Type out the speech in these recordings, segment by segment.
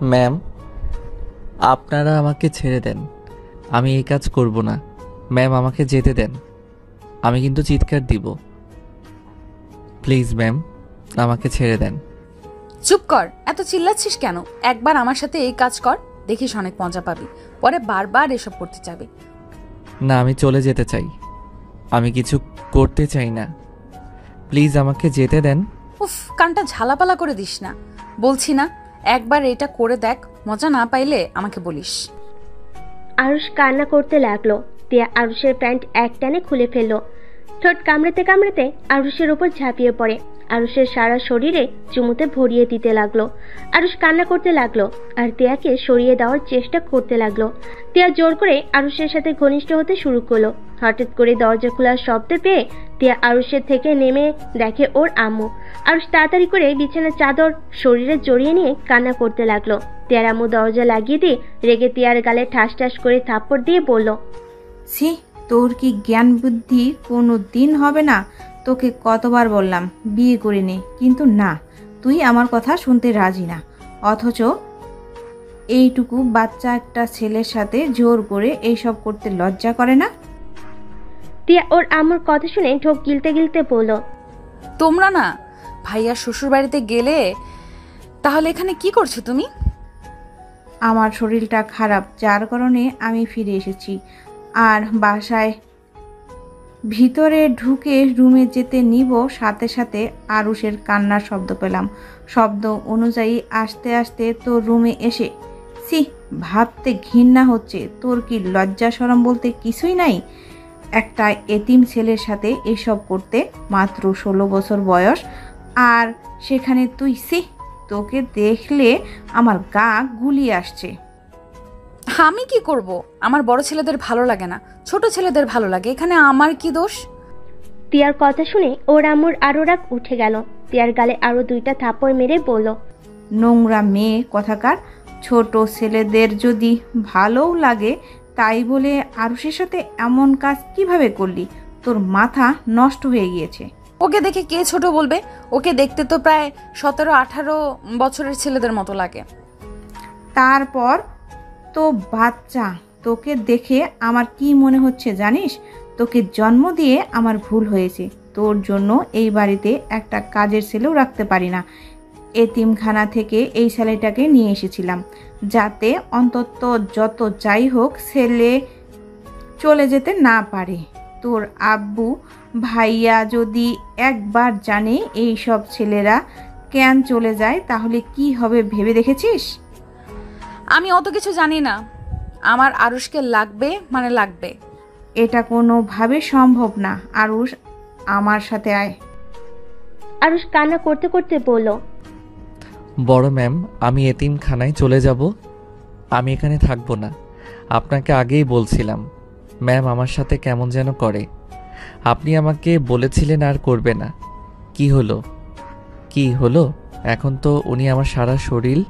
Ma'am, আপনারা আমাকে ছেড়ে দেন। আমি এই কাজ করব না। ম্যাম, আমাকে যেতে দেন। আমি কিন্তু চিৎকার দিব। প্লিজ ম্যাম, আমাকে ছেড়ে দেন। চুপ কর, এত চিল্লাচ্ছিস কেন? একবার আমার সাথে এই কাজ কর, দেখিস অনেক মজা পাবি। পরে বারবার এসব করতে যাবে। না, আমি চলে যেতে চাই। আমি কিছু করতে চাই না। প্লিজ আমাকে যেতে দেন। উফ, কানটা ঝালাপালা করে দিস না। বলছি না, একবার এটা করে দেখ, মজা না পাইলে আমাকে বলিস। আরুষ কান্না করতে লাগলো। তিয়া আরুষের প্যান্ট একটানে খুলে ফেললো। ঠোঁট কামড়াতে কামড়াতে আরুষের উপর ঝাঁপিয়ে পড়ে। আরুষের সারা শরীরে চুমুতে ভরিয়ে দিতে লাগলো। আরুষ কান্না করতে লাগলো আর তিয়াকে সরিয়ে দেওয়ার চেষ্টা করতে লাগলো। তিয়া জোর করে আরুষের সাথে ঘনিষ্ঠ হতে শুরু করলো। হঠাৎ করে দরজা খোলার শব্দ পেয়ে তিয়া আরুষের থেকে নেমে দেখে ওর আম্মু। আরুষ তাড়াতাড়ি করে বিছানার চাদর শরীরে জড়িয়ে নিয়ে কান্না করতে লাগলো। তিয়ার আম্মু দরজা লাগিয়ে দিয়ে রেগে তিয়ার গালে ঠাস ঠাস করে থাপ্পড় দিয়ে বলল, ছি, তোর কি জ্ঞান বুদ্ধি কোনো দিন হবে না? তোকে কতবার বললাম বিয়ে করে নে, কিন্তু না, তুই আমার কথা শুনতে রাজি না। অথচ এইটুকু বাচ্চা একটা ছেলের সাথে জোর করে এইসব করতে লজ্জা করে না? তিয়া ওর আম্মুর কথা শুনে ঢোক গিলতে গিলতে বলল, তোমরা না ভাইয়ার শ্বশুর বাড়িতে গেলে, তাহলে এখানে কি করছো তুমি? আমার শরীরটা খারাপ, যার কারণে আমি ফিরে এসেছি। আর বাসায় ভিতরে ঢুকে রুমে যেতে নিব, সাথে সাথে আরুষের কান্নার শব্দ পেলাম। শব্দ অনুযায়ী আস্তে আস্তে তোর রুমে এসে, সি, ভাবতে ঘৃণা হচ্ছে। তোর কি লজ্জা শরম বলতে কিছুই নাই? একটা এতিম ছেলের সাথে এসব করতে, মাত্র 16 বছর বয়স, আর সেখানে তুই, সি, তোকে দেখলে আমার গা গুলিয়ে আসছে। আমি কি করব? আমার বড় ছেলেদের ভালো লাগে না, ছোট ছেলেদের ভালো লাগে। এখানে আমার কি দোষ? তিয়ার কথা শুনে ওর আম্মুর আরো রাগ উঠে গেল। তিয়ার গালে আরো 2টা থাপ্পড় মেরে বলল, নোংরা মেয়ে কথাকার। ছোট ছেলেদের যদি ভালোও লাগে, তাই বলে আরুষের সাথে এমন কাজ কিভাবে করলি? তোর মাথা নষ্ট হয়ে গিয়েছে। ওকে দেখে কে ছোট বলবে? ওকে দেখতে তো প্রায় 17-18 বছরের ছেলেদের মতো লাগে। তারপর তো বাচ্চা। তোকে দেখে আমার কি মনে হচ্ছে জানিস? তোকে জন্ম দিয়ে আমার ভুল হয়েছে। তোর জন্য এই বাড়িতে একটা কাজের ছেলেও রাখতে পারি না। এতিমখানা থেকে এই ছেলেটাকে নিয়ে এসেছিলাম, যাতে অন্তত যত যাই হোক ছেলে চলে যেতে না পারে। তোর আব্বু ভাইয়া যদি একবার জানে এই সব ছেলেরা কেন চলে যায়, তাহলে কি হবে ভেবে দেখেছিস? আমি অত কিছু জানি না। আমার আরুষকে লাগবে মানে লাগবে। এটা কোনোভাবে সম্ভব না। আরুষ, আমার সাথে আয়। আরুষ কান্না করতে করতে বলল, বড় ম্যাম, আমি এতিমখানায় চলে যাব। আমি এখানে থাকবো না। আপনাকে আগেই বলছিলাম ম্যাম আমার সাথে কেমন যেন করে। আপনি আমাকে বলেছিলেন আর করবে না। কি হলো? কি হলো? এখন তো উনি আমার সারা শরীর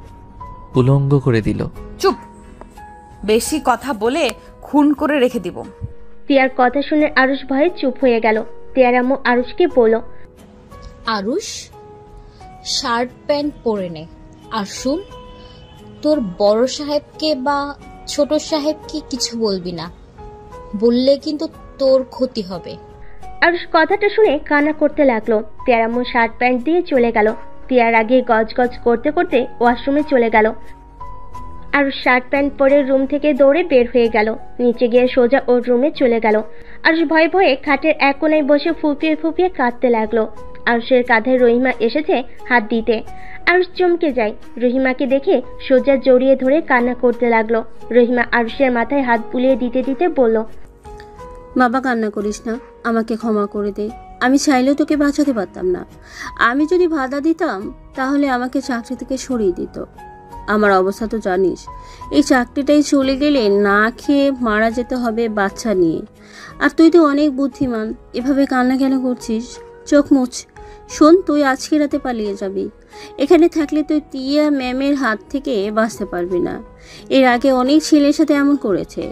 উলঙ্গ করে দিল। চুপ, বেশি কথা বলে খুন করে রেখে দিব। তিয়ার কথা শুনে আরুষ ভয়ে চুপ হয়ে গেল। তিয়ার আম্মু আরুষকে বলল, আরুষ, শার্ট প্যান্ট পরে নে। আর শুন, তোর বড় সাহেবকে বা ছোট সাহেবকে কিছু বলবি না, বললে কিন্তু তোর ক্ষতি হবে। আরুষ কথাটা শুনে কান্না করতে লাগলো। তিয়ার আম্মু শার্ট প্যান্ট দিয়ে চলে গেল। তিয়ার আগে গজ গজ করতে করতে ওয়াশরুমে চলে গেল। আরুষ শার্ট প্যান্ট পরে রুম থেকে দৌড়ে বের হয়ে গেল। নিচে গিয়ে সোজা ওর রুমে চলে গেল। আরুষ ভয়ে ভয়ে খাটের এক কোণায় বসে ফুপিয়ে ফুপিয়ে কাঁদতে লাগলো। আরুষের কাঁধে রহিমা এসেছে হাত দিতে। আরুষ চমকে যায়। রহিমাকে দেখে সোজা জড়িয়ে ধরে কান্না করতে লাগলো। রহিমা আরুষের মাথায় হাত বুলিয়ে দিতে দিতে বলল, বাবা, কান্না করিস না, আমাকে ক্ষমা করে দে। আমি চাইলেও তোকে বাঁচাতে পারতাম না। আমি যদি বাধা দিতাম তাহলে আমাকে চাকরি থেকে সরিয়ে দিত। আমার অবস্থা তো জানিস। এই চাকরিটাই চলে গেলে না খেয়ে মারা যেতে হবে বাচ্চা নিয়ে। আর তুই তো অনেক বুদ্ধিমান, এভাবে কান্না কেন করছিস? চোখ মুছ। শোন, তুই আজকে রাতে পালিয়ে যাবি। এখানে থাকলে তুই তিয়া ম্যামের হাত থেকে বাঁচতে পারবি না। এর আগে অনেক ছেলের সাথে এমন করেছে।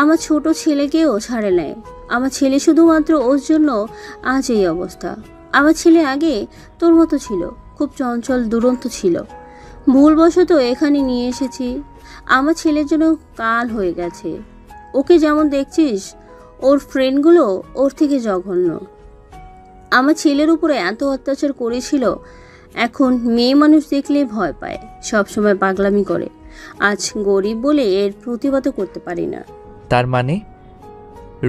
আমার ছোট ছেলেকেও ছাড়ে নেয়। আমার ছেলে শুধুমাত্র ওর জন্য আজ এই অবস্থা। আমার ছেলে আগে তোর মতো ছিল, খুব চঞ্চল দুরন্ত ছিল। ভুলবশত এখানে নিয়ে এসেছি। আমার ছেলের জন্য কাল হয়ে গেছে। ওকে যেমন দেখছিস, ওর ফ্রেন্ডগুলো ওর থেকে জঘন্য। আমার ছেলের উপরে এত অত্যাচার করেছিল, এখন মেয়ে মানুষ দেখলে ভয় পায়, সবসময় পাগলামি করে। আজ গরিব বলে এর প্রতিবাদও করতে পারি না। তার মানে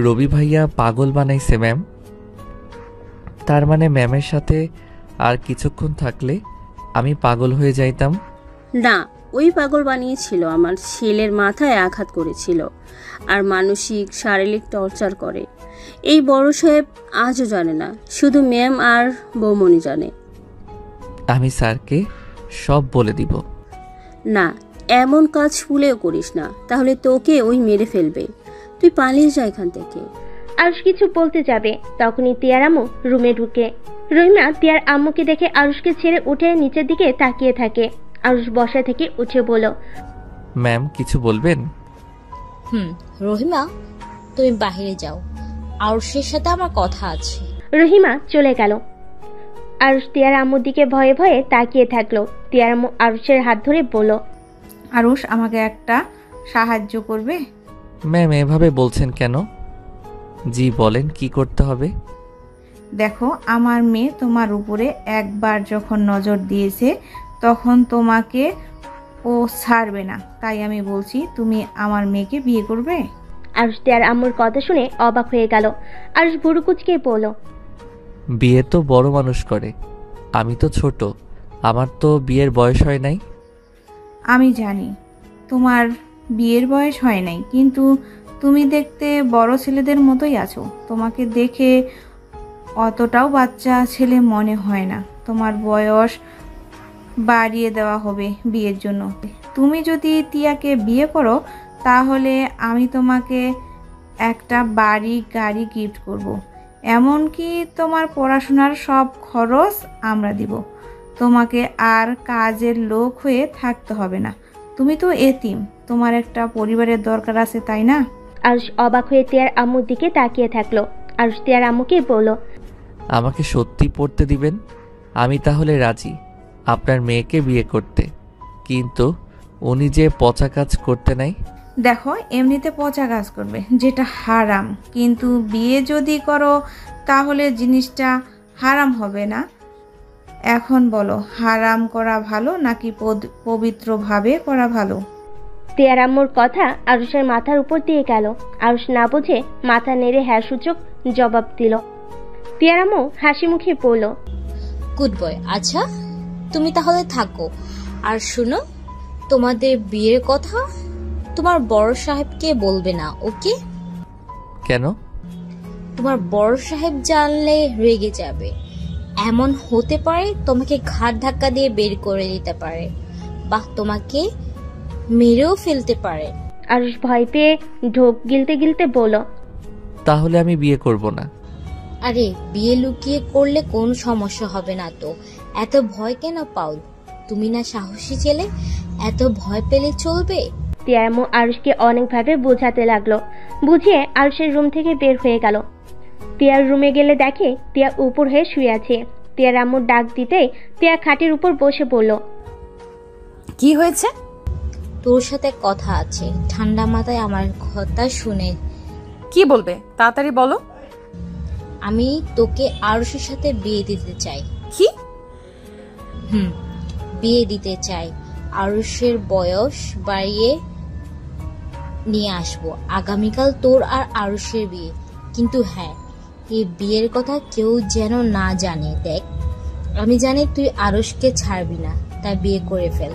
রবি ভাইয়া পাগল বানাইছে ম্যাম? তার মানে ম্যামের সাথে আর কিছুক্ষণ থাকলে আমি পাগল হয়ে যাইতাম? না, ওই পাগল বানিয়েছিল, আমার ছেলের মাথায় আঘাত করেছিল আর মানসিক শারীরিক টর্চার করে। এই বড় সাহেব আজও জানে না, শুধু ম্যাম আর বৌমনি জানে। আমি স্যারকে সব বলে দিব। না, এমন কাজ ভুলেও করিস না, তাহলে তোকে ওই মেরে ফেলবে। তুই পালিয়ে যা এখান থেকে। আরুষ কিছু বলতে যাবে, তখনই তিয়ার আম্মু রুমে ঢুকে। রহিমা তিয়ার আম্মুকে দেখে আরুষকে ছেড়ে উঠে নিচের দিকে তাকিয়ে থাকে। আরুষ বসা থেকে উঠে বলল, ম্যাম কিছু বলবেন? রহিমা, তুমি বাইরে যাও, আরুষের সাথে আমার কথা আছে। রহিমা চলে গেল। আরুষ তিয়ার আম্মুর দিকে ভয়ে ভয়ে তাকিয়ে থাকলো। তিয়ার আম্মু আরুষের হাত ধরে বলল, আরুষ, আমাকে একটা সাহায্য করবে? ম্যাম এভাবে বলছেন কেন? জি বলেন, কি করতে হবে? দেখো, আমার মেয়ে তোমার উপরে একবার যখন নজর দিয়েছে তখন তোমাকে ও ছাড়বে না। তাই আমি বলছি, তুমি আমার মেয়েকে বিয়ে করবে? আরুষ তিয়ার আম্মুর কথা শুনে অবাক হয়ে গেল। আরুষ ভুরু কুচকে বলল, বিয়ে তো বড় মানুষ করে, আমি তো ছোট, আমার তো বিয়ের বয়স হয় নাই। আমি জানি তোমার বিয়ের বয়স হয় নাই, কিন্তু তুমি দেখতে বড় ছেলেদের মতোই আছো। তোমাকে দেখে অতটাও বাচ্চা ছেলে মনে হয় না। তোমার বয়স বাড়িয়ে দেওয়া হবে বিয়ের জন্য। তুমি যদি তিয়াকে বিয়ে করো তাহলে আমি তোমাকে একটা বাড়ি গাড়ি গিফট করব। এমনকি তোমার পড়াশোনার সব খরচ আমরা দিব। তোমাকে আর কাজের লোক হয়ে থাকতে হবে না। তুমি তো এতিম, তোমার একটা পরিবারের দরকার আছে, তাই না? আরুষ অবাক হয়ে তিয়ার আম্মুর দিকে তাকিয়ে থাকলো। আরুষ তিয়ার আম্মুকে বলল, আমাকে সত্যি পড়তে দিবেন? আমি তাহলে রাজি আপনার মেয়েকে বিয়ে করতে, কিন্তু উনি যে পচা কাজ করতে নাই। দেখো, এমনিতে পচা কাজ করবে যেটা হারাম, কিন্তু বিয়ে যদি করো তাহলে জিনিসটা হারাম হবে না। এখন বলো, হারাম করা ভালো নাকি পবিত্রভাবে করা ভালো? তিয়ার আম্মুর কথা আরুষের মাথার উপর দিয়ে গেল। আরুষ না বুঝে মাথা নেড়ে হ্যাঁ সূচক জবাব দিল। তিয়ার আম্মু হাসি মুখে বলল, গুড বয়। আচ্ছা, তুমি তাহলে থাকো। আর শুনো, তোমাদের বিয়ের কথা তোমার বড় সাহেবকে বলবে না, ওকে? কেন? তোমার বড় সাহেব জানলে রেগে যাবে। এমন হতে পারে তোমাকে ঘাট ধাক্কা দিয়ে বের করে দিতে পারে, বা তোমাকে মেরেও ফেলতে পারে। আরুষ ভয় পেয়ে ঢোক গিলতে গিলতে বলল, তাহলে আমি বিয়ে করব না। আরে, বিয়ে লুকিয়ে করলে কোনো সমস্যা হবে না তো। এত ভয় কেন পাও? তুমি না সাহসী ছেলে, এত ভয় পেলে চলবে? তিয়ার আম্মু আরুষকে অনেকভাবে বোঝাতে লাগলো। বুঝিয়ে আরুষের রুম থেকে বের হয়ে গেল। তিয়ার রুমে গেলে দেখে তিয়া উপর হয়ে শুয়ে আছে। তিয়ার আম্মুর ডাক দিতে তিয়া খাটের উপর বসে পড়ল। কি হয়েছে? তোর সাথে কথা আছে। ঠান্ডা মাথায় আমার কথা শুনে। কি বলবে? তাড়াতাড়ি বলো। আমি তোকে আরুষের সাথে বিয়ে দিতে চাই। কি? বিয়ে দিতে চাই। আরুষের বয়স বাড়িয়ে নিয়ে আসবো। আগামীকাল তোর আর আরুষের বিয়ে। কিন্তু হ্যাঁ, এই বিয়ের কথা কেউ যেন না জানে। দেখ, আমি জানি তুই আরুষকে ছাড়বি না, তাই বিয়ে করে ফেল।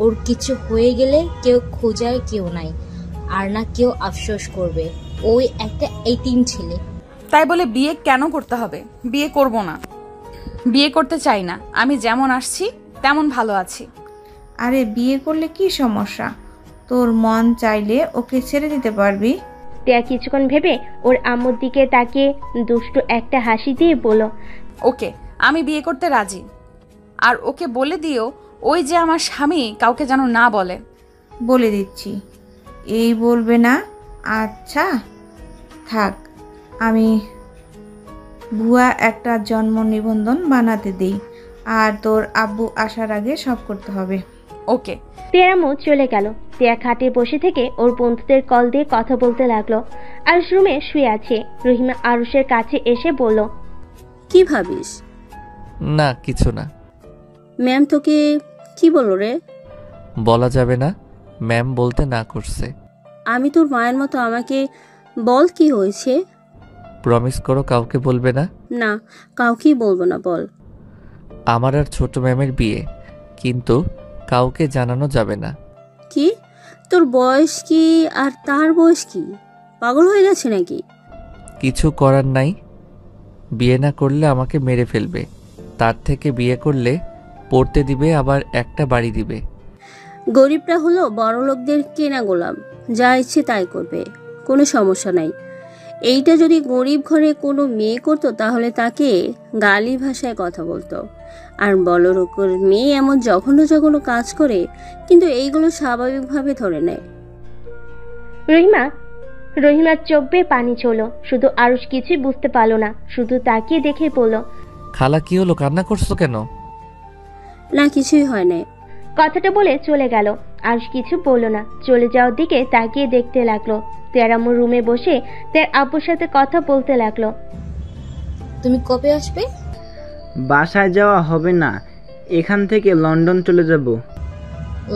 ওর কিছু হয়ে গেলে কেউ খোঁজার কেউ নাই, আর না কেউ আফসোস করবে। ওই একটা এতিম ছেলে। তাই বলে বিয়ে কেন করতে হবে? বিয়ে করব না, বিয়ে করতে চাই না। আমি যেমন আসছি তেমন ভালো আছি। আরে, বিয়ে করলে কি সমস্যা? তোর মন চাইলে ওকে ছেড়ে দিতে পারবি। তিয়া কিছুক্ষণ ভেবে ওর আম্মুর দিকে তাকিয়ে দুষ্টু একটা হাসি দিয়ে বলল, ওকে, আমি বিয়ে করতে রাজি। আর ওকে বলে দিও ওই যে আমার স্বামী কাউকে যেন না বলে। বলে দিচ্ছি। এই বলবে না? আচ্ছা থাক, আমি ভুয়া একটা জন্ম নিবন্ধন বানাতে দেই, আর তোর আব্বু আসার আগে সব করতে হবে। ওকে। তিয়ার আম্মু চলে গেল। তিয়া খাটে বসে থেকে ওর বন্ধুদের কল দিয়ে কথা বলতে লাগলো। আরুষ রুমে শুয়ে আছে। রহিমা আরুষের কাছে এসে বলল, কি ভাবিস? না কিছু না। ম্যাম তোকে কি বললো রে? বলা যাবে না, ম্যাম বলতে না করছে। আমি তোর মায়ের মতো, আমাকে বল কি হয়েছে। প্রমিস করো কাউকে বলবে না। না, কাউকেই বলবো না, বল। আমার আর ছোট ম্যামের বিয়ে, কিন্তু কাউকে জানানো যাবে না। কি? তোর বয়স কি আর তার বয়স কি? পাগল হয়ে গেছে নাকি? কিছু করার নাই। বিয়ে না করলে আমাকে মেরে ফেলবে, তার থেকে বিয়ে করলে পড়তে দিবে, আবার একটা বাড়ি দিবে। গরিবরা হলো বড় লোকদের কেনা গোলাম, যা ইচ্ছে তাই করবে, কোনো সমস্যা নাই। এইটা যদি গরিব ঘরে কোনো মেয়ে করতো তাহলে তাকে গালি ভাষায় কথা বলতো। আর বড় লোকের মেয়ে এমন জঘন্য জঘন্য কাজ করে, কিন্তু এইগুলো স্বাভাবিকভাবে ধরে নেয়। রহিমার চোখ বেয়ে পানি ছিল। শুধু আরুষ কিছুই বুঝতে পারলো না, শুধু তাকিয়ে দেখে বলল, খালা কি হলো, কান্না করছো কেন? না, কিছুই হয় না। কথাটা বলে চলে গেল। আরুষ কিছু বলল না, চলে যাওয়ার দিকে তাকিয়ে দেখতে লাগলো। তিয়ার আম্মু রুমে বসে তার আব্বুর সাথে কথা বলতে লাগলো। তুমি কবে আসবে? বাসায় যাওয়া হবে না, এখান থেকে লন্ডন চলে যাব।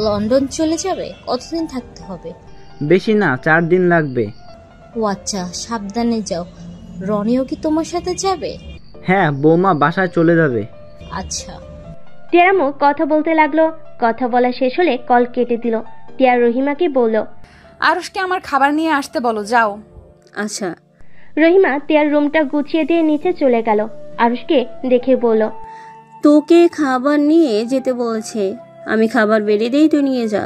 লন্ডন চলে যাবে? কতদিন থাকতে হবে? বেশি না, 4 দিন লাগবে। ও আচ্ছা, সাবধানে যাও। রনিও কি তোমার সাথে যাবে? হ্যাঁ, বৌমা বাসায় চলে যাবে। আচ্ছা। তিয়ার আম্মু কথা বলতে লাগলো। কথা বলা শেষ হলে কল কেটে দিল। তিয়ার রহিমাকে বলল, আরুষকে আমার খাবার নিয়ে আসতে বলো, যাও। আচ্ছা। রহিমা তিয়ার রুমটা গুছিয়ে দিয়ে নিচে চলে গেল। আরুষকে দেখে বলল, তোকে খাবার নিয়ে যেতে বলেছে, আমি খাবার বেড়ে দেই, তো নিয়ে যা।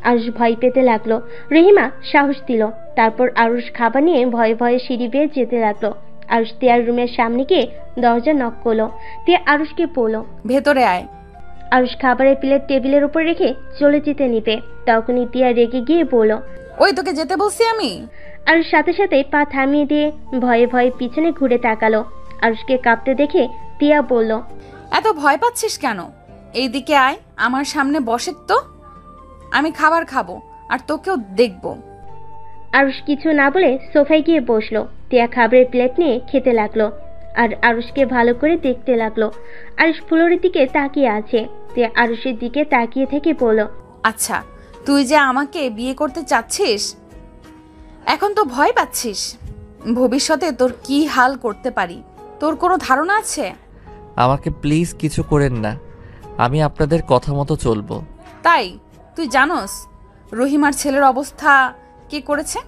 আরুষ ভয় পেতে লাগলো। রহিমা সাহস দিল। তারপর আরুষ খাবার নিয়ে ভয়ে ভয়ে সিঁড়ি বেয়ে যেতে লাগলো। আরুষ তিয়ার রুমের সামনে গিয়ে দরজা নক করলো। তিয়া আরুষকে বলল, ভেতরে আয়। আরুষ খাবারের প্লেট টেবিলের উপর রেখে চলে যেতে নিতে, তখনই তিয়া রেগে গিয়ে বলল, ওই তোকে যেতে বলছি আমি। আরুষ সাথে সাথে পা থামিয়ে দিয়ে ভয়ে ভয়ে পিছনে ঘুরে তাকালো। আরুষকে কাঁপতে দেখে তিয়া বলল, এত ভয় পাচ্ছিস কেন? এইদিকে আয়, আমার সামনে বসে তো, আমি খাবার খাবো আর তোকেও দেখবো। আরুষ কিছু না বলে সোফায় গিয়ে বসলো। তিয়া খাবারের প্লেট নিয়ে খেতে লাগলো আর আরুষকে ভালো করে দেখতে লাগলো। আরুষ ফ্লোরের দিকে তাকিয়ে আছে। তিয়া আরুষের দিকে তাকিয়ে থেকে বলল, আচ্ছা, তুই যে আমাকে বিয়ে করতে চাচ্ছিস, এখন তো ভয় পাচ্ছিস। ভবিষ্যতে তোর কি হাল করতে পারি, তোর কোনো ধারণা আছে? আমাকে প্লিজ কিছু করেন না, আমি আপনাদের কথা মতো চলবো। তাই তুই জানোস রহিমার ছেলের অবস্থা কে করেছে?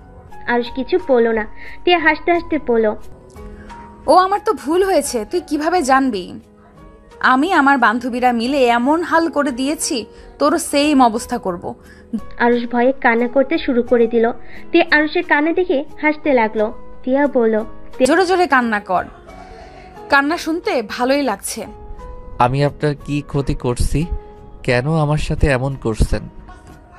আরুষ কিছু বলল না। তিয়া হাসতে হাসতে বলল, ও আমার তো ভুল হয়েছে, তুই কিভাবে জানবি? আমি আমার বান্ধবীরা মিলে এমন হাল করে দিয়েছি, তোরও সেম অবস্থা করব। আরুষ ভয়ে কান্না করতে শুরু করে দিল। তিয়া আরুষের কান্না দেখে হাসতে লাগলো। তিয়া বলল, জোরে জোরে কান্না কর, কান্না শুনতে ভালোই লাগছে। আমি আপনার কি ক্ষতি করছি? কেন আমার সাথে এমন করছেন?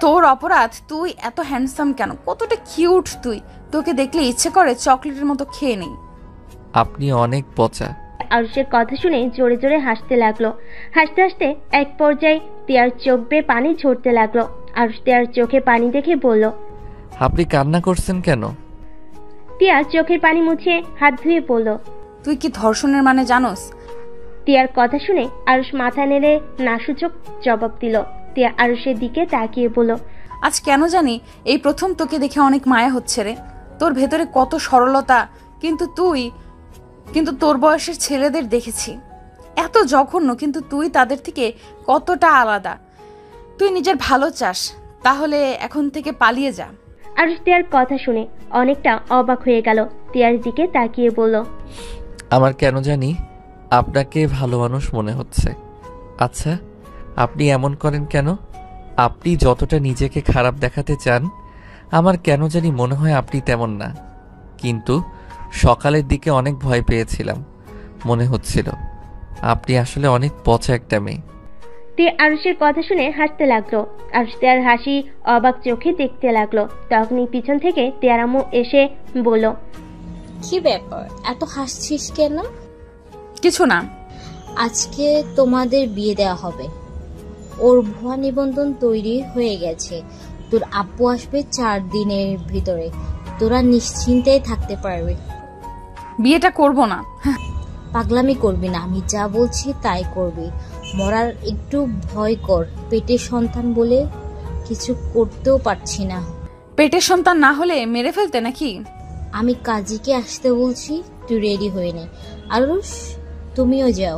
তোর অপরাধ, তুই এত হ্যান্ডসাম কেন, কতটা কিউট তুই, তোকে দেখলে ইচ্ছে করে চকলেটের মতো খেয়ে নেই। আপনি অনেক পচা। আরুষের কথা শুনে জোরে জোরে হাসতে লাগলো। হাসতে হাসতে এক পর্যায়ে তিয়ার চোখ বেয়ে পানি ঝরতে লাগলো। আরুষ তিয়ার চোখে পানি দেখে বলল, আপনি কান্না করছেন কেন? তিয়া চোখের পানি মুছে হাত ধুয়ে বলল, তুই কি ধর্ষণের মানে জানোস? তিয়ার কথা শুনে আরুষ মাথা নেড়ে নাসূচক জবাব দিল। তিয়া আরুষের দিকে তাকিয়ে বলল, আজ কেন জানি এই প্রথম তোকে দেখে অনেক মায়া হচ্ছে রে। তোর ভেতরে কত সরলতা, কিন্তু তোর বয়সের ছেলেদের দেখেছি এত জঘন্য, কিন্তু তুই তাদের থেকে কতটা আলাদা। তুই নিজের ভালো চাস, তাহলে এখন থেকে পালিয়ে যা। আরুষ তিয়ার কথা শুনে অনেকটা অবাক হয়ে গেল। তিয়ার দিকে তাকিয়ে বলল, আমার কেন জানি আপনাকে ভালো মানুষ মনে হচ্ছে। আচ্ছা, আপনি এমন করেন কেন? আপনি যতটা নিজেকে খারাপ দেখাতে চান, আমার কেন জানি মনে হয় আপনি তেমন না। কিন্তু সকালের দিকে অনেক ভয় পেয়েছিলাম, মনে হচ্ছিল আপনি আসলে অনেক পচা একটা মেয়ে। তিয়া আরুষের কথা শুনে হাসতে লাগলো। আরুষ তিয়ার হাসি অবাক চোখে দেখতে লাগলো। তখনই পিছন থেকে তিয়ার আম্মু এসে বলল, কি ব্যাপার, এত হাসছিস কেন? কিছু না। আজকে তোমাদের বিয়ে দেওয়া হবে। ওর ভুয়া নিবন্ধন তৈরি হয়ে গেছে। তোর আব্বু আসবে 4 দিনের ভিতরে, তোরা নিশ্চিন্তেই থাকতে পারবি। বিয়েটা করব না। পাগলামি করবি না, আমি যা বলছি তাই করবি। মরার একটু ভয় কর, পেটের সন্তান বলে কিছু করতেও পারছি না। পেটের সন্তান না হলে মেরে ফেলতে নাকি? আমি কাজীকে আসতে বলছি, তুই রেডি হয়ে নে। আরুষ, তুমিও যাও।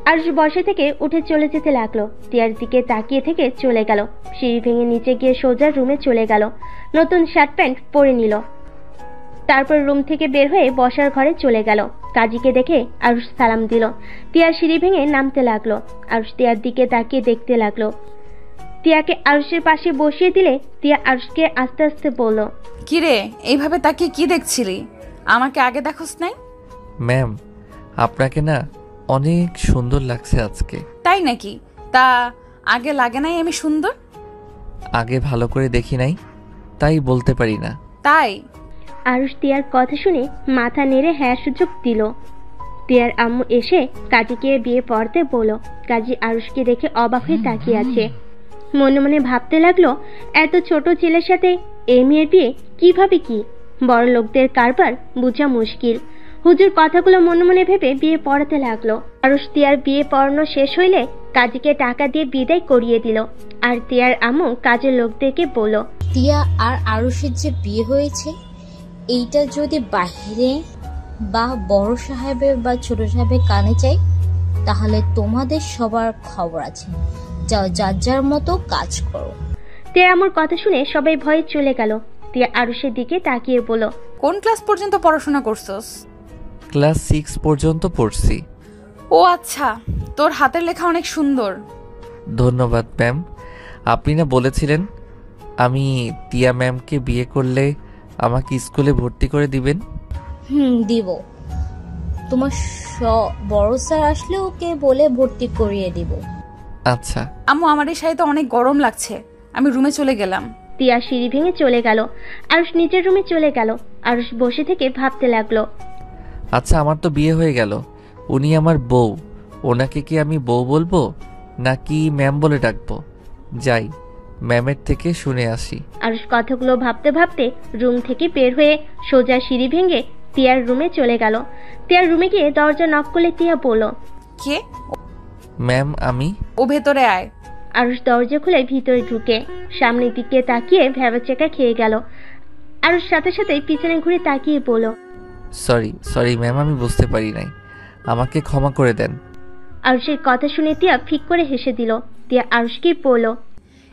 আরুষ বসে থেকে উঠে চলে যেতে লাগলো। টিয়ার দিকে তাকিয়ে থেকে চলে গেল। সিঁড়ি ভেঙে নিচে গিয়ে সোজা রুমে চলে গেল। নতুন শার্ট প্যান্ট পরে নিল। তারপর রুম থেকে বের হয়ে বসার ঘরে চলে গেল। কাজীকে দেখে আরুষ সালাম দিল। টিয়ার সিঁড়ি ভেঙে নামতে লাগলো। আরুষ টিয়ার দিকে তাকিয়ে দেখতে লাগলো। টিয়াকে আরুষের পাশে বসিয়ে দিলে টিয়া আরুষকে আস্তে আস্তে বলল, কিরে, এইভাবে তাকিয়ে কি দেখছিলি? আমাকে আগে দেখোস নাই? ম্যাম, আপনাকে না অনেক সুন্দর লাগছে আজকে। তাই নাকি? তা আগে লাগে নাই আমি সুন্দর? আগে ভালো করে দেখি নাই, তাই বলতে পারি না। তাই? আরুষ টিয়ার কথা শুনে মাথা নেড়ে হ্যাঁ সূচক দিল। টিয়ার আম্মু এসে কাজীকে বিয়ে পড়তে বলল। কাজী আরুষকে দেখে অবাক হয়ে তাকিয়ে আছে। মনে মনে ভাবতে লাগলো, এত ছোট ছেলের সাথে এই মেয়ের বিয়ে কিভাবে কি? বড় লোকদের কারবার বোঝা মুশকিল। হুজুর কথাগুলো মনে মনে ভেবে বিয়ে পড়াতে লাগলো। আরুষ টিয়ার বিয়ে পড়ানো শেষ হইলে কাজীকে টাকা দিয়ে বিদায় করিয়ে দিল। আর টিয়ার আম্মু কাজের লোকদেরকে বলল, টিয়া আর আরুষের যে বিয়ে হয়েছে, এইটা যদি বাইরে বা বড় সাহেবের বা ছোট সাহেবের কানে চাই, তাহলে তোমাদের সবার খবর আছে। যাও, যার যার মতো কাজ করো। টিয়া আমার কথা শুনে সবাই ভয়ে চলে গেল। টিয়া আরুষের দিকে তাকিয়ে বলল, কোন ক্লাস পর্যন্ত পড়াশোনা করছস? ক্লাস 6 পর্যন্ত পড়ছি। ও আচ্ছা, তোর হাতের লেখা অনেক সুন্দর। ধন্যবাদ ম্যাম। আপনি না বলেছিলেন আমি টিয়া ম্যামকে বিয়ে করলে আমাকে স্কুলে ভর্তি করে দিবেন? দিব। তোমার বড় স্যার আসলে ওকে বলে ভর্তি করিয়ে দিব। আচ্ছা। আম্মু, আমার এই শাড়িতে অনেক গরম লাগছে, আমি রুমে চলে গেলাম। টিয়া সিঁড়ি ভেঙে চলে গেল। আরুষ নিজের রুমে চলে গেল। আরুষ বসে থেকে ভাবতে লাগলো, আচ্ছা, আমার তো বিয়ে হয়ে গেল, উনি আমার বউ, ওনাকে কি আমি বউ বলবো নাকি ম্যাম বলে ডাকবো? যাই, ম্যামের থেকে শুনে আসি। আরুষ কথাগুলো ভাবতে ভাবতে রুম থেকে বের হয়ে সোজা সিঁড়ি ভেঙে টিয়ার রুমে চলে গেল। টিয়ার রুমে গিয়ে দরজা নক করলে টিয়া বলল, কে? ম্যাম, আমি। ও ভেতরে আয়। আরুষ দরজা খুলে ভিতরে ঢুকে সামনের দিকে তাকিয়ে ভ্যাবাচেকা খেয়ে গেল। আরুষ সাথে সাথে পিছনে ঘুরে তাকিয়ে বলল, সরি ম্যাম, আমি বুঝতে পারি নাই, আমাকে ক্ষমা করে দেন। আরুষের কথা শুনে টিয়া ফিক করে হেসে দিল। টিয়া আরুষকে বলল,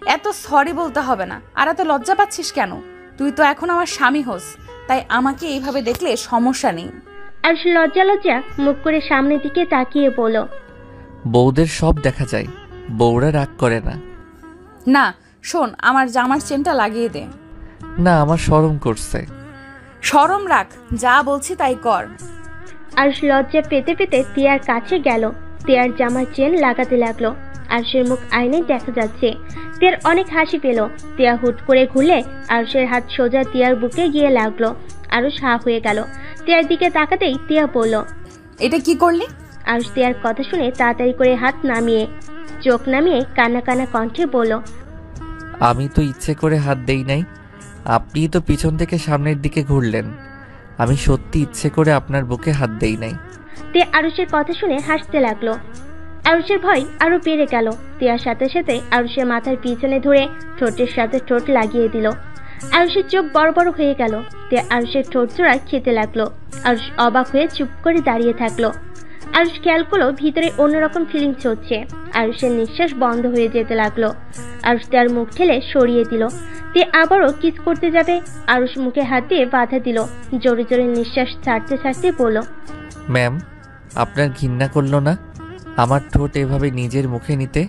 এত সরি বলতে হবে না। আর এত লজ্জা পাচ্ছিস কেন? তুই তো এখন আমার স্বামী হোস, তাই আমাকে এইভাবে দেখলে সমস্যা নেই। আরুষ লজ্জা লজ্জা মুখ করে সামনের দিকে তাকিয়ে বলল, বউদের সব দেখা যায়, বউরা রাগ করে না। না, শোন, আমার জামার চেনটা লাগিয়ে দে। না, আমার শরম করছে। শরম রাখ, যা বলছি তাই কর। আরুষ লজ্জা পেতে পেতে টিয়ার কাছে গেল। টিয়ার জামার চেন লাগাতে লাগলো। আরুষের মুখ আয়নায় দেখা যাচ্ছে। টিয়ার অনেক হাসি পেল। টিয়া হুট করে ঘুরলে আরুষের হাত সোজা টিয়ার বুকে গিয়ে লাগলো। আরুষ হা হয়ে গেল। টিয়ার দিকে তাকাতেই টিয়া বলল, এটা কি করলি? আরুষ টিয়ার কথা শুনে তাড়াতাড়ি করে হাত নামিয়ে চোখ নামিয়ে কান্না কান্না কণ্ঠে বলল, আমি তো ইচ্ছে করে হাত দেই নাই, আপনিই তো পিছন থেকে সামনের দিকে ঘুরলেন। আমি সত্যি ইচ্ছে করে আপনার বুকে হাত দেই নাই। টিয়া আরুষের কথা শুনে হাসতে লাগলো। আরুষের ভয় আরো বেড়ে গেল। টিয়ার সাথে সাথে আরুষের মাথার পিছনে ধরে ঠোঁটের সাথে ঠোঁট লাগিয়ে দিল। আরুষের চোখ বড় বড় হয়ে গেল। টিয়া আরুষের ঠোঁট জোড়া খেতে লাগলো। আরুষ অবাক হয়ে চুপ করে দাঁড়িয়ে থাকলো। আরুষ খেয়াল করলো ভিতরে অন্যরকম ফিলিংস হচ্ছে। আরুষের নিঃশ্বাস বন্ধ হয়ে যেতে লাগলো। আরুষ তার মুখ ঠেলে সরিয়ে দিল। টিয়া আবারও কিস করতে যাবে, আরুষ মুখে হাত দিয়ে বাধা দিল। জোরে জোরে নিঃশ্বাস ছাড়তে ছাড়তে বলল, ম্যাম, আপনার ঘৃণা করলো না আমার ঠোঁট এভাবে নিজের মুখে নিতে?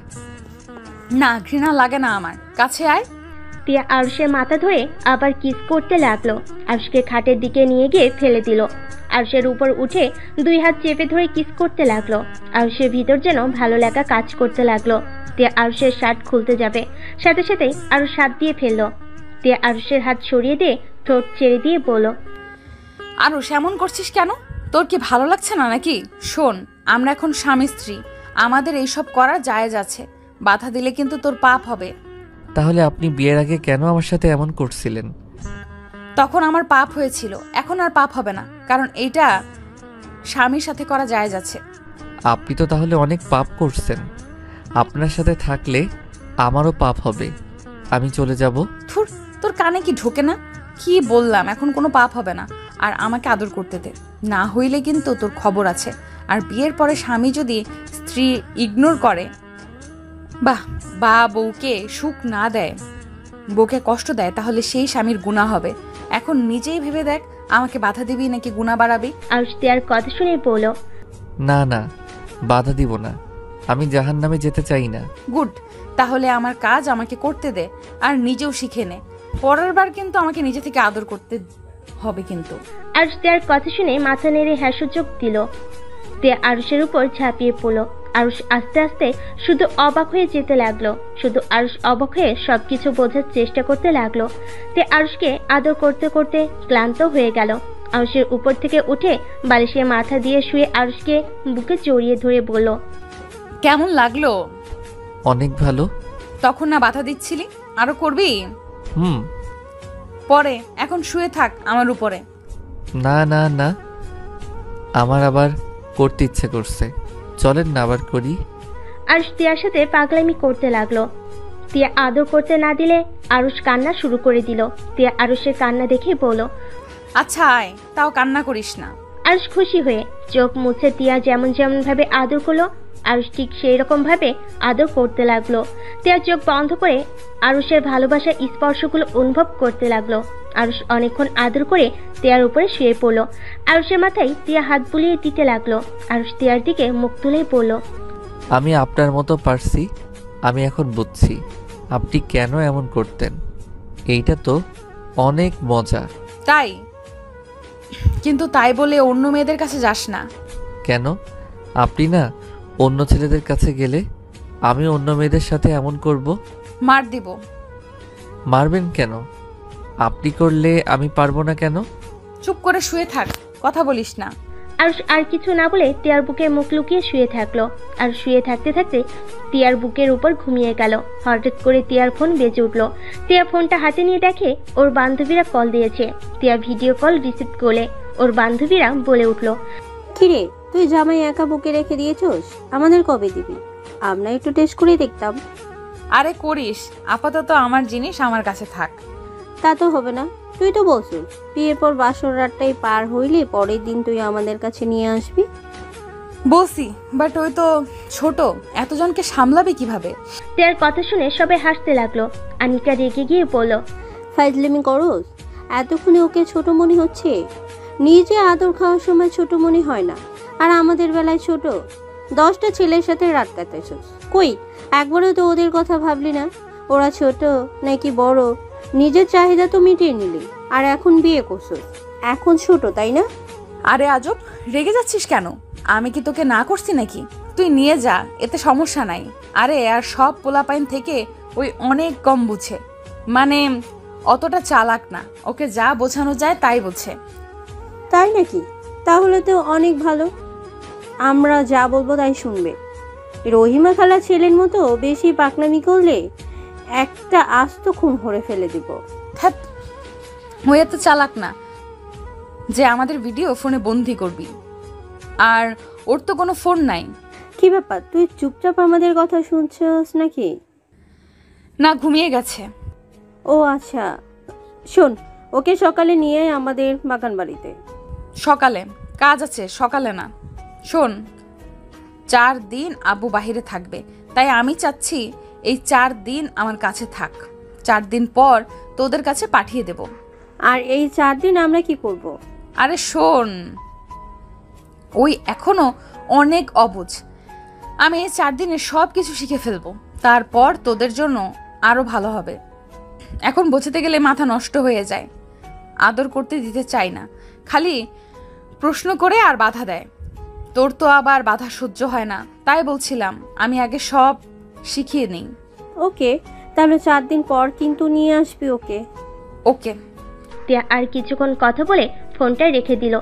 না, ঘৃণা লাগে না আমার। কাছে আয়। টিয়া আরুষের মাথা ধরে আবার কিস করতে লাগলো। আরুষকে খাটের দিকে নিয়ে গিয়ে ফেলে দিল। আরুষের উপর উঠে 2 হাত চেপে ধরে কিস করতে লাগলো। আরুষের ভিতর যেন ভালো লাগা কাজ করতে লাগলো। টিয়া আরুষের শার্ট খুলতে যাবে, সাথে সাথেই আরুষ হাত দিয়ে ফেললো। টিয়া আরুষের হাত সরিয়ে দিয়ে ঠোঁট ছেড়ে দিয়ে বলল, আরুষ, এমন করছিস কেন? তোর কি ভালো লাগছে না নাকি? শোন, আমরা এখন স্বামী স্ত্রী, আমাদের এইসব করা জায়েজ আছে। বাধা দিলে কিন্তু তোর পাপ হবে। তাহলে আপনি বিয়ের আগে কেন আমার সাথে এমন করছিলেন? তখন আমার পাপ হয়েছিল, এখন আর পাপ হবে না, কারণ এইটা স্বামীর সাথে করা জায়েজ আছে। আপনি তো তাহলে অনেক পাপ করছেন। আপনার সাথে থাকলে আমারও পাপ হবে। আমি চলে যাব। থুর, তোর কানে কি ঢোকে না? কি বললাম, এখন কোনো পাপ হবে না। আর আমাকে আদর করতে দে, না হইলে কিন্তু তোর খবর আছে। আর বিয়ের পরে স্বামী যদি স্ত্রী ইগনোর করে বা বউকে সুখ না দেয়, বউকে কষ্ট দেয়, তাহলে সেই স্বামীর গুনাহ হবে। এখন নিজেই ভেবে দেখ, আমাকে বাধা দিবি নাকি গুনাহ বাড়াবি? আরুষ তিয়ার কথা শুনে বলল, না না, বাধা দিব না। আমি জাহান্নামে যেতে চাই না। গুড, তাহলে আমার কাজ আমাকে করতে দে আর নিজেও শিখে নে। পরের বার কিন্তু আমাকে নিজে থেকে আদর করতে হবে কিন্তু। আরুষ তিয়ার কথা শুনে মাথা নেড়ে হ্যাঁ সূচক দিল। তিয়া আরুষের উপর ঝাঁপিয়ে পড়ল। আরুষ আস্তে আস্তে শুধু অবাক হয়ে যেতে লাগলো। শুধু আরুষ অবাক হয়ে সবকিছু বোঝার চেষ্টা করতে লাগলো। তিয়া আরুষকে আদর করতে করতে ক্লান্ত হয়ে গেল। আরুষের উপর থেকে উঠে বালিশে মাথা দিয়ে শুয়ে আরুষকে বুকে জড়িয়ে ধরে বলল, কেমন লাগলো? অনেক ভালো। তখন না বাধা দিচ্ছিলি, আরো করবি? পরে, এখন শুয়ে থাক আমার উপরে। না না না, আমার আবার করতে ইচ্ছে করছে। চলেন না আবার করি। আরুষ তিয়ার সাথে পাগলামি করতে লাগলো। তিয়া আদর করতে না দিলে আরুষ কান্না শুরু করে দিল। তিয়া আরুষের কান্না দেখে বলল, আচ্ছা আয়, তাও কান্না করিস না। আরুষ খুশি হয়ে চোখ মুছে তিয়া যেমন যেমন ভাবে আদর করলো, আরুষ ঠিক সেই রকম ভাবে আদর করতে লাগলো। তিয়া চোখ বন্ধ করে আরুষের ভালোবাসার স্পর্শগুলো অনুভব করতে লাগলো। আরুষ অনেকক্ষণ আদর করে তিয়ার উপরে শুয়ে পড়লো। আরুষের মাথায় তিয়া হাত বুলিয়ে দিতে লাগলো। আরুষ তিয়ার দিকে মুখ তুলেই বলল, আমি আপনার মতো পারছি। আমি এখন বুঝছি আপনি কেন এমন করতেন। এইটা তো অনেক মজা। তাই? কিন্তু তাই বলে অন্য মেয়েদের কাছে যাস না। কেন? আপনি না অন্য ছেলেদের কাছে গেলে আমি অন্য মেয়েদের সাথে এমন করব? মার দিব। মারবেন কেন? আপনি করলে আমি পারবো না কেন? চুপ করে শুয়ে থাক, কথা বলিস না। আরুষ আর কিছু না বলে তিয়ার বুকে মুখ লুকিয়ে শুয়ে থাকলো। আর শুয়ে থাকতে থাকতে তিয়ার বুকের উপর ঘুমিয়ে গেল। হঠাৎ করে তিয়ার ফোন বেজে উঠলো। তিয়া ফোনটা হাতে নিয়ে দেখে ওর বান্ধবীরা কল দিয়েছে। তিয়া ভিডিও কল রিসিভ করলে ওর বান্ধবীরা বলে উঠলো, কিরে, তুই জামাই একা বুকে রেখে দিয়েছোস? আমাদের কবে দিবি? আমরা একটু টেস্ট করে দেখতাম। আরে করিস, আপাতত আমার জিনিস আমার কাছে থাক। তা তো হবে না, তুই তো বলছিস বিয়ের পর বাসর রাতটাই পার হইলে পরের দিন তুই আমাদের কাছে নিয়ে আসবি। বলছি, বাট ওই তো ছোট, এতজনকে সামলাবে কিভাবে? তিয়ার কথা শুনে সবাই হাসতে লাগলো। আনিকা রেগে গিয়ে বলল, ফাইজলামি করস? এতক্ষণে ওকে ছোট মনে হচ্ছে? নিজে আদর খাওয়ার সময় ছোট মনে হয় না, আর আমাদের বেলায় ছোট? 10টা ছেলের সাথে রাত কাটাইছস, কই একবারও তো ওদের কথা ভাবলি না? ওরা ছোট নাকি বড় নিজের চাহিদা তো মিটিয়ে নিলি, আর এখন বিয়ে করছস, এখন ছোট তাই না? আরে আজব, রেগে যাচ্ছিস কেন? আমি কি তোকে না করছি নাকি? তুই নিয়ে যা, এতে সমস্যা নাই। আরে আর সব পোলাপাইন থেকে ওই অনেক কম বুঝে, মানে অতটা চালাক না। ওকে যা বোঝানো যায় তাই বোঝে। তাই নাকি? তাহলে তো অনেক ভালো, আমরা যা বলবো তাই শুনবে। রহিমা খালা ছেলের মতো বেশি পাকনামি করলে একটা আস্ত খুন করে ফেলে দিব। ধ্যাৎ, ও এত চালাক না যে আমাদের ভিডিও ফোনে বন্দি করবি। আর ওর তো কোনো ফোন নাই। কি ব্যাপার, তুই চুপচাপ আমাদের কথা শুনছস নাকি? না, ঘুমিয়ে গেছে। ও আচ্ছা, শোন, ওকে সকালে নিয়ে আয় আমাদের বাগান বাড়িতে। সকালে? কাজ আছে, সকালে না। শোন, 4 দিন আব্বু বাহিরে থাকবে, তাই আমি চাচ্ছি এই 4 দিন আমার কাছে থাক। 4 দিন পর তোদের কাছে পাঠিয়ে দেব। আর এই 4 দিন আমরা কি করব? আরে শোন, ওই এখনো অনেক অবুঝ। আমি এই 4 দিনে সব কিছু শিখে ফেলবো, তারপর তোদের জন্য আরো ভালো হবে। এখন বোঝাতে গেলে মাথা নষ্ট হয়ে যায়। আদর করতে দিতে চাই না, খালি প্রশ্ন করে আর বাধা দেয়। তোর তো আবার বাধা সহ্য হয় না, তাই বলছিলাম আমি আগে সব শিখিয়ে নিই। ওকে, তাহলে 4 দিন পর কিন্তু নিয়ে আসবি ওকে। ওকে। তিয়া আর কিছুক্ষণ কথা বলে ফোনটা রেখে দিল।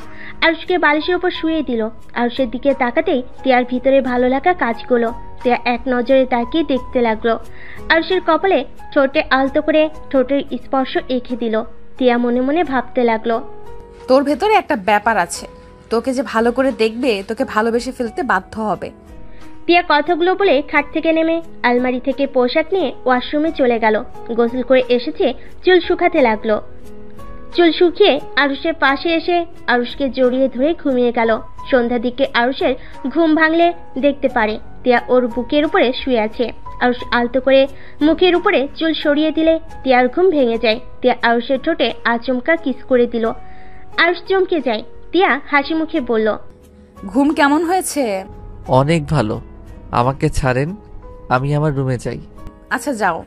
আরুষকে বালিশের উপর শুয়ে দিল। আরুষের দিকে তাকাতেই তিয়ার ভিতরে ভালো লাগা কাজ করলো। তিয়া এক নজরে তাকিয়ে দেখতে লাগলো। আরুষের কপালে ঠোঁটে আলতো করে ঠোঁটের স্পর্শ এঁকে দিল। তিয়া মনে মনে ভাবতে লাগলো, তোর ভেতরে একটা ব্যাপার আছে, তোকে যে ভালো করে দেখবে তোকে ভালোবেসে ফেলতে বাধ্য হবে। তিয়া কথাগুলো বলে খাট থেকে নেমে আলমারি থেকে পোশাক নিয়ে ওয়াশরুমে চলে গেল। গোসল করে এসেছে, চুল শুকাতে লাগলো। চুল শুকিয়ে আরুষের পাশে এসে আরুষকে জড়িয়ে ধরে ঘুমিয়ে গেল। সন্ধ্যার দিকে আরুষের ঘুম ভাঙলে দেখতে পারে তিয়া ওর বুকের উপরে শুয়ে আছে। আরুষ আলতো করে মুখের উপরে চুল সরিয়ে দিলে তিয়ার ঘুম ভেঙে যায়। তিয়া আরুষের ঠোঁটে আচমকা কিস করে দিল। আরুষ চমকে যায়। তিয়া হাসি মুখে বলল, ঘুম কেমন হয়েছে? অনেক ভালো। আমাকে ছাড়েন, আমি আমার রুমে যাই। আচ্ছা যাও,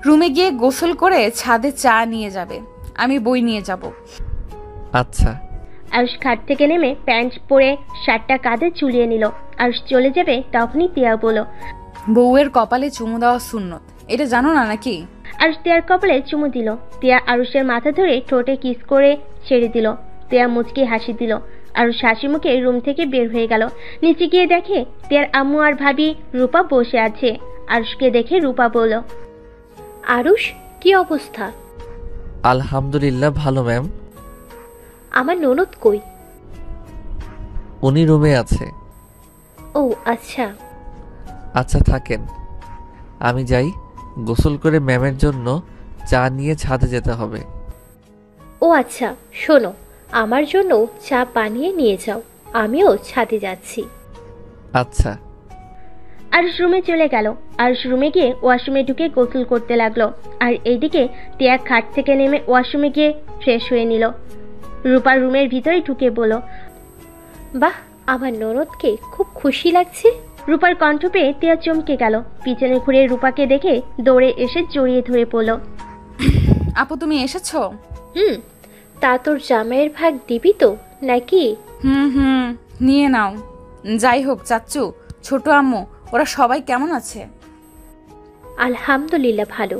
রুমে গিয়ে গোসল করে ছাদে চা নিয়ে যাবে, আমি বই নিয়ে যাব। আচ্ছা। আরুষ খাট থেকে নেমে প্যান্ট পরে শার্টটা কাঁধে ঝুলিয়ে নিল। আরুষ চলে যাবে তখনই তিয়া বলল, বউয়ের কপালে চুমু দেওয়া সুন্নত, এটা জানো না নাকি? আরুষ তিয়ার কপালে চুমু দিল। তিয়া আরুষের মাথা ধরে ঠোঁটে কিস করে ছেড়ে দিল। তিয়া মুচকি হাসি দিল। আরুষ হাসি মুখে রুম থেকে বের হয়ে গেল। নিচে গিয়ে দেখে তিয়ার আম্মু আর ভাবি রূপা বসে আছে। আরুষকে দেখে রূপা বলল, আরুষ, কি অবস্থা? আলহামদুলিল্লাহ ভালো ম্যাম। আমার ননদ কই? উনি রুমে আছে। ও আচ্ছা। আচ্ছা থাকেন, আমি যাই। গোসল করে ম্যামের জন্য চা নিয়ে ছাদে যেতে হবে। ও আচ্ছা, শোনো, আমার জন্য চা বানিয়ে নিয়ে যাও, আমিও ছাদে যাচ্ছি। আচ্ছা। আরুষ রুমে চলে গেল। আরুষ রুমে গিয়ে ওয়াশরুমে ঢুকে গোসল করতে লাগলো। আর এইদিকে টিয়া খাট থেকে নেমে ওয়াশরুমে গিয়ে ফ্রেশ হয়ে নিল। রূপার রুমের ভিতরে ঢুকে বলল, বাহ, আমার ননদকে খুব খুশি লাগছে। রূপার কণ্ঠ পেয়ে টিয়া চমকে গেল। পিছনে ঘুরে রূপাকে দেখে দৌড়ে এসে জড়িয়ে ধরে পড়ল। আপু তুমি এসেছো? তা তোর জামাইয়ের ভাগ দিবি তো নাকি? হুম, নিয়ে নাও। যাই হোক চাচ্চু, ছোট আম্মু, ওরা সবাই কেমন আছে? আলহামদুলিল্লাহ ভালো।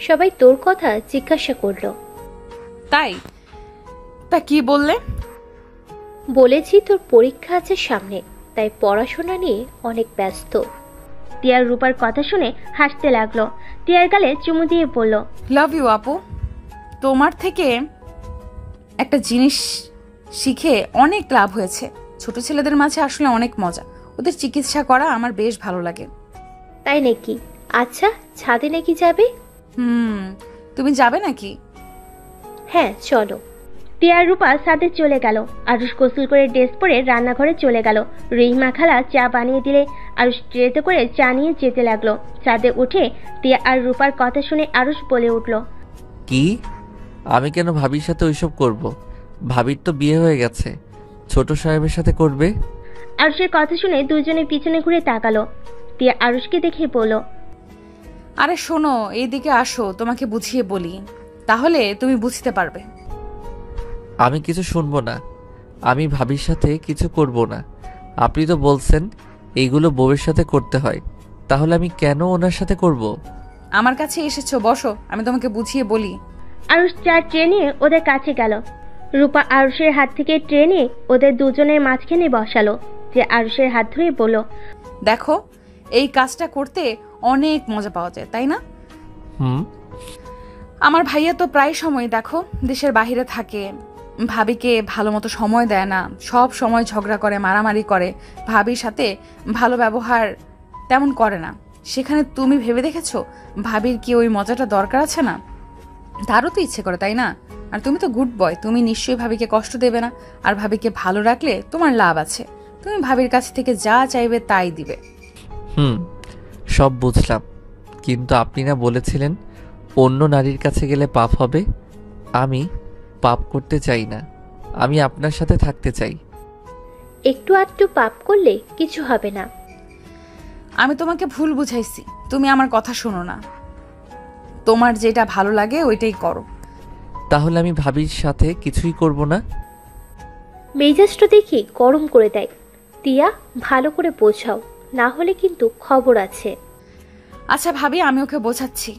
সবাই তোর কথা জিজ্ঞাসা করলো। তাই? তা কি বললে? বলেছি তোর পরীক্ষা আছে সামনে, তাই পড়াশোনা নিয়ে অনেক ব্যস্ত। টিয়ার রূপার কথা শুনে হাসতে লাগলো। টিয়ার গালে চুমু দিয়ে বলল, লাভ ইউ আপু। তোমার থেকে একটা জিনিস শিখে অনেক লাভ হয়েছে। ছোট ছেলেদের মাঝে আসলে অনেক মজা, ওদের চিকিৎসা করা আমার বেশ ভালো লাগে। তাই নাকি? আচ্ছা, ছাদে নাকি যাবে? তুমি যাবে নাকি? হ্যাঁ চলো। টিয়ার রূপা ছাদে চলে গেল। আরুষ গোসল করে ড্রেস পরে রান্নাঘরে চলে গেল। রহিমা খালা চা বানিয়ে দিলে আরুষ ট্রেতে করে চা নিয়ে যেতে লাগলো। ছাদে উঠে টিয়া আর রূপার কথা শুনে আরুষ বলে উঠল, কি? আমি কেন ভাবির সাথে ওইসব করব? ভাবির তো বিয়ে হয়ে গেছে, ছোট সাহেবের সাথে করবে। আরুষের কথা শুনে দুজনে পিছনে ঘুরে তাকালো। টিয়া আরুষকে দেখে বলল, আরে শোনো, এইদিকে আসো, তোমাকে বুঝিয়ে বলি, তাহলে তুমি বুঝতে পারবে। আমি কিছু শুনবো না। আমি ভাবির সাথে কিছু করব না। আপনি তো বলছেন এইগুলো বউয়ের সাথে করতে হয়, তাহলে আমি কেন ওনার সাথে করব? আমার কাছে এসেছো, বসো, আমি তোমাকে বুঝিয়ে বলি। আরুষ চা ট্রে নিয়ে ওদের কাছে গেল। রূপা আরুষের হাত থেকে ট্রে নিয়ে ওদের দুজনের মাঝখানে বসালো। যে আরুষের হাত ধরে বলল, দেখো, এই কাজটা করতে অনেক মজা পাওয়া যায়, তাই না? আমার ভাইয়া তো প্রায় সময় দেখো দেশের বাহিরে থাকে, ভাবিকে ভালো মতো সময় দেয় না, সব সময় ঝগড়া করে, মারামারি করে, ভাবির সাথে ভালো ব্যবহার তেমন করে না। সেখানে তুমি ভেবে দেখেছো ভাবির কি ওই মজাটা দরকার আছে না? তারও তো ইচ্ছে করে, তাই না? আর তুমি তো গুড বয়, তুমি নিশ্চয়ই ভাবিকে কষ্ট দেবে না। আর ভাবিকে ভালো রাখলে তোমার লাভ আছে, তুমি ভাবির কাছ থেকে যা চাইবে তাই দিবে। সব বুঝলাম, কিন্তু আপনি না বলেছিলেন অন্য নারীর কাছে গেলে পাপ হবে? আমি পাপ করতে চাই না, আমি আপনার সাথে থাকতে চাই। একটু আধটু পাপ করলে কিছু হবে না। আমি তোমাকে ভুল বুঝাইছি, তুমি আমার কথা শোনো না। তোমার যেটা ভালো লাগে ওইটাই করো। তাহলে আমি ভাবির সাথে কিছুই করব না? মেজাজটা দেখি গরম করে দেয়। টিয়া, ভালো করে বোঝাও, না হলে কিন্তু খবর আছে। আচ্ছা ভাবি, আমি ওকে বোঝাচ্ছি।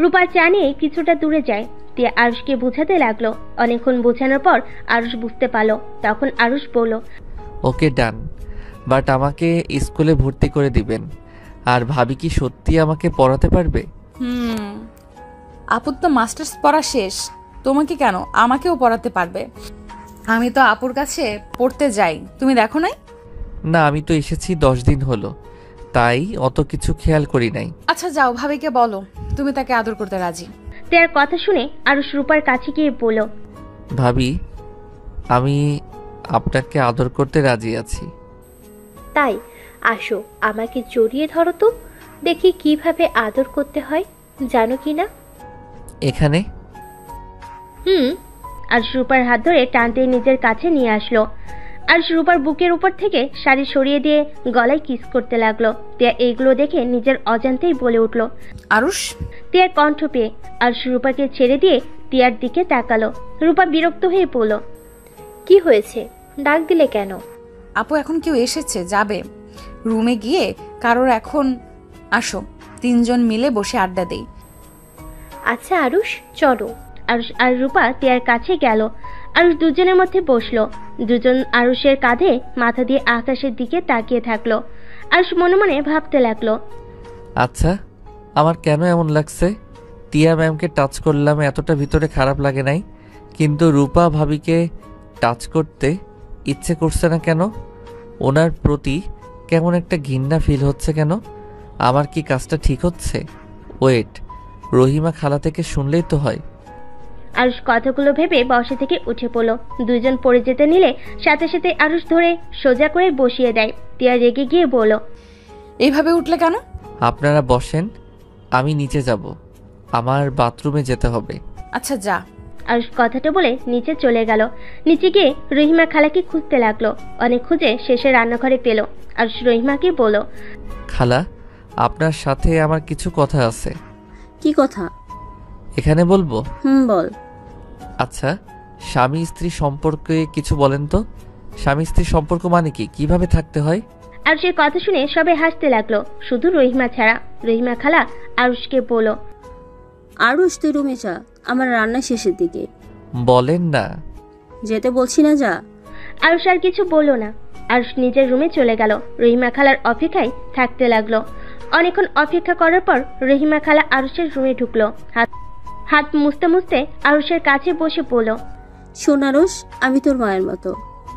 রূপা চা নিয়ে কিছুটা দূরে যায়। টিয়া আরুষকে বোঝাতে লাগলো। অনেকক্ষণ বোঝানোর পর আরুষ বুঝতে পারলো। তখন আরুষ বলল, ওকে ডান, বাট আমাকে স্কুলে ভর্তি করে দিবেন। আর ভাবি কি সত্যি আমাকে পড়াতে পারবে? আপুর তো মাস্টার্স পড়া শেষ, তোমাকে কেন, আমাকেও পড়াতে পারবে। আমি তো আপুর কাছে পড়তে যাই, তুমি দেখো নাই? না, আমি তো এসেছি 10 দিন হলো, তাই অত কিছু খেয়াল করি নাই। আচ্ছা যাও, ভাবিকে বলো তুমি তাকে আদর করতে রাজি। তিয়ার কথা শুনে আরুষ রূপার কাছে গিয়ে বলল, ভাবি, আমি আপনাকে আদর করতে রাজি আছি। তাই আসো, আমাকে জড়িয়ে ধরো তো, দেখি কিভাবে আদর করতে হয়, জানো কি না? এখানে? আরুষ রূপার হাত ধরে টানতে নিজের কাছে নিয়ে আসলো। আরুষ রূপার বুকের উপর থেকে শাড়ি সরিয়ে দিয়ে গলায় কিস করতে লাগলো। তিয়া এইগুলো দেখে নিজের অজান্তেই বলে উঠল, আরুষ। তিয়ার কণ্ঠ পেয়ে আরুষ রূপাকে ছেড়ে দিয়ে তিয়ার দিকে তাকালো। রূপা বিরক্ত হয়ে পড়ল, কি হয়েছে, ডাক দিলে কেন? আপু এখন কেউ এসেছে, যাবে রুমে গিয়ে কারোর, এখন আসো 3 জন মিলে বসে আড্ডা দেই। আচ্ছা আরুষ, চলো। আরুষ আর রূপা তিয়ার কাছে গেল। আরুষ দুজনের মধ্যে বসলো। দুজন আরুষের কাঁধে মাথা দিয়ে আকাশের দিকে তাকিয়ে থাকলো। আরুষ মনে মনে ভাবতে লাগলো, আচ্ছা, আমার কেন এমন লাগছে? টিয়া ম্যামকে টাচ করলাম, এতটা ভিতরে খারাপ লাগে নাই, কিন্তু রূপা ভাবিকে টাচ করতে ইচ্ছে করছে না কেন? ওনার প্রতি কেমন একটা ঘৃণা ফিল হচ্ছে কেন? আমার কি কাজটা ঠিক হচ্ছে? ওয়েট, রহিমা খালা থেকে শুনলেই তো হয়। আরুষ কথাগুলো ভেবে বসা থেকে উঠে পড়লো। দুজন পড়ে যেতে নিলে সাথে সাথে আরুষ ধরে সোজা করে বসিয়ে দেয়। তিয়া রেগে গিয়ে বলল, এইভাবে উঠলে কেন? আপনারা বসেন, আমি নিচে যাব, আমার বাথরুমে যেতে হবে। আচ্ছা যা। আরুষ কথাটা বলে নিচে চলে গেল। নিচে গিয়ে রহিমা খালাকে খুঁজতে লাগলো। অনেক খুঁজে শেষে রান্নাঘরে পেল। আরুষ রহিমাকে বলল, খালা, আপনার সাথে আমার কিছু কথা আছে। কি কথা? এখানে বলবো? বল। আচ্ছা, স্বামী স্ত্রী সম্পর্কে কিছু বলেন তো। স্বামী স্ত্রী সম্পর্ক মানে কি, কিভাবে থাকতে হয়? আরুষের কথা শুনে সবাই হাসতে লাগলো, শুধু রহিমা ছাড়া। রহিমা খালা আরুষকে বলল, আরুষ তুই রুমে যা, আমার রান্না শেষের দিকে। বলেন না। যেতে বলছি না, যা। আরুষ আর কিছু বলল না। আরুষ নিজের রুমে চলে গেল। রহিমা খালার অপেক্ষায় থাকতে লাগলো। অনেকক্ষণ অপেক্ষা করার পর রহিমা খালা আরুষের রুমে ঢুকলো। হাত মুছতে মুছতে আরুষের কাছে বসে বলল, শোন আরুষ, আমি তোর মায়ের মতো,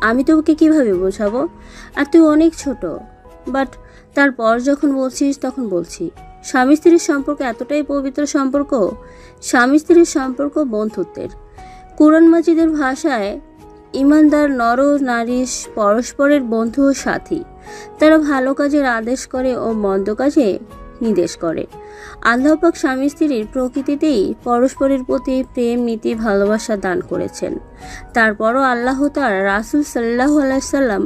আমি তোকে কিভাবে বোঝাবো? আর তুই অনেক ছোট, বাট তারপর যখন বলছিস তখন বলছি, স্বামী স্ত্রীর সম্পর্ক এতটাই পবিত্র সম্পর্ক। স্বামী স্ত্রীর সম্পর্ক বন্ধুত্বের। কুরআন মাজিদের ভাষায় ইমানদার নর ও নারী পরস্পরের বন্ধু ও সাথী। তারা ভালো কাজের আদেশ করে ও মন্দ কাজে নির্দেশ করে। আল্লাহ পাক স্বামী স্ত্রীর প্রকৃতিতেই পরস্পরের প্রতি প্রেম, নীতি, ভালোবাসা দান করেছেন। তারপরও আল্লাহ তার রাসূল সাল্লাল্লাহু আলাইহি সাল্লাম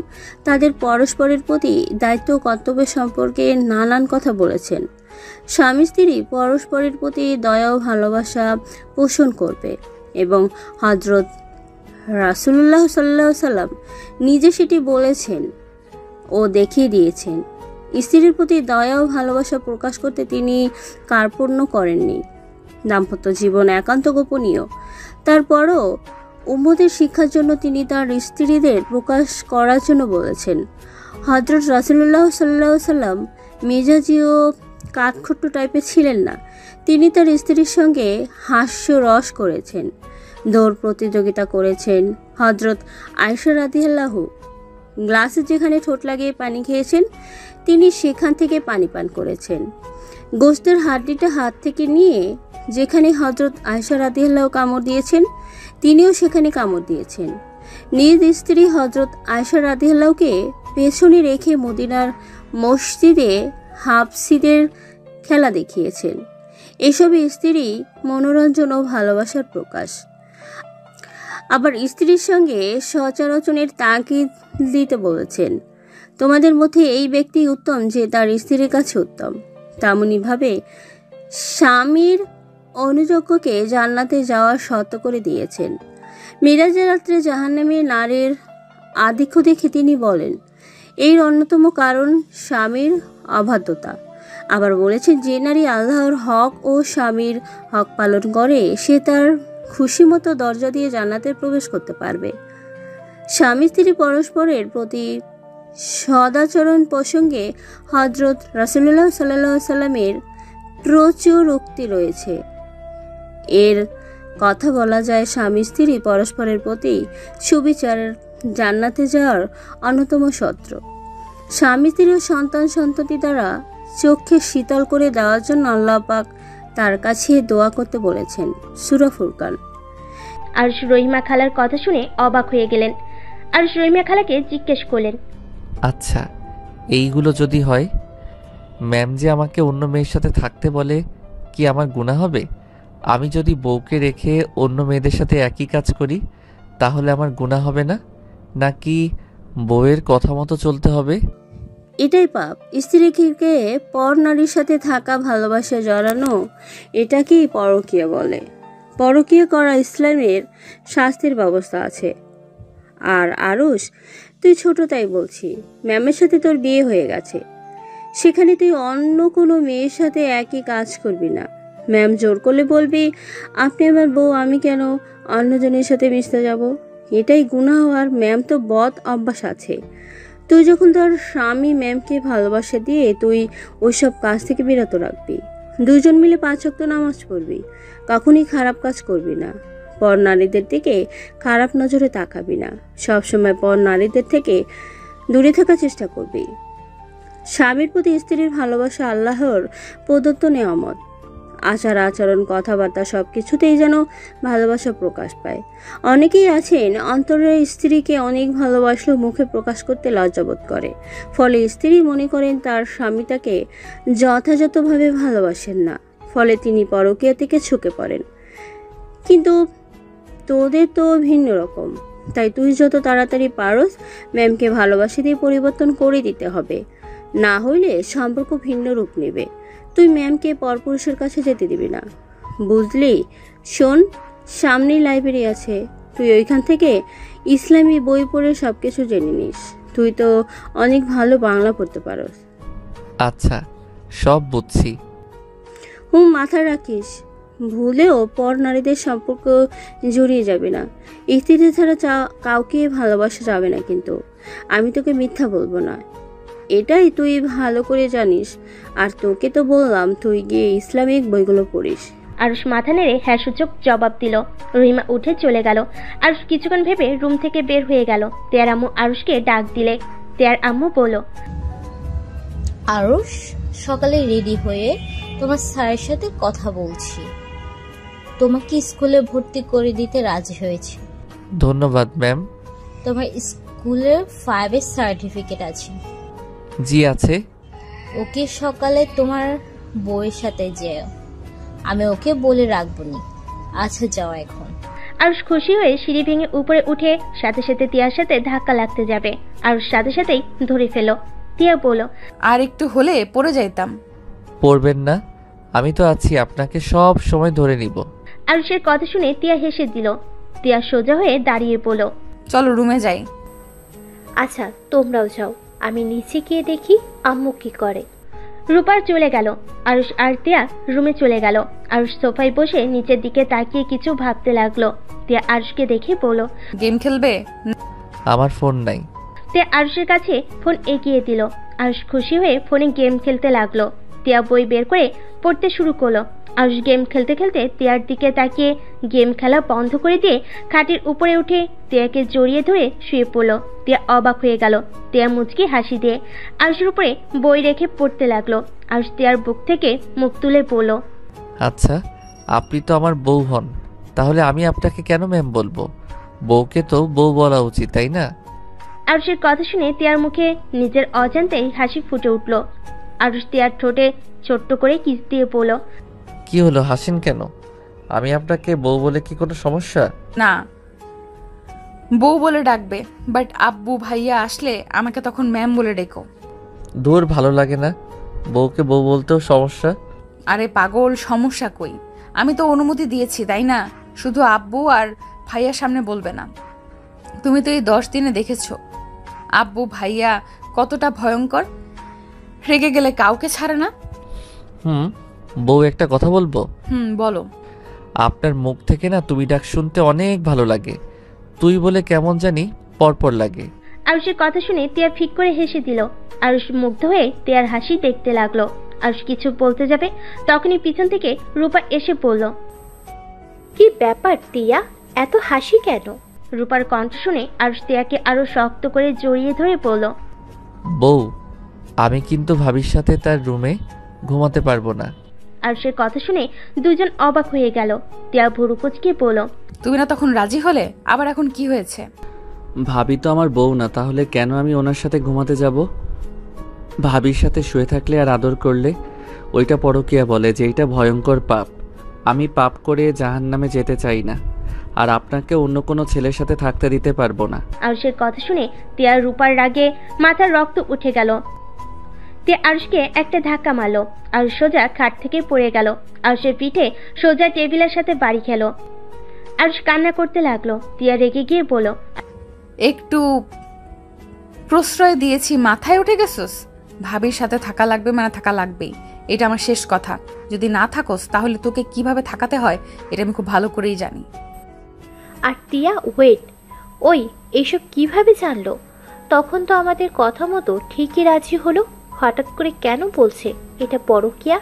তাদের পরস্পরের প্রতি দায়িত্ব ও কর্তব্য সম্পর্কে নানান কথা বলেছেন। স্বামী স্ত্রী পরস্পরের প্রতি দয়া ও ভালোবাসা পোষণ করবে এবং হযরত রাসূলুল্লাহ সাল্লাল্লাহু আলাইহি সাল্লাম নিজে সেটি বলেছেন ও দেখিয়ে দিয়েছেন। স্ত্রীর প্রতি দয়া ও ভালোবাসা প্রকাশ করতে তিনি কার্পণ্য করেননি। দাম্পত্য জীবন একান্ত গোপনীয়, তারপরও উম্মতের শিক্ষার জন্য তিনি তার স্ত্রীদের প্রকাশ করার জন্য বলেছেন। হযরত রাসূলুল্লাহ সাল্লাল্লাহু আলাইহি সাল্লাম মেজাজি ও কাঠখোট্ট টাইপের ছিলেন না। তিনি তার স্ত্রীর সঙ্গে হাস্যরস করেছেন, দৌড় প্রতিযোগিতা করেছেন। হযরত আয়েশা রাদিয়াল্লাহু গ্লাসে যেখানে ঠোঁট লাগিয়ে পানি খেয়েছেন, তিনি সেখান থেকে পানি পান করেছেন। গোশতের হাড্ডিটা হাত থেকে নিয়ে যেখানে হযরত আয়েশা রাদিয়াল্লাহু কামড় দিয়েছেন, তিনিও সেখানে কামড় দিয়েছেন। নিজ স্ত্রী হযরত আয়েশা রাদিয়াল্লাহুকে পেছনে রেখে মদিনার মসজিদে হাফসিদের খেলা দেখিয়েছেন। এসব স্ত্রী মনোরঞ্জন ও ভালোবাসার প্রকাশ। আবার স্ত্রীর সঙ্গে সচরাচরের তাগিদ দিতে বলেছেন। তোমাদের মধ্যে এই ব্যক্তি উত্তম যে তার স্ত্রীর কাছে উত্তম। তেমনিভাবে স্বামীর অনুযোগ্যকে জান্নাতে যাওয়ার শর্ত করে দিয়েছেন। মিরাজের রাত্রে জাহান্নামী নারীর আধিক্য দেখে তিনি বলেন, এর অন্যতম কারণ স্বামীর অবাধ্যতা। আবার বলেছেন, যে নারী আল্লাহর হক ও স্বামীর হক পালন করে সে তার খুশি মতো দরজা দিয়ে জান্নাতে প্রবেশ করতে পারবে। স্বামী স্ত্রী পরস্পরের প্রতি সদাচরণ প্রসঙ্গে হজরত রাসূলুল্লাহ সাল্লাল্লাহু আলাইহি সাল্লামের প্রচুর উক্তি রয়েছে। এর কথা বলা যায় স্বামী স্ত্রী পরস্পরের প্রতি সুবিচারের জান্নাতে যাওয়ার অন্যতম সূত্র। স্বামী স্ত্রী ও সন্তান সন্ততি দ্বারা চোখকে শীতল করে দেওয়ার জন্য আল্লাহ পাক তার কাছে দোয়া করতে বলেছেন। সূরা ফুরকান। আরুষ রহিমা খালার কথা শুনে অবাক হয়ে গেলেন। আরুষ রহিমা খালাকে জিজ্ঞেস করলেন, আচ্ছা, এইগুলো যদি হয়, ম্যাম যে আমাকে অন্য মেয়ের সাথে থাকতে বলে, কি আমার গুনাহ হবে? আমি যদি বউকে রেখে অন্য মেয়েদের সাথে একই কাজ করি, তাহলে আমার গুনাহ হবে না? নাকি বউয়ের কথা মতো চলতে হবে? এটাই পাপ। স্ত্রীকে পর নারীর সাথে থাকা, ভালোবাসা জড়ানো, এটাকেই পরকীয়া বলে। পরকীয়া করা ইসলামের শাস্তির ব্যবস্থা আছে। আর আরুষ, তুই ছোট তাই বলছি, ম্যামের সাথে তোর বিয়ে হয়ে গেছে, সেখানে তুই অন্য কোনো মেয়ের সাথে একই কাজ করবি না। ম্যাম জোর করলে বলবি, আপনি আমার বউ, আমি কেন অন্যজনের সাথে মিশতে যাব? এটাই গুনাহ। আর ম্যাম তো বদ অভ্যাস আছে। তুই যখন তোর স্বামী ম্যামকে ভালোবাসা দিয়ে তুই ওইসব কাজ থেকে বিরত রাখবি। দুজন মিলে 5 ওয়াক্ত নামাজ পড়বি। কখনই খারাপ কাজ করবি না। পর নারীদের দিকে খারাপ নজরে তাকাবি না। সবসময় পর নারীদের থেকে দূরে থাকার চেষ্টা করবি। স্বামীর প্রতি স্ত্রীর ভালোবাসা আল্লাহর প্রদত্ত নেয়ামত। আচার আচরণ, কথাবার্তা সবকিছুতেই যেন ভালোবাসা প্রকাশ পায়। অনেকেই আছেন অন্তরের স্ত্রীকে অনেক ভালোবাসলেও মুখে প্রকাশ করতে লজ্জাবোধ করে। ফলে স্ত্রী মনে করেন তার স্বামী তাকে যথাযথভাবে ভালোবাসেন না। ফলে তিনি পরকীয়া থেকে ঝুঁকে পড়েন। কিন্তু তোদের তো ভিন্ন রকম। তাই তুই যত তাড়াতাড়ি পারস ম্যামকে ভালোবাসা দিয়ে পরিবর্তন করে দিতে হবে। না হইলে সম্পর্ক ভিন্ন রূপ নেবে। তুই ম্যামকে পরপুরুষের কাছে যেতে দিবি না, বুঝলি? শোন, সামনেই লাইব্রেরি আছে, তুই ওইখান থেকে ইসলামী বই পড়ে সব কিছু জেনে নিস। তুই তো অনেক ভালো বাংলা পড়তে পারস। আচ্ছা, সব বুঝছি। মাথা রাখিস, ভুলেও পর নারীদের সম্পর্ক জড়িয়ে যাবে না। স্ত্রী ছাড়া কাউকে ভালোবাসা যাবে না। কিন্তু আমি তোকে মিথ্যা বলবো না, এটাই তুই ভালো করে জানিস। আর তোকে তো বললাম তুই গিয়ে ইসলামিক বইগুলো পড়িস। আরুষ মাথা নেড়ে হ্যাঁ সূচক জবাব দিল। রহিমা উঠে চলে গেল। আরুষ কিছুক্ষণ ভেবে রুম থেকে বের হয়ে গেল। তেয়ার আম্মু আরুষকে ডাক দিলে। তেয়ার আম্মু বলল, আরুষ, সকালে রেডি হয়ে তোমার স্যারের সাথে কথা বলছি। তোমাকে স্কুলে ভর্তি করে দিতে রাজি হয়েছে। ধন্যবাদ ম্যাম। তোমার স্কুলের 5 এর সার্টিফিকেট আছে? জি আছে। ওকে সকালে তোমার বউয়ের সাথে যেও, আমি ওকে বলে রাখবো নি। আচ্ছা, যাও এখন। আরুষ খুশি হয়ে সিঁড়ি ভেঙে উপরে উঠে সাথে সাথে তিয়ার সাথে ধাক্কা লাগতে যাবে। আরুষ সাথে সাথেই ধরে ফেলো। তিয়া বলল, আর একটু হলে পড়ে যাইতাম। পড়বেন না, আমি তো আছি, আপনাকে সব সময় ধরে নিব। আরুষের কথা শুনে তিয়া হেসে দিল। তিয়া সোজা হয়ে দাঁড়িয়ে পড়ল। চলো রুমে যাই। আচ্ছা, তোমরাও যাও, আমি নিচে গিয়ে দেখি আম্মু কি করে। রূপার চলে গেল। আরুষ আর তিয়া রুমে চলে গেল। আরুষ সোফায় বসে নিচের দিকে তাকিয়ে কিছু ভাবতে লাগলো। তিয়া আরুষকে দেখে বলল, গেম খেলবে? আমার ফোন নাই। তিয়া আরুষের কাছে ফোন এগিয়ে দিল। আরুষ খুশি হয়ে ফোনে গেম খেলতে লাগলো। তিয়া বই বের করে পড়তে শুরু করলো। আরুষ গেম খেলতে খেলতে তিয়ার দিকে তাকিয়ে গেম খেলা বন্ধ করে দিয়ে খাটের উপরে উঠে তিয়াকে জড়িয়ে ধরে শুয়ে পড়লো। তিয়া অবাক হয়ে গেল। তিয়া মুচকি হাসি দিয়ে আরুষের উপরে বই রেখে পড়তে লাগলো। আরুষ তিয়ার বুক থেকে মুখ তুলে পড়ল, আচ্ছা, আপনি তো আমার বউ হন, তাহলে আমি আপনাকে কেন ম্যাম বলবো? বউকে তো বউ বলা উচিত, তাই না? আরুষের কথা শুনে তিয়ার মুখে নিজের অজান্তেই হাসি ফুটে উঠল। আরুষ তিয়ার ঠোঁটে ছোট্ট করে কিস দিয়ে পড়ল, কি হলো, হাসেন কেন? আমি আপনাকে বউ বলে কি কোনো সমস্যা? না, বউ বলে ডাকবে, বাট আব্বু ভাইয়া আসলে আমাকে তখন ম্যাম বলে ডেকো। দূর, ভালো লাগে না, বউকে বউ বলতেও সমস্যা। আরে পাগল, সমস্যা কই? আমি তো অনুমতি দিয়েছি, তাই না? শুধু আব্বু আর ভাইয়ার সামনে বলবে না। তুমি তো এই 10 দিনে দেখেছো আব্বু ভাইয়া কতটা ভয়ঙ্কর। রেগে গেলে কাউকে ছাড়ে না। বউ, একটা কথা বলবো? বলো। আপনার মুখ থেকে না তুমি ডাক শুনতে অনেক ভালো লাগে। তুই বলে কেমন জানি পরপর লাগে। আরুষের কথা শুনে তিয়া ফিক করে হেসে দিল। আরুষ মুগ্ধ হয়ে তিয়ার হাসি দেখতে লাগলো। আরুষ কিছু বলতে যাবে, তখনই পিছন থেকে রূপা এসে পড়ল। কি ব্যাপার তিয়া, এত হাসি কেন? রূপার কণ্ঠ শুনে আরুষ তিয়াকে আরো শক্ত করে জড়িয়ে ধরে পড়ল। বউ, আমি কিন্তু ভাবির সাথে তার রুমে ঘুমাতে পারবো না। আরুষের কথা শুনে দুজন অবাক হয়ে গেল। তিয়া ভুরু কুচকে বলল, তুমি না তখন রাজি হলে, আবার এখন কি হয়েছে? ভাবি তো আমার বউ না, তাহলে কেন আমি ওনার সাথে ঘুমাতে যাব? ভাবির সাথে শুয়ে থাকলে আর আদর করলে ওইটা পরকীয়া বলে, যে এটা ভয়ঙ্কর পাপ। আমি পাপ করে জাহান্নামে যেতে চাই না, আর আপনাকে অন্য কোনো ছেলের সাথে থাকতে দিতে পারবো না। আরুষের কথা শুনে তিয়ার রূপার রাগে মাথার রক্ত উঠে গেল। তিয়া আরুষকে একটা ধাক্কা মারলো। আরুষ সোজা খাট থেকে পড়ে গেল। আরুষের পিঠে সোজা টেবিলের সাথে বাড়ি খেলো। আরুষ কান্না করতে লাগলো। তিয়া রেগে গিয়ে বলল, একটু প্রশ্রয় দিয়েছি, মাথায় উঠে গেছোস? ভাবির সাথে থাকা লাগবে মানে থাকা লাগবেই, এটা আমার শেষ কথা। যদি না থাকোস তাহলে তোকে কিভাবে থাকাতে হয় এটা আমি খুব ভালো করেই জানি। আর টিয়া ওয়েট, ওই এইসব কিভাবে জানলো? তখন তো আমাদের কথা মতো ঠিকই রাজি হলো, হঠাৎ করে কেন বলছে এটা পরকীয়া?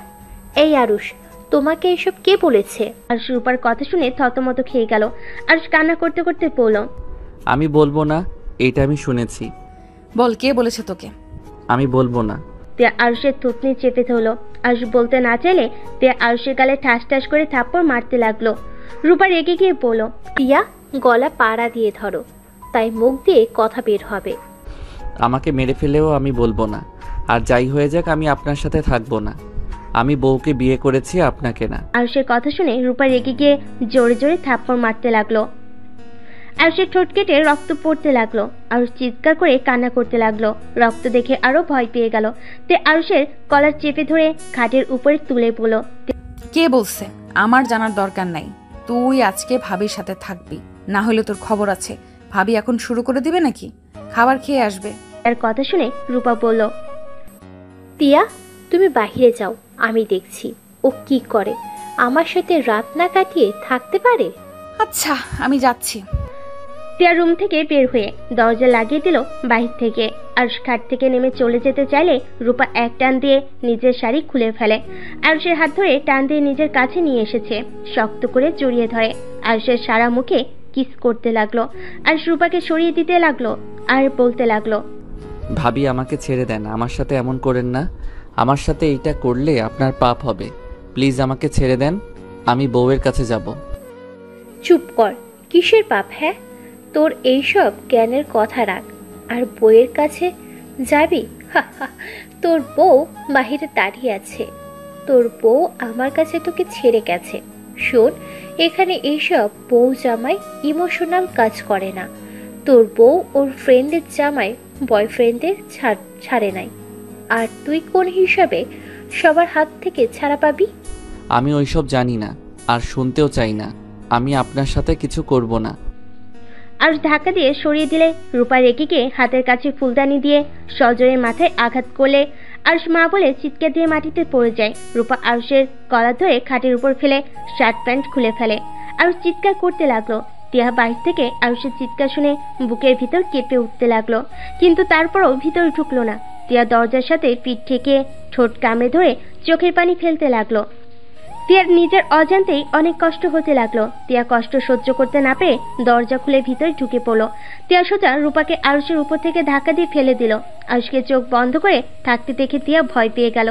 এই আরুষ, তোমাকে এসব কে বলেছে? আরুষ রূপার কথা শুনে থতমত খেয়ে গেল। আরুষ কান্না করতে করতে বলল, আমি বলবো না, এটা আমি শুনেছি। বল, কে বলেছে তোকে? আমি বলবো না। তিয়া আরুষের থুতনি চেপে ধরলো। আরুষ বলতে না চাইলে তিয়া আরুষের গালে ঠাস ঠাস করে থাপ্পড় মারতে লাগলো। রূপা রেগে গিয়ে বলল, টিয়া, গলা পাড়া দিয়ে ধরো, তাই মুখ দিয়ে কথা বের হবে। আমাকে মেরে ফেলেও আমি বলবো না, আর যাই হয়ে যাক আমি আপনার সাথে থাকবো না। আমি বউকে বিয়ে করেছি, আপনাকে না। আরুষের কথা শুনে রূপা রেগে গিয়ে জোরে জোরে থাপ্পড় মারতে লাগলো। আরুষের ঠোঁট কেটে রক্ত পড়তে লাগলো। আরুষ চিৎকার করে কান্না করতে লাগলো। রক্ত দেখে আরো ভয় পেয়ে গেল। তে আরুষের কলার চেপে ধরে খাটের উপরে তুলে পড়ল। কে বলছে? আমার জানার দরকার নাই। তুই আজকে ভাবির সাথে থাকবি, না হলে তোর খবর আছে। ভাবি এখন শুরু করে দিবে নাকি? খাবার খেয়ে আসবে। তার কথা শুনে রূপা বলল, টিয়া, তুমি বাহিরে যাও, আমি দেখছি ও কি করে। আমার সাথে রাত না কাটিয়ে থাকতে পারে? আচ্ছা, আমি যাচ্ছি। টিয়া রুম থেকে বের হয়ে দরজা লাগিয়ে দিল বাহির থেকে। আরুষ খাট থেকে নেমে চলে যেতে চাইলে রূপা এক টান দিয়ে নিজের শাড়ি খুলে ফেলে। আরুষের হাত ধরে টান দিয়ে নিজের কাছে নিয়ে এসেছে, শক্ত করে জড়িয়ে ধরে। আরুষের সারা মুখে কিস করতে লাগলো। আরুষ রূপাকে সরিয়ে দিতে লাগলো আর বলতে লাগলো, ভাবি আমাকে ছেড়ে দেন, আমার সাথে এমন করেন না। আমার সাথে এইটা করলে আপনার পাপ হবে। প্লিজ আমাকে ছেড়ে দেন, আমি বউয়ের কাছে যাব। চুপ কর, কিসের পাপ? হ্যাঁ, তোর এইসব জ্ঞানের কথা রাখ। আর বউয়ের কাছে যাবি? তোর বউ বাহিরে দাঁড়িয়ে আছে। তোর বউ আমার কাছে তোকে ছেড়ে গেছে। শোন, এখানে এইসব বউ জামাই ইমোশনাল কাজ করে না। তোর বউ ওর ফ্রেন্ডের জামাই বয়ফ্রেন্ডের ছাড়ে নাই। আর তুই কোন হিসাবে সবার হাত থেকে ছাড়া পাবি? আমি ওইসব জানি না, আর শুনতেও চাই না। আমি আপনার সাথে কিছু করব না। আরুষ ধাক্কা দিয়ে সরিয়ে দিলে রূপা রেগে গিয়ে হাতের কাছে ফুলদানি দিয়ে সজোরে মাথায় আঘাত করলে আরুষ মা বলে চিৎকার দিয়ে মাটিতে পড়ে যায়। রূপা আরুষের গলা ধরে খাটের উপর ফেলে শার্ট প্যান্ট খুলে ফেলে। আরুষ চিৎকার করতে লাগলো। টিয়া বাইরে থেকে আরুষের চিৎকার শুনে বুকের ভিতর কেঁপে উঠতে লাগলো, কিন্তু তারপরও ভিতরে ঢুকলো না। টিয়া দরজার সাথে পিঠ ঠেকে ঠোঁট কামড়ে ধরে চোখের পানি ফেলতে লাগলো। টিয়ার নিজের অজান্তেই অনেক কষ্ট হতে লাগলো। টিয়া কষ্ট সহ্য করতে না পেরে দরজা খুলে ভিতরে ঢুকে পড়লো। টিয়া সোজা রূপাকে আরুষের উপর থেকে ধাক্কা দিয়ে ফেলে দিল। আরুষকে চোখ বন্ধ করে থাকতে দেখে টিয়া ভয় পেয়ে গেল।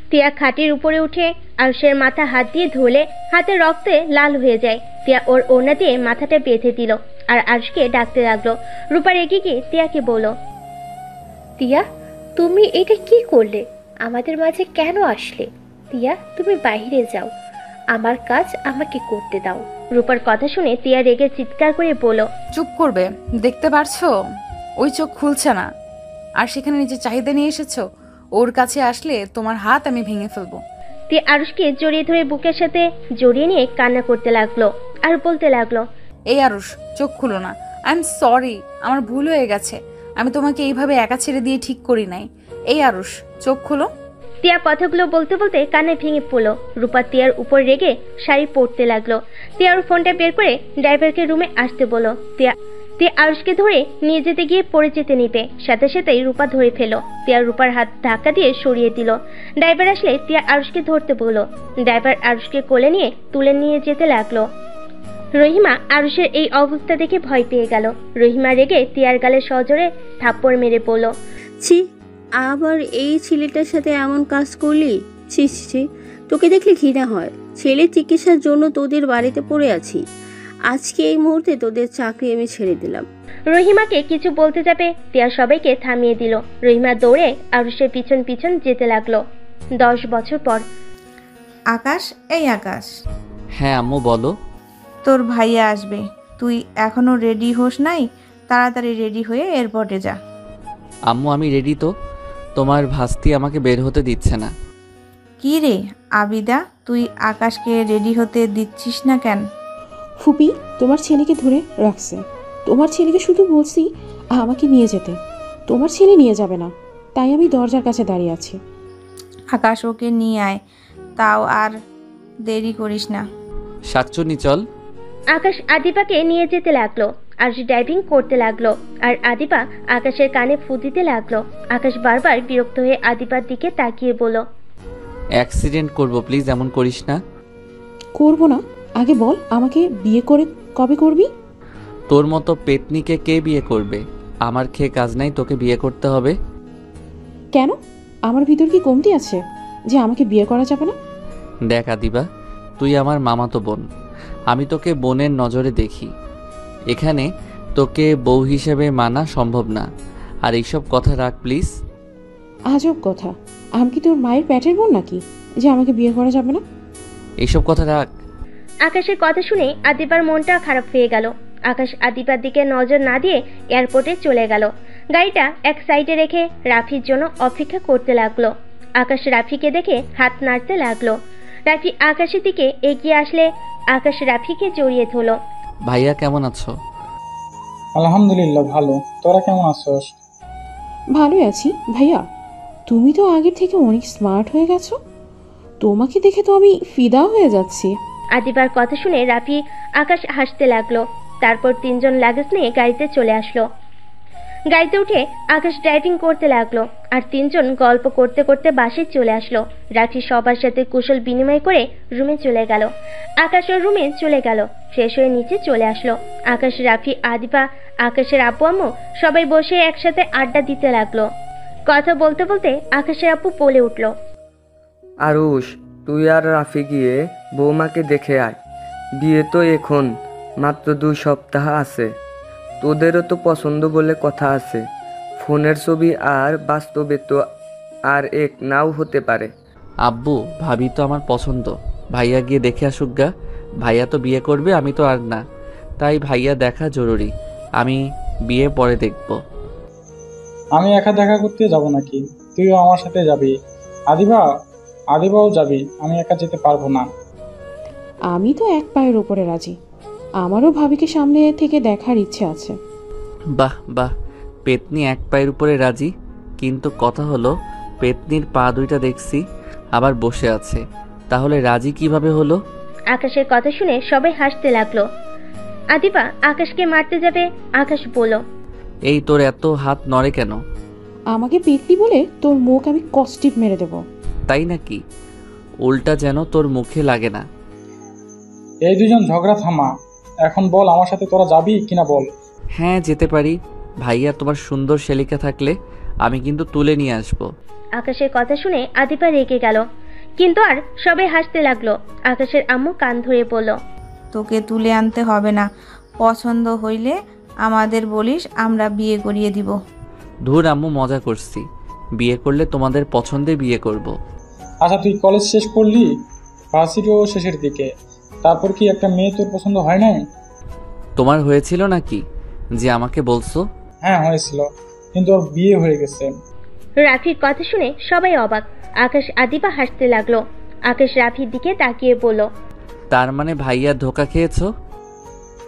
টিয়া খাটের উপরে উঠে আরুষের মাথা হাত দিয়ে ধুলে হাতে রক্তে লাল হয়ে যায়। টিয়া ওর ওড়না দিয়ে মাথাটা বেঁধে দিল আর আরুষকে ডাকতে লাগলো। রূপা রেগে গিয়ে টিয়াকে বলল, টিয়া, তুমি এটা কি করলে? আমাদের মাঝে কেন আসলে? টিয়া, তুমি বাইরে যাও, আমার কাজ আমাকে করতে দাও। রূপার কথা শুনে টিয়া রেগে চিৎকার করে বলল, চুপ করবে? দেখতে পারছো ওই চোখ খুলছে না, আর সেখানে নিজের চাহিদা নিয়ে এসেছো। ওর কাছে আসলে তোমার হাত আমি ভেঙে ফেলবো। টিয়া আরুষকে জড়িয়ে ধরে বুকের সাথে জড়িয়ে নিয়ে কান্না করতে লাগলো আর বলতে লাগলো, এই আরুষ, চোখ খুলো না। আই এম সরি, আমার ভুল হয়ে গেছে। আমি তোমাকে এইভাবে একা ছেড়ে দিয়ে ঠিক করি নাই। এই আরুষ, চোখ খুলো। টিয়া কথাগুলো বলতে বলতে কানে ভেঙে পড়লো। রূপা টিয়ার উপর রেগে শাড়ি পরতে লাগলো। টিয়ার ফোনটা বের করে ড্রাইভারকে রুমে আসতে বলল। তিয়া আরুষকে ধরে নিয়ে যেতে গিয়ে পড়ে যেতে নিতে সাথে সাথেই রূপা ধরে ফেলল। তিয়া রূপার হাত ধাক্কা দিয়ে সরিয়ে দিল। ড্রাইভার আসলে তিয়া আরুষকে ধরতে বলল। ড্রাইভার আরুষকে কোলে নিয়ে তুলে নিয়ে যেতে লাগলো। রহিমা আরুষের এই অবস্থা দেখে ভয় পেয়ে গেল। রহিমা রেগে তিয়ার গালে সজোরে থাপ্পড় মেরে বলল, ছি, আবার এই ছেলেটার সাথে এমন কাজ করলি? ছি ছি ছি, তোকে দেখলে ঘৃণা হয়। ছেলের চিকিৎসার জন্য তোদের বাড়িতে পড়ে আছি। আজকে এই মুহূর্তে তোদের চাকরি আমি ছেড়ে দিলাম। রহিমাকে কিছু বলতে যাবে তিয়া সবাইকে থামিয়ে দিল। রহিমা দৌড়ে আরুষের পিছন পিছন যেতে লাগলো। 10 বছর পর। আকাশ, এই আকাশ, হ্যাঁ আম্মু বলো। তোর ভাইয়া আসবে, তুই এখনো রেডি হোস নাই? তাড়াতাড়ি রেডি হয়ে এয়ারপোর্টে যা। আম্মু আমি রেডি তো, তোমার ভাস্তি আমাকে বের হতে দিচ্ছে না। কি রে আবিদা, তুই আকাশকে রেডি হতে দিচ্ছিস না কেন? ফুপি তোমার ছেলেকে ধরে রাখছে। তোমার ছেলেকে শুধু বলছি আমাকে নিয়ে যেতে, তোমার ছেলে নিয়ে যাবে না, তাই আমি দরজার কাছে দাঁড়িয়ে আছি। আকাশ, ওকে নিয়ে আয়, তাও আর দেরি করিস না। শাকচুনি চল। আকাশ আদিপাকে নিয়ে যেতে লাগলো। আরুষ ড্রাইভিং করতে লাগলো আর আদিপা আকাশের কানে ফু দিতে লাগলো। আকাশ বারবার বিরক্ত হয়ে আদিপার দিকে তাকিয়ে বলল, অ্যাক্সিডেন্ট করবো, প্লিজ এমন করিস না। করবো না, আগে বল আমাকে বিয়ে করে কবে করবি? তোর মতো পেতনিকে কে বিয়ে করবে? আমার খেয়ে কাজ নাই, তোকে বিয়ে করতে হবে। কেন, আমার ভিতর কি কমতি আছে যে আমাকে বিয়ে করা যাবে না? দেখ আদিবা, তুই আমার মামাতো বোন, আমি তোকে বোনের নজরে দেখি। এখানে তোকে বউ হিসেবে মানা সম্ভব না। আর এইসব কথা রাখ প্লিজ। আজব কথা, আমি কি তোর মায়ের পেটের বোন নাকি যে আমাকে বিয়ে করা যাবে না? এইসব কথা রাখ। আকাশের কথা শুনে আদিবার মনটা খারাপ হয়ে গেল। আকাশ আদিবার দিকে নজর না দিয়ে এয়ারপোর্টে চলে গেল। গাড়িটা এক সাইডে রেখে রাফির জন্য অপেক্ষা করতে লাগলো। আকাশ রাফিকে দেখে হাত নাড়তে লাগলো। রাফি আকাশের দিকে এগিয়ে আসলে আকাশ রাফিকে জড়িয়ে ধরল। ভাইয়া কেমন আছো? আলহামদুলিল্লাহ ভালো, তোরা কেমন আছোস? ভালোই আছি ভাইয়া। তুমি তো আগের থেকে অনেক স্মার্ট হয়ে গেছো, তোমাকে দেখে তো আমি ফিদা হয়ে যাচ্ছি। আদিবার কথা শুনে রাফি আকাশ হাসতে লাগলো। তারপর 3 জন লাগেজ নিয়ে গাড়িতে চলে আসলো। গাড়িতে উঠে আকাশ ড্রাইভিং করতে লাগলো আর 3 জন গল্প করতে করতে বাসে চলে আসলো। রাফি সবার সাথে কুশল বিনিময় করে রুমে চলে গেল। আকাশও রুমে চলে গেল, ফ্রেশ হয়ে নিচে চলে আসলো। আকাশ, রাফি, আদিবা, আকাশের আব্বু আম্মু সবাই বসে একসাথে আড্ডা দিতে লাগলো। কথা বলতে বলতে আকাশের আব্বু বলে উঠল, আরুষ, তুই আর রাফি গিয়ে বৌমাকে দেখে আয়। বিয়ে তো এখন মাত্র 2 সপ্তাহ আছে, তোদেরও তো পছন্দ বলে কথা আছে। ফোনের ছবি আর বাস্তবে তো আর এক নাও হতে পারে। আব্বু ভাবি তো আমার পছন্দ, ভাইয়া গিয়ে দেখে আসুক গা। ভাইয়া তো বিয়ে করবে, আমি তো আর না, তাই ভাইয়া দেখা জরুরি। আমি বিয়ে পরে দেখব। আমি একা দেখা করতে যাব নাকি? তুইও আমার সাথে যাবি। আদিবাও যাবি, আমি একা যেতে পারবো না। আমি তো এক পায়ের ওপরে রাজি, আমারও ভাবিকে সামনে থেকে দেখার ইচ্ছে আছে। বাহ বাহ, পেতনি এক পায়ের উপরে রাজি, কিন্তু কথা হলো পেতনির পা 2টা দেখছি আবার বসে আছে, তাহলে রাজি কিভাবে হলো? আকাশের কথা শুনে সবাই হাসতে লাগলো। আদিবা আকাশকে মারতে যাবে, আকাশ বলল, এই তোর এত হাত নড়ে কেন? আমাকে পেতনি বলে তোর মুখ আমি কষ্টিপ মেরে দেব। তাই নাকি? উল্টা যেন তোর মুখে লাগে না। এই 2 জন ঝগড়া থামা, এখন বল আমার সাথে তোরা যাবি কিনা বল। হ্যাঁ যেতে পারি ভাইয়া, তোমার সুন্দর শালিকা থাকলে আমি কিন্তু তুলে নিয়ে আসবো। আকাশের কথা শুনে আদিবা রেগে গেল, কিন্তু আর সবাই হাসতে লাগলো। আকাশের আম্মু কান ধরে বলল, তোকে তুলে আনতে হবে না, পছন্দ হইলে আমাদের বলিস, আমরা বিয়ে করিয়ে দিব। ধুর আম্মু, মজা করছি, বিয়ে করলে তোমাদের পছন্দে বিয়ে করব। আচ্ছা তুই কলেজ শেষ করলি, ভার্সিটিও শেষের দিকে, তারপর কি একটা মেয়ে তোর পছন্দ হয় নাই? তোমার হয়েছিল নাকি যে আমাকে বলছো? হ্যাঁ হয়েছিল, কিন্তু ওর বিয়ে হয়ে গেছে। রাফির কথা শুনে সবাই অবাক। আকাশ আদিবা হাসতে লাগলো। আকাশ রাফির দিকে তাকিয়ে বলল, তার মানে ভাইয়া ধোকা খেয়েছো?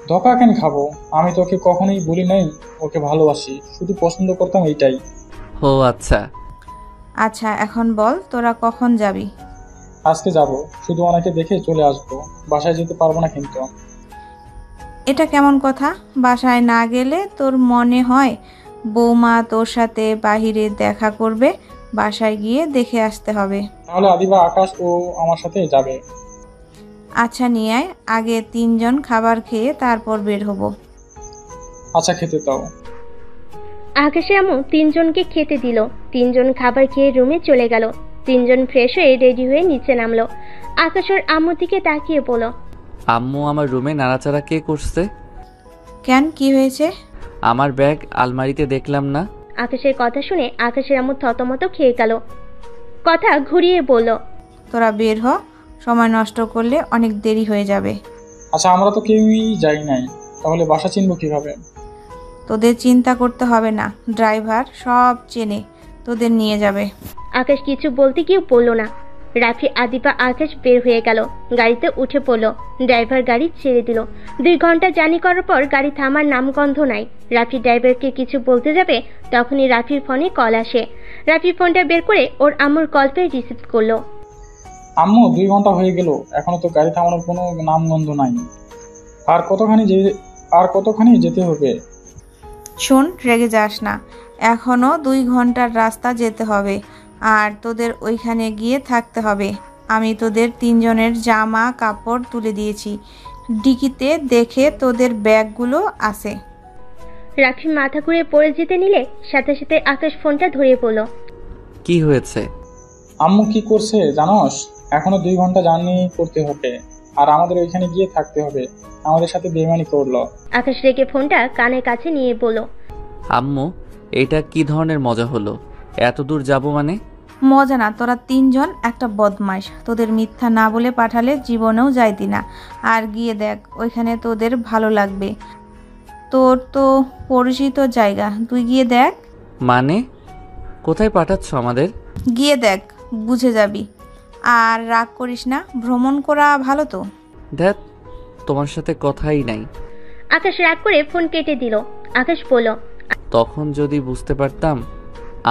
ধোকা কেন খাবো? আমি তোকে কখনোই বলি নাই ওকে ভালোবাসি, শুধু পছন্দ করতাম এইটাই। ও আচ্ছা। আচ্ছা এখন বল, তোরা কখন যাবি? আজকে যাব, শুধু ওনাকে দেখে চলে আসবো, বাসায় যেতে পারবো না কিন্তু। এটা কেমন কথা? বাসায় না গেলে তোর মনে হয় বৌমা তোর সাথে বাহিরে দেখা করবে? বাসায় গিয়ে দেখে আসতে হবে। তাহলে আদিবা, আকাশ ও আমার সাথে যাবে। আচ্ছা নিয়ে আয়, আগে 3 জন খাবার খেয়ে তারপর বের হব। আচ্ছা, খেতে দাও। আকাশের আম্মু 3 জনকে খেতে দিল। 3 জন খাবার খেয়ে রুমে চলে গেল। 3 জন ফ্রেশ হয়ে রেডি হয়ে নিচে নামলো। আকাশ ওর আম্মুর দিকে তাকিয়ে বলল, আম্মু, আমার রুমে নাড়াচাড়া কে করছে? কেন, কি হয়েছে? আমার ব্যাগ আলমারিতে দেখলাম না। আকাশের কথা শুনে আকাশের আম্মু থতমত খেয়ে গেল। কথা ঘুরিয়ে বলল, তোরা বের হ, সময় নষ্ট করলে অনেক দেরি হয়ে যাবে। আচ্ছা, আমরা তো কেউই যাই নাই, তাহলে বাসা চিনব কিভাবে? তোদের চিন্তা করতে হবে না, ড্রাইভার সব চেনে, তোদের নিয়ে যাবে। আকাশ কিছু বলতে গিয়ে বলল না। রাফি, আদিবা, আকাশ বের হয়ে গেল। গাড়িতে উঠে পড়ল। ড্রাইভার গাড়ি ছেড়ে দিল। 2 ঘন্টা জার্নি করার পর গাড়ি থামার নামগন্ধ নাই। রাফি ড্রাইভারকে কিছু বলতে যাবে, তখনই রাফির ফোনে কল আসে। রাফি ফোনটা বের করে ওর আম্মুর কল পেয়ে রিসিভ করলো। আম্মু, 2 ঘন্টা হয়ে গেল, এখনো তো গাড়ি থামানোর কোনো নামগন্ধ নাই। আর কতখানি যেতে হবে? শোন, রেগে যাস না, এখনো 2 ঘন্টার রাস্তা যেতে হবে, আর তোদের ওইখানে গিয়ে থাকতে হবে। আমি তোদের 3 জনের জামা কাপড় তুলে দিয়েছি, ডিকিতে দেখে তোদের ব্যাগগুলো আছে। রাফি মাথা ঘুরে পড়ে যেতে নিলে সাথে সাথে আকাশ ফোনটা ধরিয়ে পড়ল। কি হয়েছে? আম্মু কি করছে জানোস? এখনো 2 ঘন্টা জার্নি করতে হবে, আর আমাদের ওইখানে গিয়ে থাকতে হবে। আমাদের সাথে বেইমানি করলো। আকাশ রেগে ফোনটা কানের কাছে নিয়ে বলল, আম্মু, এটা কি ধরনের মজা হলো? এত দূর যাব মানে? মজা না, তোরা 3 জন একটা বদমাইশ, তোদের মিথ্যা না বলে পাঠালে জীবনেও যাইতি না। আর গিয়ে দেখ, ওইখানে তোদের ভালো লাগবে, তোর তো পরিচিত জায়গা, তুই গিয়ে দেখ। মানে কোথায় পাঠাচ্ছ আমাদের? গিয়ে দেখ, বুঝে যাবি। আর রাগ করিস না, ভ্রমণ করা ভালো তো। ধ্যাত, তোমার সাথে কথাই নাই। আকাশ রাগ করে ফোন কেটে দিল। আকাশ বলল, তখন যদি বুঝতে পারতাম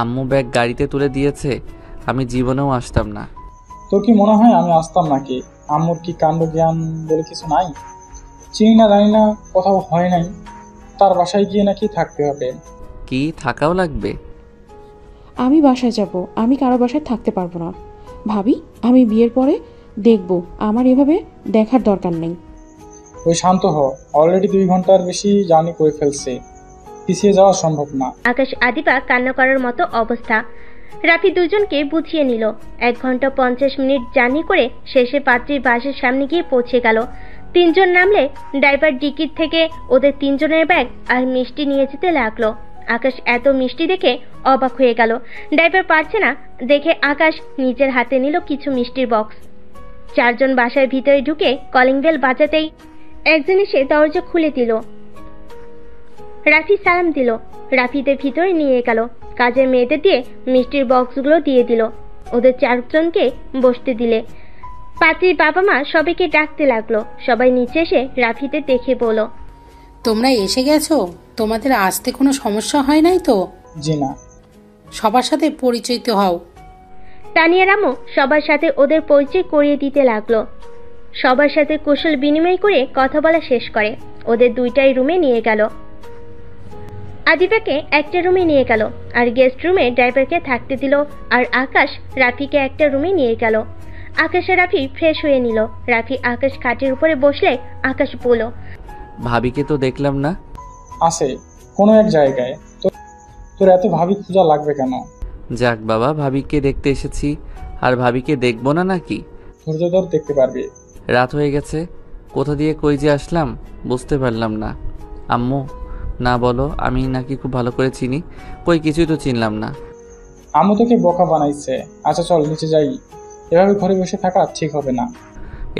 আম্মু ব্যাগ গাড়িতে তুলে দিয়েছে, আমি জীবনেও আসতাম না। তোর কি মনে হয় আমি আসতাম নাকি? আম্মুর কি কাণ্ড জ্ঞান বলে কিছু নাই? চিনি না, জানি না, কোথাও হয় নাই, তার বাসায় গিয়ে নাকি থাকতে হবে। কি থাকাও লাগবে? আমি বাসায় যাব, আমি কারো বাসায় থাকতে পারবো না। ভাবি, আমি বিয়ের পরে দেখব, আমার এভাবে দেখার দরকার নেই। ওই শান্ত হ, অলরেডি 2 ঘন্টার বেশি জার্নি করে ফেলছে, পিছিয়ে যাওয়া সম্ভব না। আকাশ আদিবা কান্না করার মতো অবস্থা। রাফি 2 জনকে বুঝিয়ে নিল। 1 ঘন্টা 50 মিনিট জার্নি করে শেষে পাত্রীর বাসের সামনে গিয়ে পৌঁছে গেল। 3 জন নামলে ড্রাইভার ডিকিট থেকে ওদের 3 জনের ব্যাগ আর মিষ্টি নিয়ে যেতে লাগলো। আকাশ এত মিষ্টি দেখে অবাক হয়ে গেল। ড্রাইভার পারছে না দেখে আকাশ নিজের হাতে নিল কিছু মিষ্টির বক্স। 4 জন বাসার ভিতরে ঢুকে কলিং বেল বাজাতেই একজন এসে দরজা খুলে দিল। রাফি সালাম দিল। রাফিদের ভিতরে নিয়ে গেল। কাজের মেয়েদের দিয়ে মিষ্টির বক্সগুলো দিয়ে দিল। ওদের 4 জনকে বসতে দিলে। পাত্রীর বাবা মা সবাইকে ডাকতে লাগলো। সবাই নিচে এসে রাফিদের দেখে বলল, তোমরা এসে গেছো? তোমাদের আসতে কোনো সমস্যা হয় নাই তো? জি না। সবার সাথে পরিচিত হও। তানিয়া রামু সবার সাথে ওদের পরিচয় করিয়ে দিতে লাগলো। সবার সাথে কুশল বিনিময় করে কথা বলা শেষ করে ওদের 2টাই রুমে নিয়ে গেল। আদিবাকে একটা রুমে নিয়ে গেল আর গেস্ট রুমে ড্রাইভারকে থাকতে দিল। আর আকাশ রাফিকে একটা রুমে নিয়ে গেল। আকাশ আর রাফি ফ্রেশ হয়ে নিল। রাফি আকাশ খাটের উপরে বসলে আকাশ বলল, ভাবিকে তো দেখলাম না। আছে কোনো এক জায়গায়। তোর এত ভাবি খোঁজা লাগবে কেন? যাক বাবা, ভাবিকে দেখতে এসেছি, আর ভাবিকে দেখবো না নাকি? ধৈর্য ধর, দেখতে পারবি। রাত হয়ে গেছে, কোথা দিয়ে কই যে আসলাম বুঝতে পারলাম না। আম্মু, না বলো, আমি নাকি খুব ভালো করে চিনি? কই কিছুই তো চিনলাম না। আম্মু তোকে বোকা বানাইছে। আচ্ছা চল নিচে যাই, এভাবে ঘরে বসে থাকা ঠিক হবে না।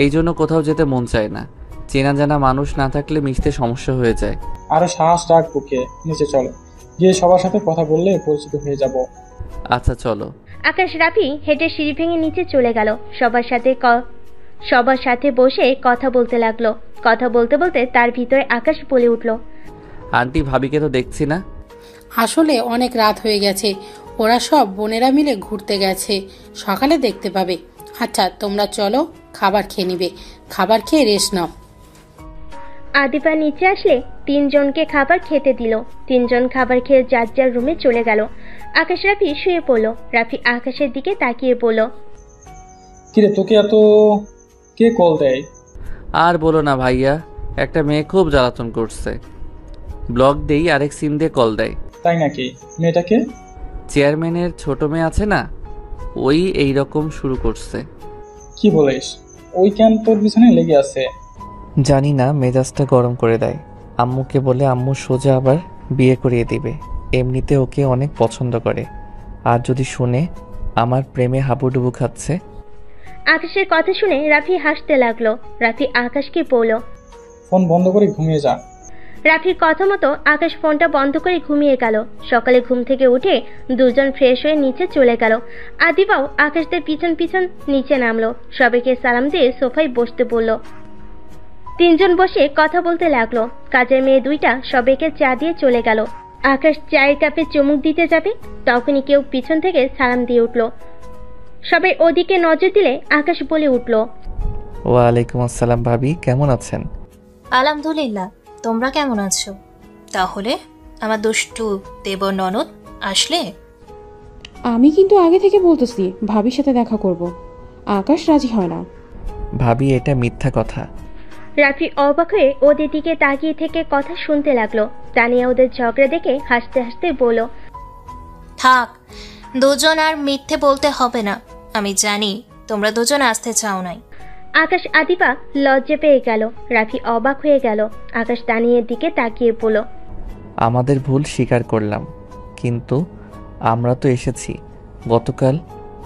এই জন্য কোথাও যেতে মন চায় না, চেনা জানা মানুষ না থাকলে মিশতে সমস্যা হয়ে যায়। আরো সাহস রাখ বুকে, নিচে চলো, গিয়ে সবার সাথে কথা বললে পরিচিত হয়ে যাব। আচ্ছা চলো। আকাশ রাফি হেঁটে সিঁড়ি ভেঙে নিচে চলে গেল। সবার সাথে বসে কথা বলতে লাগলো। কথা বলতে বলতে তার ভিতরে আকাশ বলে উঠল, আন্টি, ভাবিকে তো দেখছি না। আসলে অনেক রাত হয়ে গেছে, ওরা সব বোনেরা মিলে ঘুরতে গেছে, সকালে দেখতে পাবে। আচ্ছা তোমরা চলো, খাবার খেয়ে নিবে, খাবার খেয়ে রেস্ট নাও। আদিবা নিচে আসলে তিনজনকে খাবার খেতে দিল। তিনজন খাবার খেয়ে যার যার রুমে চলে গেল। আকাশ রাফি শুয়ে পড়লো। রাফি আকাশের দিকে তাকিয়ে বলল, কিরে তোকে এত কে কল দেয়? আর বলো না ভাইয়া, একটা মেয়ে খুব জ্বালাতন করছে। ব্লক দেই, আরেক সিম দিয়ে কল দেয়। তাই নাকি? মেয়েটাকে? চেয়ারম্যানের ছোট মেয়ে আছে না, ওই এই রকম শুরু করছে। কি বলিস? ওই কেন তোর পিছনে লেগে আছে? জানি না, মেজাজটা গরম করে দেয়। আম্মুকে বলে আম্মু সোজা আবার বিয়ে করিয়ে দিবে। এমনিতে ওকে অনেক পছন্দ করে, আর যদি শুনে আমার প্রেমে হাবুডুবু খাচ্ছে। আকাশের কথা শুনে রাফি হাসতে লাগলো। রাফি আকাশকে বলল, ফোন বন্ধ করে ঘুমিয়ে যা। রাফির কথা মতো আকাশ ফোনটা বন্ধ করে ঘুমিয়ে গেল। সকালে ঘুম থেকে উঠে দুজন ফ্রেশ হয়ে নিচে চলে গেল। আদিবাও আকাশদের পিছন পিছন নিচে নামলো। সবাইকে সালাম দিয়ে সোফায় বসতে বলল। তিনজন বসে কথা বলতে লাগলো। কাজের মেয়ে দুইটা সবাইকে চা দিয়ে চলে গেল। আকাশ চায়ের কাপে চুমুক দিতে যাবে, তখনই কেউ পিছন থেকে সালাম দিয়ে উঠল। সবাই ওদিকে নজর দিলে আকাশ বলে উঠল, ওয়ালাইকুম আসসালাম ভাবি, কেমন আছেন? আলহামদুলিল্লাহ, তোমরা কেমন আছো? তাহলে আমার দুষ্টু দেবর ননদ আসলে? আমি কিন্তু আগে থেকে বলতেছি ভাবির সাথে দেখা করব। আকাশ রাজি হয় না। ভাবি, এটা মিথ্যা কথা। রাফি অবাক হয়ে ওদের দিকে তাকিয়ে থেকে কথা শুনতে লাগলো। তানিয়া ওদের ঝগড়া দেখে হাসতে হাসতে বলল, থাক, দুজন আর মিথ্যে বলতে হবে না। আমি জানি তোমরা দুজন আসতে চাও নাই। আকাশ আদিবা লজ্জা পেয়ে গেল। রাফি অবাক হয়ে গেল। আকাশ তানিয়ার দিকে তাকিয়ে বলল, আমাদের ভুল স্বীকার করলাম, কিন্তু আমরা তো এসেছি গতকাল।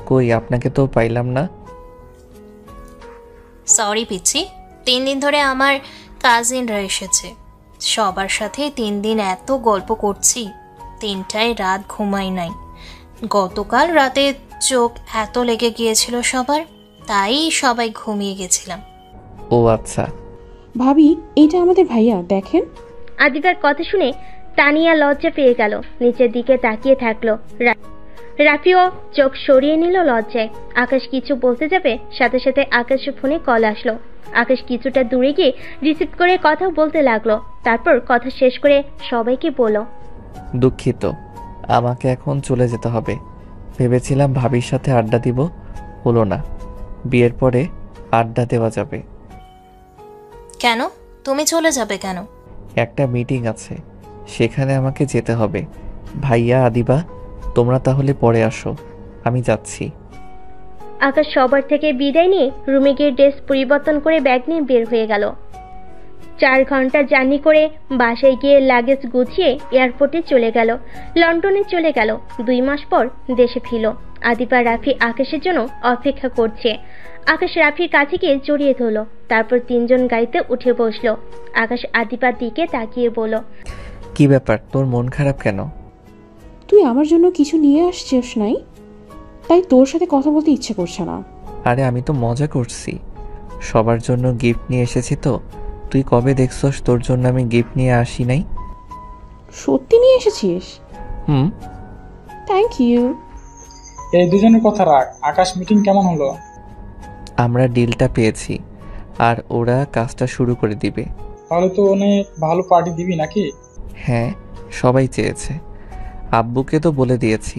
কই আপনাকে তো পাইলাম না। সরি পিচ্ছি, 3 দিন ধরে আমার কাজিনরা এসেছে। সবার সাথে 3 দিন এত গল্প করছি, 3টায় রাত ঘুমাই নাই। গতকাল রাতে চোখ এত লেগে গিয়েছিল সবার, তাই সবাই ঘুমিয়ে গেছিলাম। ও আচ্ছা। ভাবি, এটা আমাদের ভাইয়া, দেখেন। আদিবার কথা শুনে তানিয়া লজ্জা পেয়ে গেল। নিচের দিকে তাকিয়ে থাকলো। রাফিও চোখ সরিয়ে নিল লজ্জায়। আকাশ কিছু বলতে যাবে, সাথে সাথে আকাশের ফোনে কল আসলো। আকাশ কিছুটা দূরে গিয়ে রিসিভ করে কথা বলতে লাগলো। তারপর কথা শেষ করে সবাইকে বলল, দুঃখিত, আমাকে এখন চলে যেতে হবে। ভেবেছিলাম ভাবির সাথে আড্ডা দিব, হলো না। বিয়ের পরে আড্ডা দেওয়া যাবে। কেন তুমি চলে যাবে কেন? একটা মিটিং আছে, সেখানে আমাকে যেতে হবে। ভাইয়া, আদিবা, তোমরা তাহলে পরে আসো, আমি যাচ্ছি। আকাশ সবার থেকে বিদায় নিয়ে রুমে গিয়ে ড্রেস পরিবর্তন করে ব্যাগ নিয়ে বের হয়ে গেল। 4 ঘন্টা জার্নি করে বাসায় গিয়ে লাগেজ গুছিয়ে এয়ারপোর্টে চলে গেল। লন্ডনে চলে গেল। 2 মাস পর দেশে ফিরল। আদিবা রাফি আকাশের জন্য অপেক্ষা করছে। আকাশ রাফির কাছে গিয়ে জড়িয়ে ধরল। তারপর 3 জন গাড়িতে উঠে বসলো। আকাশ আদিবার দিকে তাকিয়ে বলল, কি ব্যাপার, তোর মন খারাপ কেন? তুই আমার জন্য কিছু নিয়ে আসছিস নাই, তাই তোর সাথে কথা বলতে ইচ্ছে করছে না। আরে আমি তো মজা করছি, সবার জন্য গিফট নিয়ে এসেছি। তো তুই কবে দেখছস তোর জন্য আমি গিফট নিয়ে আসি নাই? সত্যি নিয়ে এসেছিস? হুম। Thank you. এই দুজনের কথা রাখ। আকাশ, মিটিং কেমন হলো? আমরা ডিলটা পেয়েছি, আর ওরা কাজটা শুরু করে দিবে। তাহলে তো অনেক ভালো পার্টি দিবি নাকি? হ্যাঁ, সবাই চেয়েছে। আব্বুকে তো বলে দিয়েছি।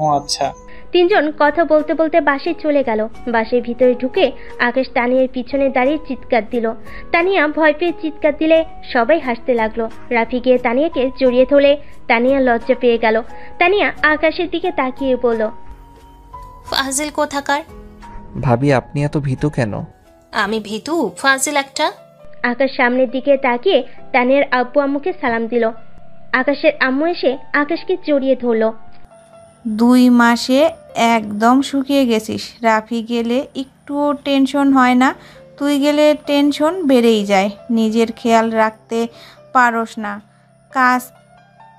ও আচ্ছা। 3 জন কথা বলতে বলতে বাসায় চলে গেল। বাসায় ভিতরে ঢুকে আকাশ তানিয়ার পিছনে দাঁড়িয়ে চিৎকার দিল। তানিয়া ভয় পেয়ে চিৎকার দিলে সবাই হাসতে লাগলো। রাফি গিয়ে তানিয়াকে জড়িয়ে ধরলে তানিয়া লজ্জা পেয়ে গেল। তানিয়া আকাশের দিকে তাকিয়ে বলল, ফাজিল কোথাকার। ভাবি, আপনি এত ভীতু কেন? আমি ভীতু? ফাজিল একটা। আকাশ সামনের দিকে তাকিয়ে তানিয়ার আব্বু আম্মুকে সালাম দিল। আকাশের আম্মু এসে আকাশকে জড়িয়ে ধরল। 2 মাসে একদম শুকিয়ে গেছিস। রাফি গেলে একটুও টেনশন হয় না, তুই গেলে টেনশন বেড়েই যায়। নিজের খেয়াল রাখতে পারস না, কাজ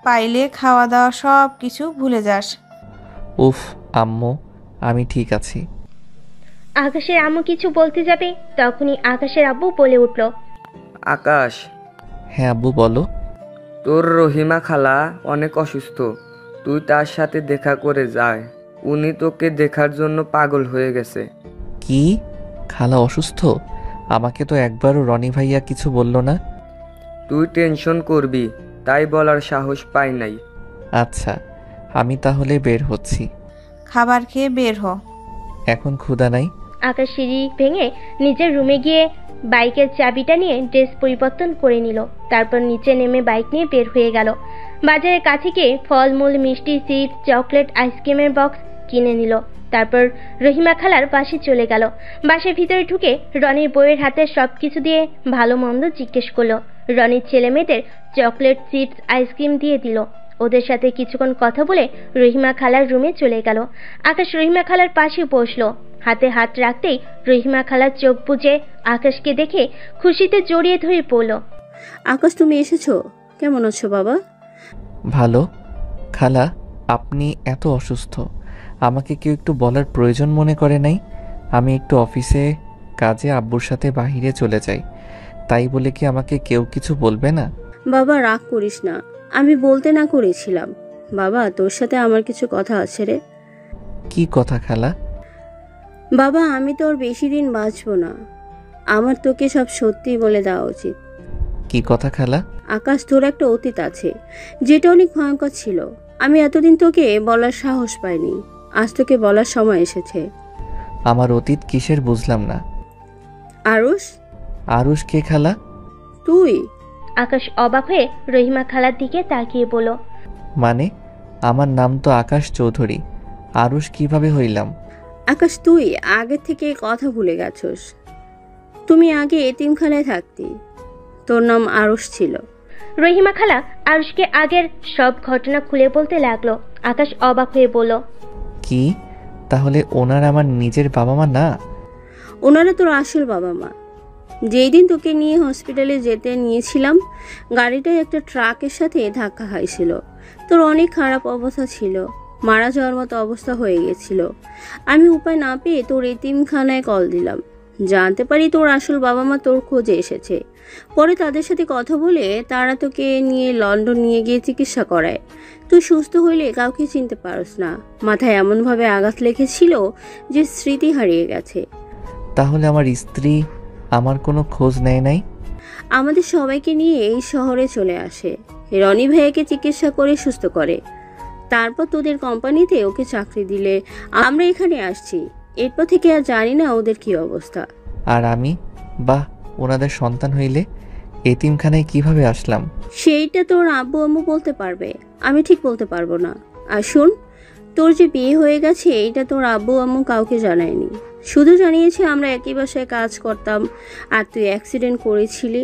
পাইলে খাওয়া দাওয়া সব কিছু ভুলে যাস। উফ আম্মু, আমি ঠিক আছি। আকাশের আম্মু কিছু বলতে যাবে, তখনই আকাশের আব্বু বলে উঠল, আকাশ। হ্যাঁ আব্বু, বলো। তোর রহিমা খালা অনেক অসুস্থ, তুই তার সাথে দেখা করে যায়। উনি তোকে দেখার জন্য পাগল হয়ে গেছে। কি? খালা অসুস্থ? আমাকে তো একবারও রনি ভাইয়া কিছু বলল না। তুই টেনশন করবি তাই বলার সাহস পাই নাই। আচ্ছা, আমি তাহলে বের হচ্ছি। খাবার খেয়ে বের হ। এখন ক্ষুধা নাই। আকাশ সিঁড়ি ভেঙে নিজের রুমে গিয়ে বাইকের চাবিটা নিয়ে ড্রেস পরিবর্তন করে নিল। তারপর নিচে নেমে বাইক নিয়ে বের হয়ে গেল। বাজারের কাছে গিয়ে ফলমূল, মিষ্টি, চিপস, চকলেট, আইসক্রিমের বক্স কিনে নিল। তারপর রহিমা খালার বাসে চলে গেল। বাসের ভিতরে ঢুকে রনির বউয়ের হাতে সব কিছু দিয়ে ভালো মন্দ জিজ্ঞেস করলো। রনির ছেলে মেয়েদের চকলেট, চিপস, আইসক্রিম দিয়ে দিল। ওদের সাথে কিছুক্ষণ কথা বলে রহিমা খালার রুমে চলে গেল। আকাশ রহিমা খালার পাশে বসলো। হাতে হাত রাখতেই রহিমা খালার চোখ বুজে আকাশকে দেখে খুশিতে জড়িয়ে ধরে পড়ল। আকাশ, তুমি এসেছো? কেমন আছো বাবা? ভালো। খালা, আপনি এত অসুস্থ, আমাকে কেউ একটু বলার প্রয়োজন মনে করে নাই? আমি একটু অফিসে কাজে আব্বুর সাথে বাহিরে চলে যাই, তাই বলে কি আমাকে কেউ কিছু বলবে না? বাবা রাগ করিস না, আমি বলতে না করেছিলাম। বাবা, তোর সাথে আমার কিছু কথা আছে রে। কি কথা খালা? বাবা, আমি তোর বেশি দিন বাঁচবো না, আমার তোকে সব সত্যি বলে দেওয়া উচিত। কি কথা খালা? আকাশ, তোর একটা অতীত আছে যেটা অনেক ভয়ঙ্কর ছিল। আমি এতদিন তোকে বলার সাহস পাইনি, আজ তোকে বলার সময় এসেছে। আমার অতীত কিসের বুঝলাম না। আরুষ? আরুষ কে খালা? তুই? আকাশ অবাক হয়ে রহিমা খালার দিকে তাকিয়ে বলল, মানে আমার নাম তো আকাশ চৌধুরী, আরুষ কিভাবে হইলাম? আকাশ, তুই আগে থেকে কথা ভুলে গেছস। তুমি আগে এতিমখানায় থাকতি, তোর নাম আরুষ ছিল। রহিমা খালা আরুষকে আগের সব ঘটনা খুলে বলতে লাগলো। আকাশ অবাক হয়ে বলল, কি, তাহলে ওনারা আমার নিজের বাবা মা না? ওনারা তোর আসল বাবা মা। যেই দিন তোকে নিয়ে হসপিটালে যেতে নিয়েছিলাম, গাড়িটায় একটা ট্রাকের সাথে ধাক্কা খাইছিল। তোর অনেক খারাপ অবস্থা ছিল, মারা যাওয়ার মতো অবস্থা হয়ে গেছিল। আমি উপায় না পেয়ে তোর এতিমখানায় কল দিলাম। জানতে পারি তোর আসল বাবা মা তোর খোঁজে এসেছে। পরে তাদের সাথে কথা বলে তারা তোকে নিয়ে লন্ডন নিয়ে গিয়ে চিকিৎসা করায়। তুই সুস্থ হইলে কাউকে চিনতে পারস না, মাথায় এমনভাবে আঘাত লেগেছিল যে স্মৃতি হারিয়ে গেছে। তাহলে আমার স্ত্রী আমার কোনো খোঁজ নেয় নাই? আমাদের সবাইকে নিয়ে এই শহরে চলে আসে, রনি ভাইয়াকে চিকিৎসা করে সুস্থ করে। তারপর তোদের কোম্পানিতে ওকে চাকরি দিলে আমরা এখানে আসছি। এরপর থেকে আর জানি না ওদের কি অবস্থা। আর আমি, বাহ, ওনাদের সন্তান হইলে এতিমখানায় কিভাবে আসলাম? সেইটা তোর আব্বু আম্মু বলতে পারবে, আমি ঠিক বলতে পারবো না। আর শুন, তোর যে বিয়ে হয়ে গেছে এইটা তোর আব্বু আম্মু কাউকে জানায়নি, শুধু জানিয়েছে আমরা একই বাসায় কাজ করতাম আর তুই অ্যাক্সিডেন্ট করেছিলি,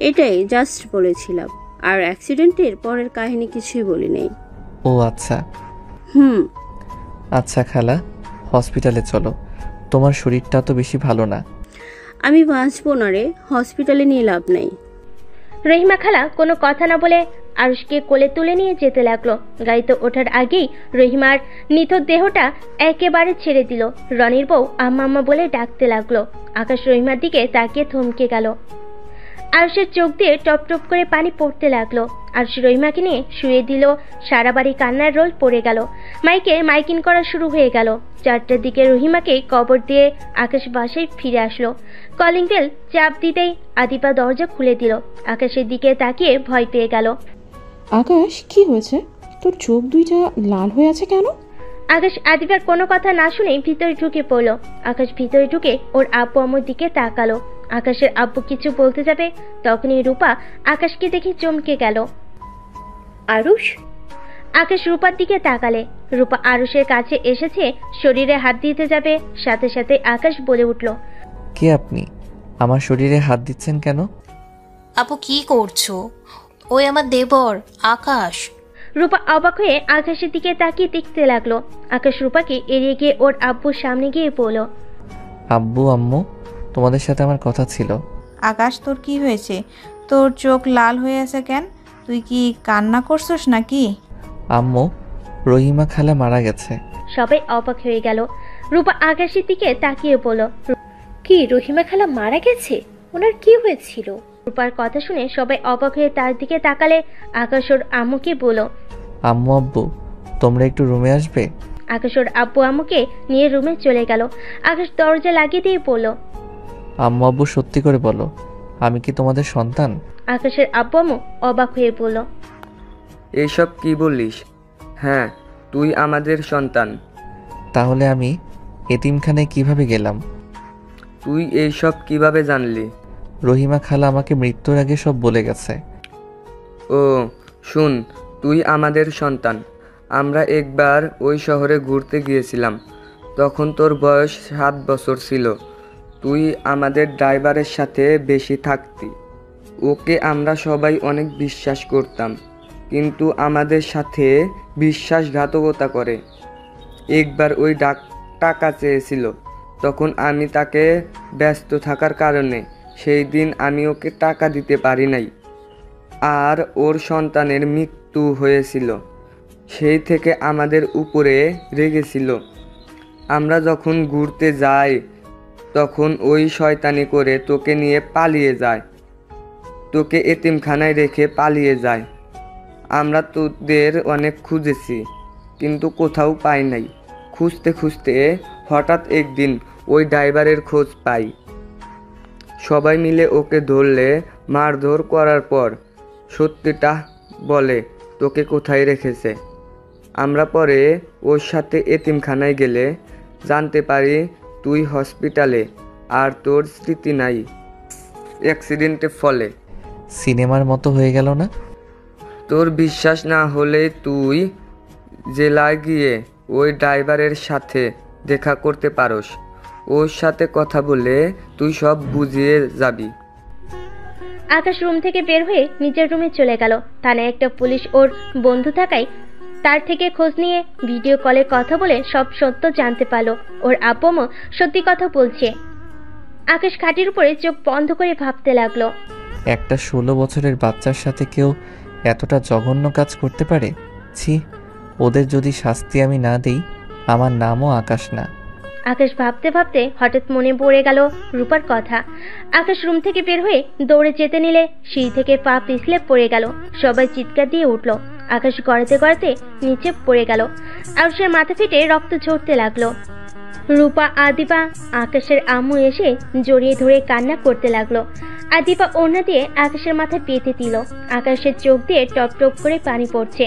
এটাই জাস্ট বলেছিলাম। আর অ্যাক্সিডেন্টের পরের কাহিনী কিছুই বলি নেই। ও আচ্ছা। আচ্ছা খালা, হসপিটালে চলো, তোমার শরীরটা তো বেশি ভালো না। আমি বাঁচবো না রে, হসপিটালে নিয়ে লাভ নেই। রহিমা খালা কোনো কথা না বলে আরুষকে কোলে তুলে নিয়ে যেতে লাগলো। গাড়িতে ওঠার আগেই রহিমার নিথর দেহটা একেবারে ছেড়ে দিল। রনির বউ আম্মা আম্মা বলে ডাকতে লাগলো। আকাশ রহিমার দিকে তাকিয়ে থমকে গেল। আরুষের চোখ দিয়ে টপ টপ করে পানি পড়তে লাগলো। আরুষ রহিমাকে নিয়ে শুয়ে দিল। সারা বাড়ি কান্নার রোল পড়ে গেল। মাইকে মাইকিং করা শুরু হয়ে গেল। 4টার দিকে রহিমাকে কবর দিয়ে আকাশ বাসায় ফিরে আসলো। কলিং বেল চাপ দিতেই আদিপা দরজা খুলে দিল। আকাশের দিকে তাকিয়ে ভয় পেয়ে গেল। আকাশ, কি হয়েছে? তোর চোখ দুইটা লাল হয়ে আছে কেন? আকাশ আদিপার কোনো কথা না শুনে ভিতরে ঢুকে পড়ল। আকাশ ভিতরে ঢুকে ওর আব্বু আম্মুর দিকে তাকালো। আকাশের আব্বু কিছু বলতে যাবে, তখনই রূপা আকাশকে দেখে চমকে গেল। আরুষ? আকাশ রূপার দিকে তাকালে। রূপা আরুষের কাছে এসেছে, শরীরে হাত দিতে যাবে, সাথে সাথে আকাশ বলে উঠল, কে আপনি? আমার শরীরে হাত দিচ্ছেন কেন? আপু কি করছো? ওই আমার দেবর আকাশ। রূপা অবাক হয়ে আকাশের দিকে তাকিয়ে দেখতে লাগলো। আকাশ রূপাকে এড়িয়ে গিয়ে ওর আব্বুর সামনে গিয়ে বলল, আব্বু আম্মু, তোমাদের সাথে আমার কথা ছিল। আকাশ, তোর কি হয়েছে? তোর চোখ লাল হয়ে আছে কেন? তুই কি কান্না করছস নাকি? আম্মু, রহিমা খালা মারা গেছে। সবাই অবাক হয়ে গেল। রূপা আকাশের দিকে তাকিয়ে বলল, কি, রহিমা খালা মারা গেছে? ওনার কি হয়েছিল? রূপার কথা শুনে সবাই অবাক হয়ে তার দিকে তাকালে। আকাশ ওর আম্মুকে বলল, আম্মু আব্বু, তোমরা একটু রুমে আসবে। আকাশ ওর আব্বু আম্মুকে নিয়ে রুমে চলে গেল। আকাশ দরজা লাগিয়ে দিয়ে বলল, আম্মু আব্বু, সত্যি করে বলো, আমি কি তোমাদের সন্তান? আকাশের আব্বু আম্মু অবাক হয়ে বলল, এইসব কি বলিস? হ্যাঁ, তুই আমাদের সন্তান। তাহলে আমি এতিমখানায় কিভাবে গেলাম? তুই এইসব কিভাবে জানলি? রহিমা খালা আমাকে মৃত্যুর আগে সব বলে গেছে। ও শুন, তুই আমাদের সন্তান। আমরা একবার ওই শহরে ঘুরতে গিয়েছিলাম, তখন তোর বয়স 7 বছর ছিল। তুই আমাদের ড্রাইভারের সাথে বেশি থাকতি। ওকে আমরা সবাই অনেক বিশ্বাস করতাম, কিন্তু আমাদের সাথে বিশ্বাসঘাতকতা করে। একবার ওই টাকা চেয়েছিল, তখন আমি তাকে ব্যস্ত থাকার কারণে সেই দিন আমি ওকে টাকা দিতে পারি নাই, আর ওর সন্তানের মৃত্যু হয়েছিল। সেই থেকে আমাদের উপরে রেগেছিল। আমরা যখন ঘুরতে যাই তখন ওই শয়তানি করে তোকে নিয়ে পালিয়ে যায়, তোকে এতিমখানায় রেখে পালিয়ে যায়। আমরা তোদের অনেক খুঁজেছি, কিন্তু কোথাও পাই নাই। খুঁজতে খুঁজতে হঠাৎ একদিন ওই ড্রাইভারের খোঁজ পাই। সবাই মিলে ওকে ধরলে মারধর করার পর সত্যিটা বলে তোকে কোথায় রেখেছে। আমরা পরে ওর সাথে এতিমখানায় গেলে জানতে পারি তুই হসপিটালে, আর তোর স্মৃতি নাই অ্যাক্সিডেন্টের ফলে। সিনেমার মতো হয়ে গেল না? তোর বিশ্বাস না হলে তুই জেলায় গিয়ে ওই ড্রাইভারের সাথে দেখা করতে পারোস। ওর সাথে কথা বলে তুই সব বুঝিয়ে যাবি। আকাশ রুম থেকে বের হয়ে নিজের রুমে চলে গেল। থানায় একটা পুলিশ ওর বন্ধু থাকায় তার থেকে খোঁজ নিয়ে ভিডিও কলে কথা বলে সব সত্য জানতে পারলো। ওর আব্বু আম্মু সত্যি কথা বলছে। আকাশ খাটের উপরে চোখ বন্ধ করে ভাবতে লাগলো, একটা 16 বছরের বাচ্চার সাথে কেউ এতটা জঘন্য কাজ করতে পারে? ছি, ওদের যদি শাস্তি আমি না দিই, আমার নামও আকাশ না। আকাশ ভাবতে ভাবতে হঠাৎ মনে পড়ে গেল রূপার কথা। আকাশ রুম থেকে বের হয়ে দৌড়ে যেতে নিলে সিঁড়ি থেকে পা পিছলে পড়ে গেল। সবাই চিৎকার দিয়ে উঠল। আকাশ গড়াতে গড়াতে নিচে পড়ে গেল। আরুষের মাথা ফেটে রক্ত ঝরতে লাগলো। রূপা আর দীপা আকাশের আম্মু এসে জড়িয়ে ধরে কান্না করতে লাগলো। আর দীপা ওড়না দিয়ে আকাশের মাথায় পেতে দিল। আকাশের চোখ দিয়ে টপ টপ করে পানি পড়ছে।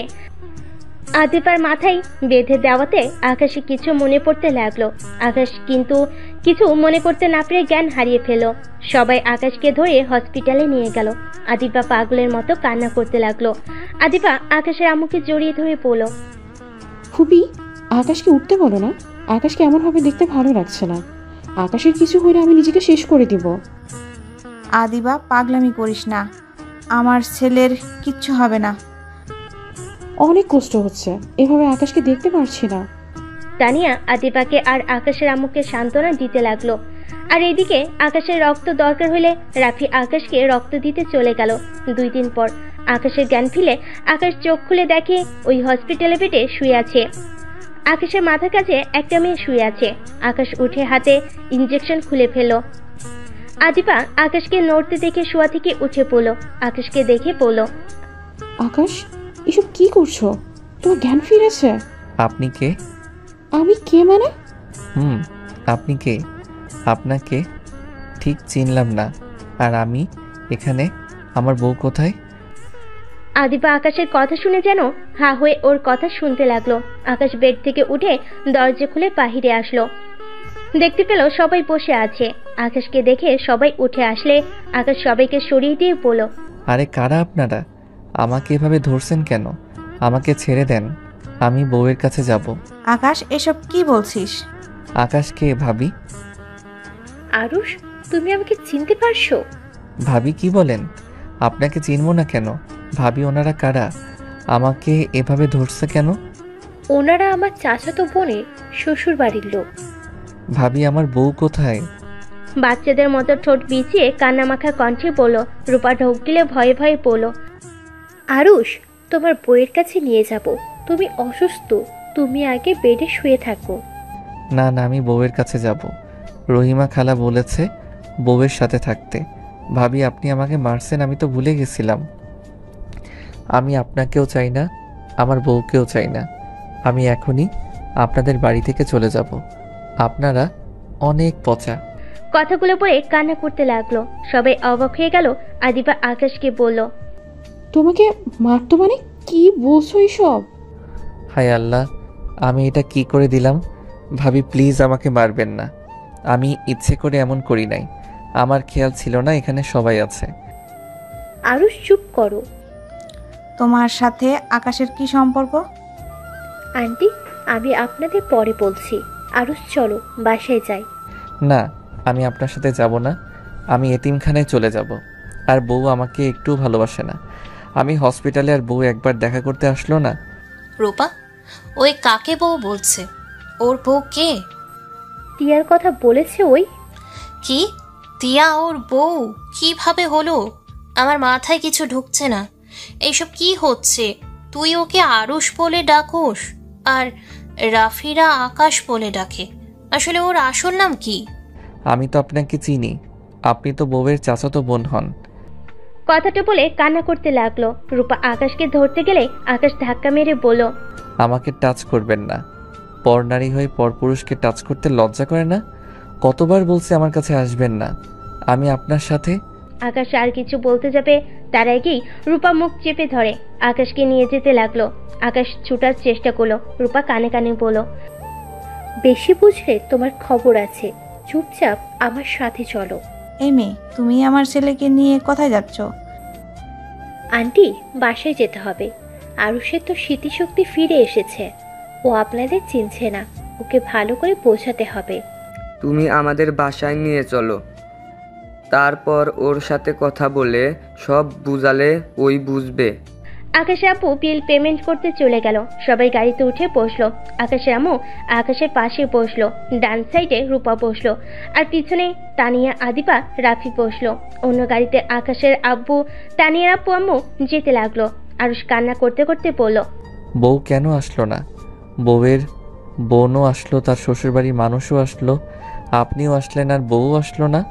আদিপার মাথায় বেঁধে দেওয়াতে আকাশে কিছু মনে পড়তে লাগলো। আকাশ কিন্তু কিছু মনে করতে না পেরে জ্ঞান হারিয়ে ফেলল। সবাই আকাশকে ধরে হসপিটালে নিয়ে গেল। আদিপা পাগলের মতো কান্না করতে লাগলো। আদিপা আকাশের আম্মুকে জড়িয়ে ধরে বলল, ফুপি, আকাশকে উঠতে বলো না। আকাশকে এমনভাবে দেখতে ভালো লাগছে না। আকাশের কিছু হলে আমি নিজেকে শেষ করে দিব। আদিবা, পাগলামি করিস না, আমার ছেলের কিচ্ছু হবে না। অনেক কষ্ট হচ্ছে, এভাবে আকাশকে দেখতে পারছি না। তানিয়া আদিবাকে আর আকাশের আম্মুকে সান্ত্বনা দিতে লাগলো। আর এদিকে আকাশের রক্ত দরকার হলে রাফি আকাশকে রক্ত দিতে চলে গেল। 2 দিন পর আকাশের জ্ঞান ফিরে আকাশ চোখ খুলে দেখে ওই হসপিটালে বেডে শুয়ে আছে। আকাশের মাথার কাছে একটা মেয়ে শুয়ে আছে। আকাশ উঠে হাতে ইঞ্জেকশন খুলে ফেলল। আদিবা আকাশকে নড়তে দেখে শোয়া থেকে উঠে পড়ল। আকাশকে দেখে বলল, আকাশ, এসব কি করছো? তোমার জ্ঞান ফিরেছে? আপনি কে? আমি কে মানে? আপনি কে? আপনাকে ঠিক চিনলাম না। আর আমি এখানে, আমার বউ কোথায়? আদিবা আকাশের কথা শুনে যেন হা হয়ে ওর কথা শুনতে লাগলো। আকাশ বেড থেকে উঠে দরজা খুলে বাহিরে আসলো। দেখতে পেল সবাই বসে আছে। আকাশকে দেখে সবাই উঠে আসলে আকাশ সবাইকে সরিয়ে দিয়ে বলল, আরে কারা আপনারা? আমাকে এভাবে ধরছেন কেন? আমাকে ছেড়ে দেন, আমি বউয়ের কাছে যাব। আকাশ, এসব কি বলছিস? আকাশ কে ভাবি? আরুষ, তুমি আমাকে চিনতে পারছো? ভাবি কি বলেন? আপনাকে চিনব না কেন? ভাবি ওনারা কারা? আমাকে এভাবে ধরছে কেন? ওনারা আমার চাচাতো বোনের শ্বশুর বাড়ির লোক। ভাবি আমার বউ কোথায়? বাচ্চাদের মতো ঠোঁট বিছিয়ে কান্নামাখা কণ্ঠে বলল। রূপা ঢোক গিলে ভয়ে ভয়ে বলল, আরুষ, তোমার বউয়ের কাছে নিয়ে যাব। তুমি অসুস্থ, তুমি আগে বেডে শুয়ে থাকো। না না, আমি বউয়ের কাছে যাব। রহিমা খালা বলেছে বউয়ের সাথে থাকতে। ভাবি আপনি আমাকে মারছেন, আমি তো ভুলে গেছিলাম। আমি আপনাকেও চাই না, আমার বউকেও চাই না। আমি এখনই আপনাদের বাড়ি থেকে চলে যাব। আপনারা অনেক পচা। কথাগুলো পরে কান্না করতে লাগলো। সবাই অবাক হয়ে গেল। আদিবা আকাশকে বলল, তোমাকে মারতো মানে? কি বলছো এসব? হায় আল্লাহ, আমি এটা কি করে দিলাম? ভাবি প্লিজ আমাকে মারবেন না, আমি ইচ্ছে করে এমন করি নাই, আমার খেয়াল ছিল না এখানে সবাই আছে। আরুষ চুপ করো। তোমার সাথে আকাশের কি সম্পর্ক? আন্টি, আমি আপনাদের পরে বলছি। আরুষ চলো বাসায় যাই। না, আমি আপনার সাথে যাব না, আমি এতিমখানায় চলে যাব। আর বউ আমাকে একটু ভালোবাসে না। আমি হসপিটালে, আর বউ একবার দেখা করতে আসলো না। রূপা, ওই কাকে বউ বলছে? ওর বউ কে? টিয়ার কথা বলেছে ওই। কি? টিয়া ওর বউ কিভাবে হলো? আমার মাথায় কিছু ঢুকছে না। এইসব কি হচ্ছে? তুই ওকে আরুষ বলে ডাকোস, আর রাফিরা আকাশ বলে ডাকে। আসলে ওর আসল নাম কি? আমি তো আপনাকে চিনি, আপনি তো বউয়ের চাচাতো বোন হন। কথাটা বলে কান্না করতে লাগলো। রূপা আকাশকে ধরতে গেলে আকাশ ধাক্কা মেরে বলল, আমাকে টাচ করবেন না। পরনারী হয়ে পরপুরুষকে টাচ করতে লজ্জা করে না? কতবার বলছি আমার কাছে আসবেন না, আমি আপনার সাথে। আকাশ আর কিছু বলতে যাবে তার আগেই রূপা মুখ চেপে ধরে আকাশকে নিয়ে যেতে লাগলো। আকাশ ছুটার চেষ্টা করলো। রূপা কানে কানে বলল, বেশি বুঝলে তোমার খবর আছে, চুপচাপ আমার সাথে চলো। এই মেয়ে, তুমি আমার ছেলেকে নিয়ে কোথায় যাচ্ছ? আন্টি, বাসায় যেতে হবে। আরুষের তো স্মৃতিশক্তি ফিরে এসেছে। ও আপনাদের চিনছে না, ওকে ভালো করে বোঝাতে হবে। তুমি আমাদের বাসায় নিয়ে চলো, তারপর ওর সাথে কথা বলে সব বুঝালে ওই বুঝবে। আকাশের আপু বিল পেমেন্ট করতে চলে গেল। সবাই গাড়িতে উঠে বসলো। আকাশের আম্মু আকাশের পাশে বসলো। ডান সাইডে রূপা বসলো, আর পিছনে তানিয়া, আদিবা, রাফি বসলো। অন্য গাড়িতে আকাশের আব্বু, তানিয়ার আপু আম্মু যেতে লাগলো। আরুষ কান্না করতে করতে বলল, বউ কেন আসলো না? বউয়ের বোনও আসলো, তার শ্বশুরবাড়ির মানুষও আসলো, আপনিও আসলেন, আর বউ আসলো না।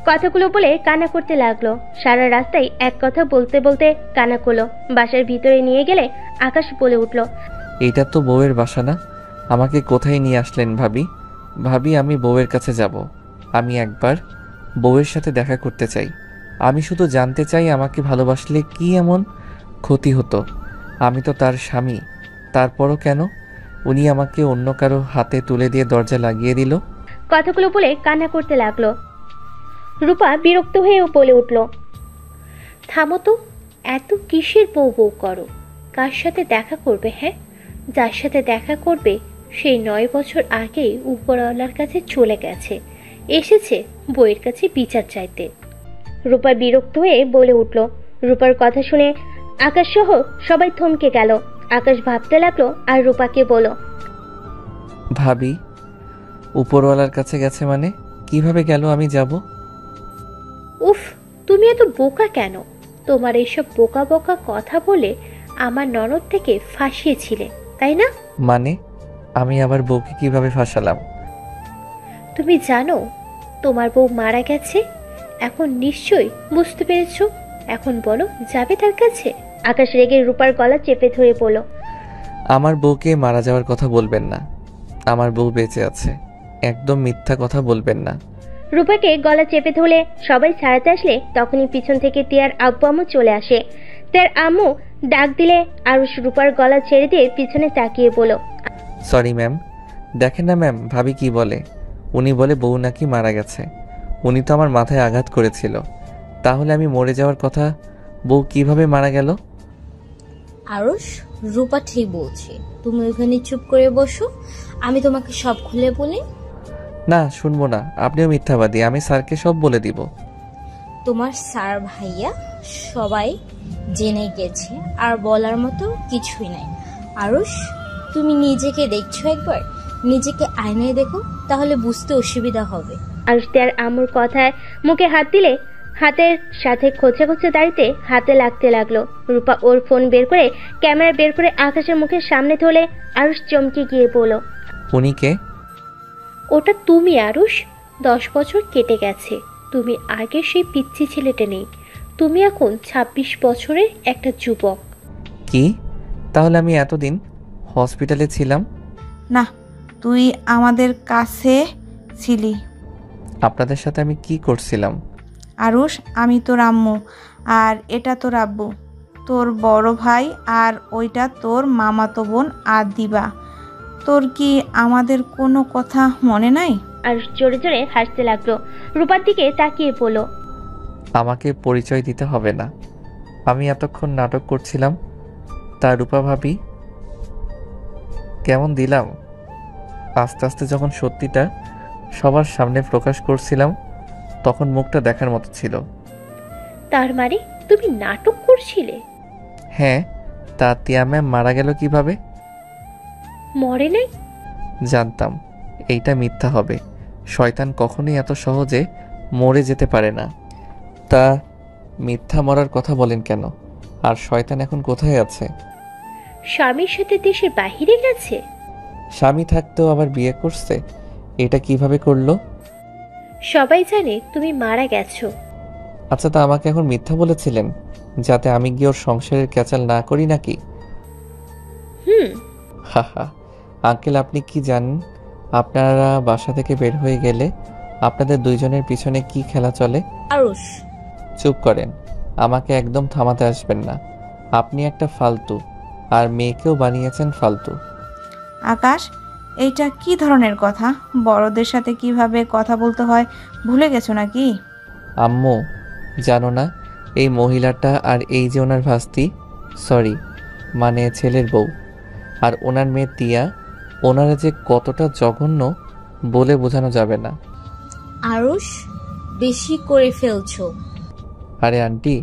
কথাগুলো বলে কান্না করতে লাগলো। সারা রাস্তায় এক কথা বলতে বলতে কান্না করলো। বাসার ভিতরে নিয়ে গেলে আকাশ বলে উঠল, এইটা তো বউয়ের বাসা না, আমাকে কোথায় নিয়ে আসলেন ভাবি? ভাবি, আমি বউয়ের কাছে যাব। আমি একবার বউয়ের সাথে দেখা করতে চাই। আমি শুধু জানতে চাই আমাকে ভালোবাসলে কি এমন ক্ষতি হতো? আমি তো তার স্বামী, তারপরও কেন উনি আমাকে অন্য কারো হাতে তুলে দিয়ে দরজা লাগিয়ে দিল? কথাগুলো বলে কান্না করতে লাগলো। রূপা বিরক্ত হয়েও বলে উঠল, থামো তো, এত কিসের বউ বউ করো? কার সাথে দেখা করবে? হ্যাঁ, যার সাথে দেখা করবে সেই 9 বছর আগেই উপরওয়ালার কাছে চলে গেছে, এসেছে বইয়ের কাছে বিচার চাইতে। রূপা বিরক্ত হয়ে বলে উঠল। রূপার কথা শুনে আকাশ সহ সবাই থমকে গেল। আকাশ ভাবতে লাগলো আর রূপাকে বলল, ভাবি, উপরওয়ালার কাছে গেছে মানে কিভাবে গেল? আমি যাব? উফ, তুমি এত বোকা কেন? তোমার এইসব বোকা বোকা কথা বলে আমার ননদ থেকে ফাঁসিয়েছিলে, তাই না? মানে আমি আবার বউকে কিভাবে ফাঁসালাম? তুমি জানো তোমার বউ মারা গেছে? এখন নিশ্চয়ই বুঝতে পেরেছো। এখন বলো, যাবে তার কাছে? আকাশ রেগে রূপার গলা চেপে ধরে বলল, আমার বউকে মারা যাওয়ার কথা বলবেন না, আমার বউ বেঁচে আছে, একদম মিথ্যা কথা বলবেন না। রূপাকে গলা চেপে ধরে সবাই ছাড়াতে আসলে তখনই পিছন থেকে টিয়ার আব্বু আম্মু চলে আসে। তার আম্মু ডাক দিলে আরুষ রূপার গলা ছেড়ে দিয়ে পিছনে তাকিয়ে বলল, সরি ম্যাম। দেখেন না ম্যাম, ভাবি কি বলে? উনি বলে বউ নাকি মারা গেছে। উনি তো আমার মাথায় আঘাত করেছিল, তাহলে আমি মরে যাওয়ার কথা, বউ কিভাবে মারা গেল? আরুষ, রূপা ঠিক বলছে, তুমি ওখানে চুপ করে বসো, আমি তোমাকে সব খুলে বলি। না, শুনবো না, আপনিও মিথ্যাবাদী, আমি স্যারকে সব বলে দিব। তোমার স্যার ভাইয়া সবাই জেনে গেছে, আর বলার মতো কিছুই নাই। আরুষ, তুমি নিজেকে দেখছো? একবার নিজেকে আয়নায় দেখো, তাহলে বুঝতে অসুবিধা হবে। আরুষ তার আম্মুর কথায় মুখে হাত দিলে হাতের সাথে খোঁচা খোঁচা দাড়িতে হাতে লাগতে লাগলো। রূপা ওর ফোন বের করে ক্যামেরা বের করে আকাশের মুখের সামনে ধরলে আরুষ চমকে গিয়ে বলল, উনি কে? ওটা তুমি আরুষ। 10 বছর কেটে গেছে, তুমি আগে সেই পিচ্ছি ছেলেটা নেই। তুমি এখন 26 বছরের একটা যুবক। কি? তাহলে আমি এতদিন হসপিটালে ছিলাম? না, তুই আমাদের কাছে ছিলি। আপনাদের সাথে আমি কি করছিলাম? আরুষ, আমি তোর আম্মু, আর এটা তোর আব্বু, তোর বড় ভাই, আর ওইটা তোর মামাতো বোন আর দিবা। তোর কি আমাদের কোনো কথা মনে নাই? আরুষ জোরে জোরে হাসতে লাগলো। রূপার দিকে তাকিয়ে বলল, আমাকে পরিচয় দিতে হবে না। আমি এতক্ষণ নাটক করছিলাম, তা রূপা ভাবি কেমন দিলাম? আস্তে আস্তে যখন সত্যিটা সবার সামনে প্রকাশ করছিলাম, তখন মুখটা দেখার মতো ছিল। তার মানে তুমি নাটক করছিলে? হ্যাঁ, তা তিয়া ম্যাম মারা গেল কিভাবে? মরে নাই? জানতাম এইটা মিথ্যা হবে। শয়তান কখনোই এত সহজে মরে যেতে পারে না। তা মিথ্যা মরার কথা বলেন কেন? আর শয়তান এখন কোথায় আছে? স্বামীর সাথে দেশের বাহিরে গেছে। স্বামী থাকতেও আবার বিয়ে করছে, এটা কিভাবে করলো? সবাই জানে তুমি মারা গেছো। আচ্ছা, তা আমাকে এখন মিথ্যা বলেছিলেন যাতে আমি গিয়ে ওর সংসারের ক্যাচাল না করি নাকি? হা হা, আঙ্কেল আপনি কি জানেন আপনারা বাসা থেকে বের হয়ে গেলে আপনাদের দুইজনের পিছনে কি খেলা চলে? আরুষ, চুপ করেন, আমাকে একদম থামাতে আসবেন না। আপনি একটা ফালতু, আর মেয়েকেও বানিয়েছেন ফালতু। আকাশ, এইটা কি ধরনের কথা? বড়দের সাথে কিভাবে কথা বলতে হয় ভুলে গেছো নাকি? আম্মু জানো না, এই মহিলাটা আর এই যে ওনার ভাস্তি, সরি মানে ছেলের বউ, আর ওনার মেয়ে তিয়া, ওনারা যে কতটা জঘন্য বলে বোঝানো যাবে না। আরুষ, বেশি করে ফেলছো। আরে আন্টি,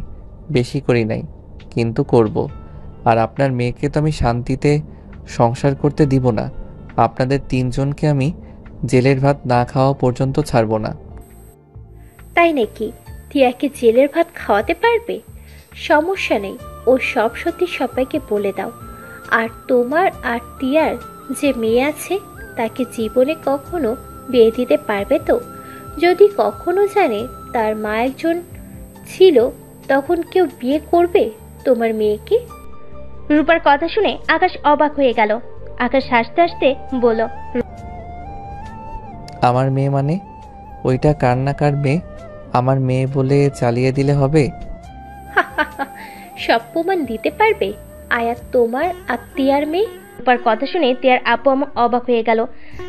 বেশি করি নাই, কিন্তু করব। আর আপনার মেয়েকে তো আমি শান্তিতে সংসার করতে দিব না। আপনাদের তিনজনকে আমি জেলের ভাত না খাওয়া পর্যন্ত ছাড়ব না। তাই নাকি? টিয়াকে জেলের ভাত খাওয়াতে পারবে? সমস্যা নেই, ও সব সত্যি সবাইকে বলে দাও। আর তোমার আর টিয়ার যে মেয়ে আছে তাকে জীবনে কখনো বিয়ে দিতে পারবে তো? যদি কখনো জানে তার মা একজন ছিল, তখন কেউ বিয়ে করবে তোমার মেয়েকে? রূপার কথা শুনে আকাশ অবাক হয়ে গেল। আকাশ হাসতে হাসতে বলল, আমার মেয়ে মানে? ওইটা কার না কার মেয়ে, আমার মেয়ে বলে চালিয়ে দিলে হবে? সব প্রমাণ দিতে পারবে আয়াত তোমার আর টিয়ার মেয়ে? রূপার কথা শুনে তিয়ার আব্বু আম্মু অবাক হয়ে গেল।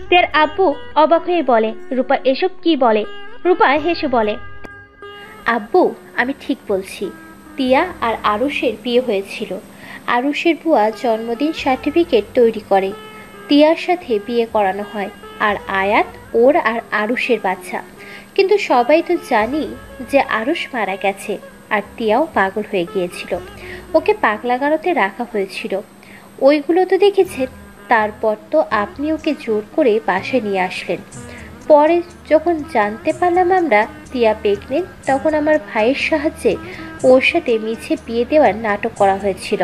তিয়ার আব্বু অবাক হয়ে বলে, রূপা এসব কি বলে? রূপা হেসে বলে, আব্বু আমি ঠিক বলছি, টিয়া আর আরুষের বিয়ে হয়েছিল। আরুষের বুয়া জন্মদিন সার্টিফিকেট তৈরি করে, টিয়ার সাথে বিয়ে করানো হয়, আর আয়াত ওর আর আরুষের বাচ্চা। কিন্তু সবাই তো জানি যে আরুষ মারা গেছে, আর টিয়াও পাগল হয়ে গিয়েছিল। ওকে পাগলাগারোতে রাখা হয়েছিল, ওইগুলো তো দেখেছেন। তারপর তো আপনি ওকে জোর করে বাসায় নিয়ে আসলেন। পরে যখন জানতে পারলাম আমরা টিয়া প্রেগনেন্ট, তখন আমার ভাইয়ের সাহায্যে ওর সাথে মিছে বিয়ে দেওয়ার নাটক করা হয়েছিল।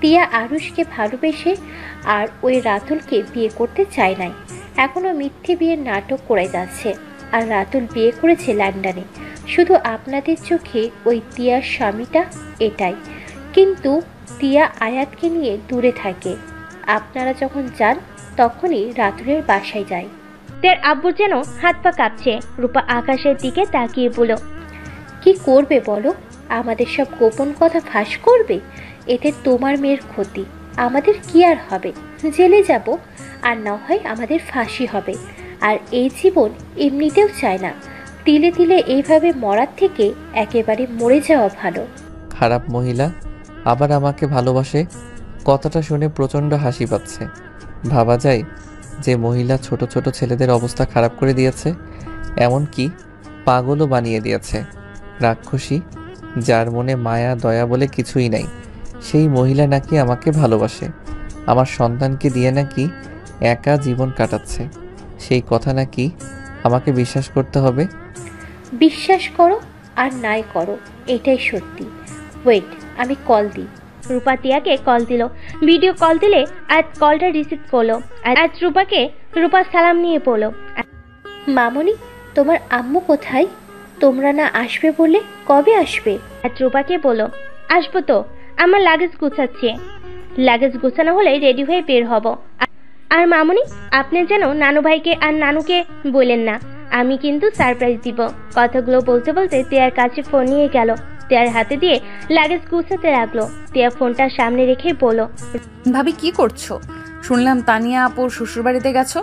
টিয়া আরুষকে ভালোবেসে আর ওই রাতুলকে বিয়ে করতে চায় নাই। এখনও মিথ্যে বিয়ের নাটক করে যাচ্ছে। আর রাতুল বিয়ে করেছে লন্ডনে। শুধু আপনাদের চোখে ওই টিয়ার স্বামীটা এটাই, কিন্তু টিয়া আয়াতকে নিয়ে দূরে থাকে। আপনারা যখন যান তখনই রাতুলের বাসায় যায়। তিয়ার আব্বু যেন হাত পা কাঁপছে। রূপা আকাশের দিকে তাকিয়ে বলল, কি করবে বলো? আমাদের সব গোপন কথা ফাঁস করবে? এতে তোমার মেয়ের ক্ষতি, আমাদের কি আর হবে? জেলে যাব, আর না হয় আমাদের ফাঁসি হবে। আর এই জীবন এমনিতেও চায় না। তিলে তিলে এইভাবে মরার থেকে একেবারে মরে যাওয়া ভালো। খারাপ মহিলা আবার আমাকে ভালোবাসে, কথাটা শুনে প্রচণ্ড হাসি পাচ্ছে। ভাবা যায় যে মহিলা ছোট ছোট ছেলেদের অবস্থা খারাপ করে দিয়েছে, এমনকি পাগলও বানিয়ে দিয়েছে। রাক্ষসী, যার মনে মায়া দয়া বলে কিছুই নাই, সেই মহিলা নাকি আমাকে ভালোবাসে, আমার সন্তানকে দিয়ে নাকি একা জীবন কাটাচ্ছে। সেই কথা নাকি আমাকে বিশ্বাস করতে হবে? বিশ্বাস করো আর নাই করো, এটাই সত্যি। ওয়েট, আমি কল দিই। রূপা টিয়াকে কল দিল। ভিডিও কল দিলে আজ কলটা রিসিভ করলো। আজ রূপা সালাম নিয়ে পড়লো, মামনি তোমার আম্মু কোথায়? তোমরা না আসবে বলে, কবে আসবে? আজ রূপাকে বললো, আসবো তো, আমার লাগেজ গুছাচ্ছে। লাগেজ গুছানো হলে রেডি হয়ে বের হব। আর মামনি, আপনি যেন নানু ভাইকে আর নানুকে বললেন না, আমি কিন্তু সারপ্রাইজ দিব। কথাগুলো বলতে বলতে তিয়ার কাছে ফোন নিয়ে গেল, তিয়ার হাতে দিয়ে লাগেজ গুছাতে লাগলো। তিয়া ফোনটা সামনে রেখে বলল, ভাবি কি করছো? শুনলাম তানিয়া আপুর শ্বশুরবাড়িতে গেছো।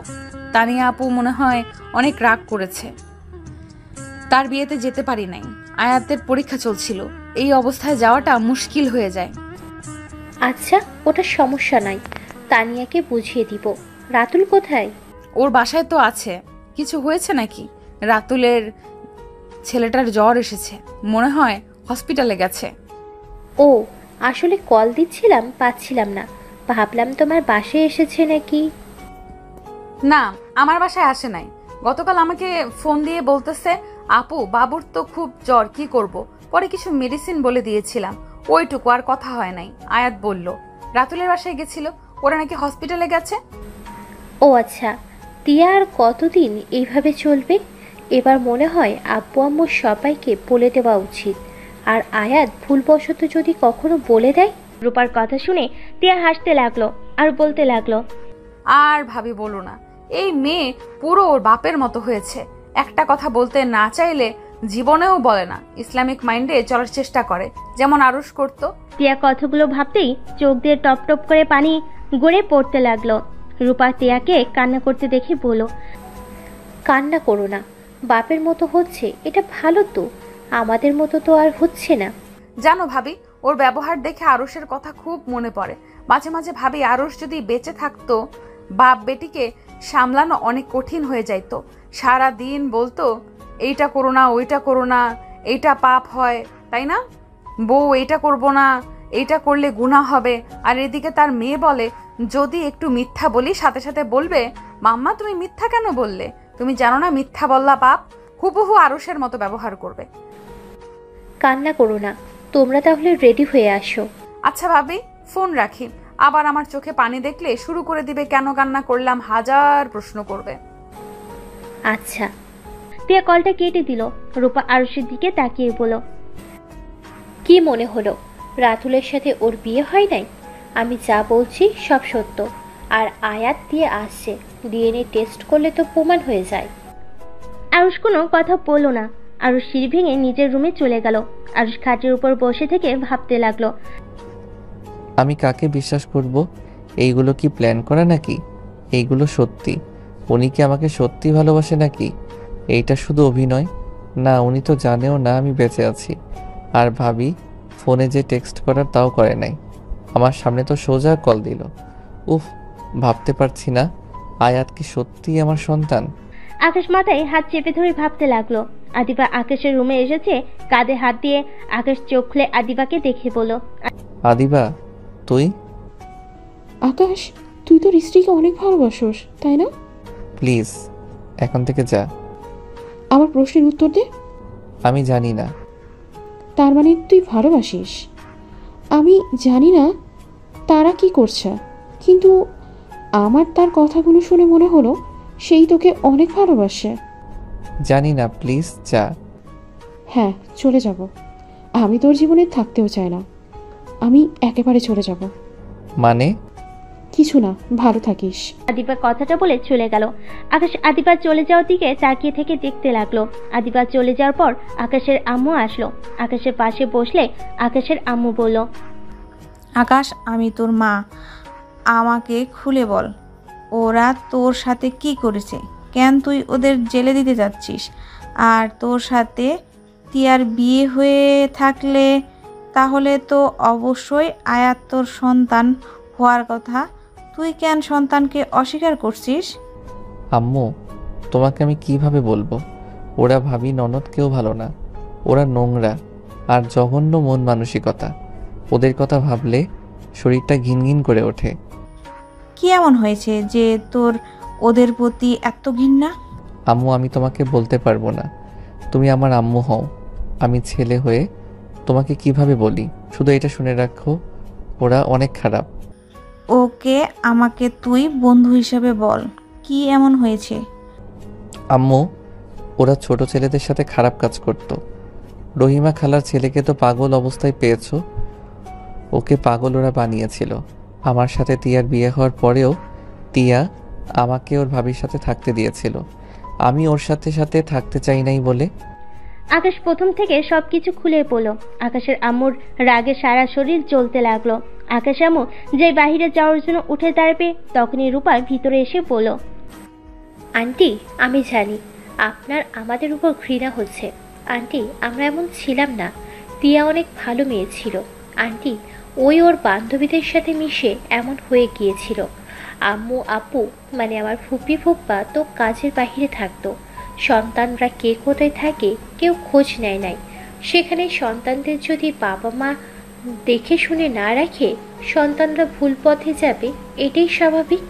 তানিয়া আপু মনে হয় অনেক রাগ করেছে, তার বিয়েতে যেতে পারি নাই। আয়াতের পরীক্ষা চলছিল, এই অবস্থায় যাওয়াটা মুশকিল হয়ে যায়। আচ্ছা, ওটা সমস্যা নাই, তানিয়াকে বুঝিয়ে দিব। রাতুল কোথায়? ওর বাসায় তো আছে। কিছু হয়েছে নাকি? রাতুলের ছেলেটার জ্বর এসেছে, মনে হয় হসপিটালে গেছে। ও, আসলে কল দিচ্ছিলাম, পাচ্ছিলাম না, ভাবলাম তোমার বাসায় এসেছে নাকি। না, আমার বাসায় আসে নাই। গতকাল আমাকে ফোন দিয়ে বলতেছে, আপু বাবুর তো খুব জ্বর, কি করব। পরে কিছু মেডিসিন বলে দিয়েছিলাম, ওইটুকু, আর কথা হয় নাই। আয়াত বলল রাতুলের বাসায় গেছিল, ওরা নাকি হসপিটালে গেছে। ও আচ্ছা, তিয়া আর কতদিন এইভাবে চলবে? এবার মনে হয় আব্বু আম্মু সবাইকে বলে দেওয়া উচিত। আর আয়াত ভুলবশত যদি কখনো বলে দেয়। রূপার কথা শুনে তিয়া হাসতে লাগলো আর বলতে লাগলো, আর ভাবি বলো না, এই মেয়ে পুরো ওর বাপের মতো হয়েছে। একটা কথা বলতে না চাইলে জীবনেও বলে না, ইসলামিক মাইন্ডে চলার চেষ্টা করে, যেমন আরুষ করতো। তিয়া কথাগুলো ভাবতেই চোখ দিয়ে টপ টপ করে পানি গড়ে পড়তে লাগলো। রূপা তিয়াকে কান্না করতে দেখে বলল, কান্না করো না, বাপের মতো হচ্ছে এটা ভালো তো, আমাদের মতো তো আর হচ্ছে না। জানো ভাবি, ওর ব্যবহার দেখে আরুষের কথা খুব মনে পড়ে। মাঝে মাঝে ভাবি আরুষ যদি বেঁচে থাকতো, বাপ বেটিকে সামলানো অনেক কঠিন হয়ে যাইতো। সারা দিন বলতো এইটা করো না, ওইটা করো না, এইটা পাপ হয়, তাই না? বউ এইটা করবো না, এইটা করলে গুনাহ হবে। আর এদিকে তার মেয়ে বলে, যদি একটু মিথ্যা বলি সাথে সাথে বলবে, মাম্মা তুমি মিথ্যা কেন বললে, তুমি জানো না মিথ্যা বললা পাপ। হুবহু আরুষের মতো ব্যবহার করবে। কান্না করো না, তোমরা তাহলে রেডি হয়ে আসো। আচ্ছা ভাবি, ফোন রাখি। আবার আমার চোখে পানি দেখলে শুরু করে দিবে, কেন কান্না করলাম, হাজার প্রশ্ন করবে। আচ্ছা। তিয়া কলটা কেটে দিল। রূপা আরুষের দিকে তাকিয়ে বলল, কি মনে হলো রাতুলের সাথে ওর বিয়ে হয় নাই? আমি যা বলছি সব সত্য। আর আয়াত দিয়ে আসছে, ডিএনএ টেস্ট করলে তো প্রমাণ হয়ে যায়। আরুষ কোনো কথা বলল না। আরুষ সিঁড়ি ভেঙে নিজের রুমে চলে গেল। আরুষ খাটের উপর বসে থেকে ভাবতে লাগলো, আমি কাকে বিশ্বাস করব? এইগুলো কি প্ল্যান করা নাকি? এইগুলো সত্যি? উনি কি আমাকে সত্যি ভালোবাসে নাকি এইটা শুধু অভিনয়? না, উনি তো জানেও না আমি বেঁচে আছি। আর ভাবি ফোনে যে টেক্সট করার তাও করে নাই, আমার সামনে তো সোজা কল দিল। উফ, ভাবতে পারছি না, আয়াত কি সত্যিই আমার সন্তান? আকাশ মাথায় হাত চেপে ধরে ভাবতে লাগলো। আদিবা আকাশের রুমে এসেছে, কাঁধে হাত দিয়ে আকাশ চোখ খুলে আদিবাকে দেখে বলল, আদিবা তুই? আকাশ, তুই তোর স্ত্রীকে অনেক ভালোবাসোস, তাই না? প্লিজ এখন থেকে যা। আমার প্রশ্নের উত্তর দে। আমি জানি না। তার মানে তুই ভালোবাসিস? আমি জানি না তারা কি করছে, কিন্তু আমার তার কথাগুলো শুনে মনে হলো সেই তোকে অনেক ভালোবাসে। জানি না, প্লিজ যা। হ্যাঁ, চলে যাব। আমি তোর জীবনে থাকতেও চাই না, আমি একেবারে চলে যাব। মানে? কিছু না, ভালো থাকিস। আদিবা কথাটা বলে চলে গেল। আকাশ আদিবার চলে যাওয়ার দিকে তাকিয়ে থেকে দেখতে লাগলো। আদিবা চলে যাওয়ার পর আকাশের আম্মু আসলো। আকাশের পাশে বসলে আকাশের আম্মু বলল, আকাশ, আমি তোর মা, আমাকে খুলে বল, ওরা তোর সাথে কি করেছে? কেন তুই ওদের জেলে দিতে যাচ্ছিস? আর তোর সাথে তিয়ার বিয়ে হয়ে থাকলে তাহলে তো অবশ্যই আয়াত তোর সন্তান হওয়ার কথা, তুই কেন সন্তানকে অস্বীকার করছিস? আম্মু, তোমাকে আমি কিভাবে বলবো? ওরা ভাবি ননদ কেউ ভালো না, ওরা নোংরা আর জঘন্য মন মানসিকতা। ওদের কথা ভাবলে শরীরটা ঘিনঘিন করে ওঠে। কি এমন হয়েছে যে তোর ওদের প্রতি এত ঘৃণা? আম্মু, আমি তোমাকে বলতে পারবো না, তুমি আমার আম্মু হও। আমি ছেলে হয়ে তোমাকে কিভাবে বলি? শুধু এটা শুনে রাখো, ওরা অনেক খারাপ। ওকে আমাকে তুই বন্ধু হিসেবে বল, কি এমন হয়েছে? আম্মু, ওরা ছোট ছেলেদের সাথে খারাপ কাজ করত। রহিমা খালার ছেলেকে তো পাগল অবস্থায় পেয়েছো, ওকে পাগল ওরা বানিয়েছিল। আমার সাথে তিয়ার বিয়ে হওয়ার পরেও তিয়া আমাকে ওর ভাবির সাথে থাকতে দিয়েছিল। আমি ওর সাথে সাথে থাকতে চাই নাই বলে। আকাশ প্রথম থেকে সবকিছু খুলে বলল। আকাশের আম্মুর রাগে সারা শরীর জ্বলতে লাগলো। আকাশ আম্মু যে বাইরে যাওয়ার জন্য উঠে দাঁড়াবে তখনই রূপা ভিতরে এসে বলল, আন্টি আমি জানি আপনার আমাদের উপর ঘৃণা হচ্ছে। আন্টি আমরা এমন ছিলাম না, টিয়া অনেক ভালো মেয়ে ছিল। আন্টি ওই ওর বান্ধবীদের সাথে মিশে এমন হয়ে গিয়েছিল। আম্মু আপু মানে আমার ফুপি ফুপ্পা তো কাজের বাহিরে থাকতো, সন্তানরা কে কোথায় থাকে কেউ খোঁজ নেয় নাই। সেখানে সন্তানদের যদি বাবা মা দেখে শুনে না রাখে সন্তানরা ভুল পথে যাবে, এটাই স্বাভাবিক।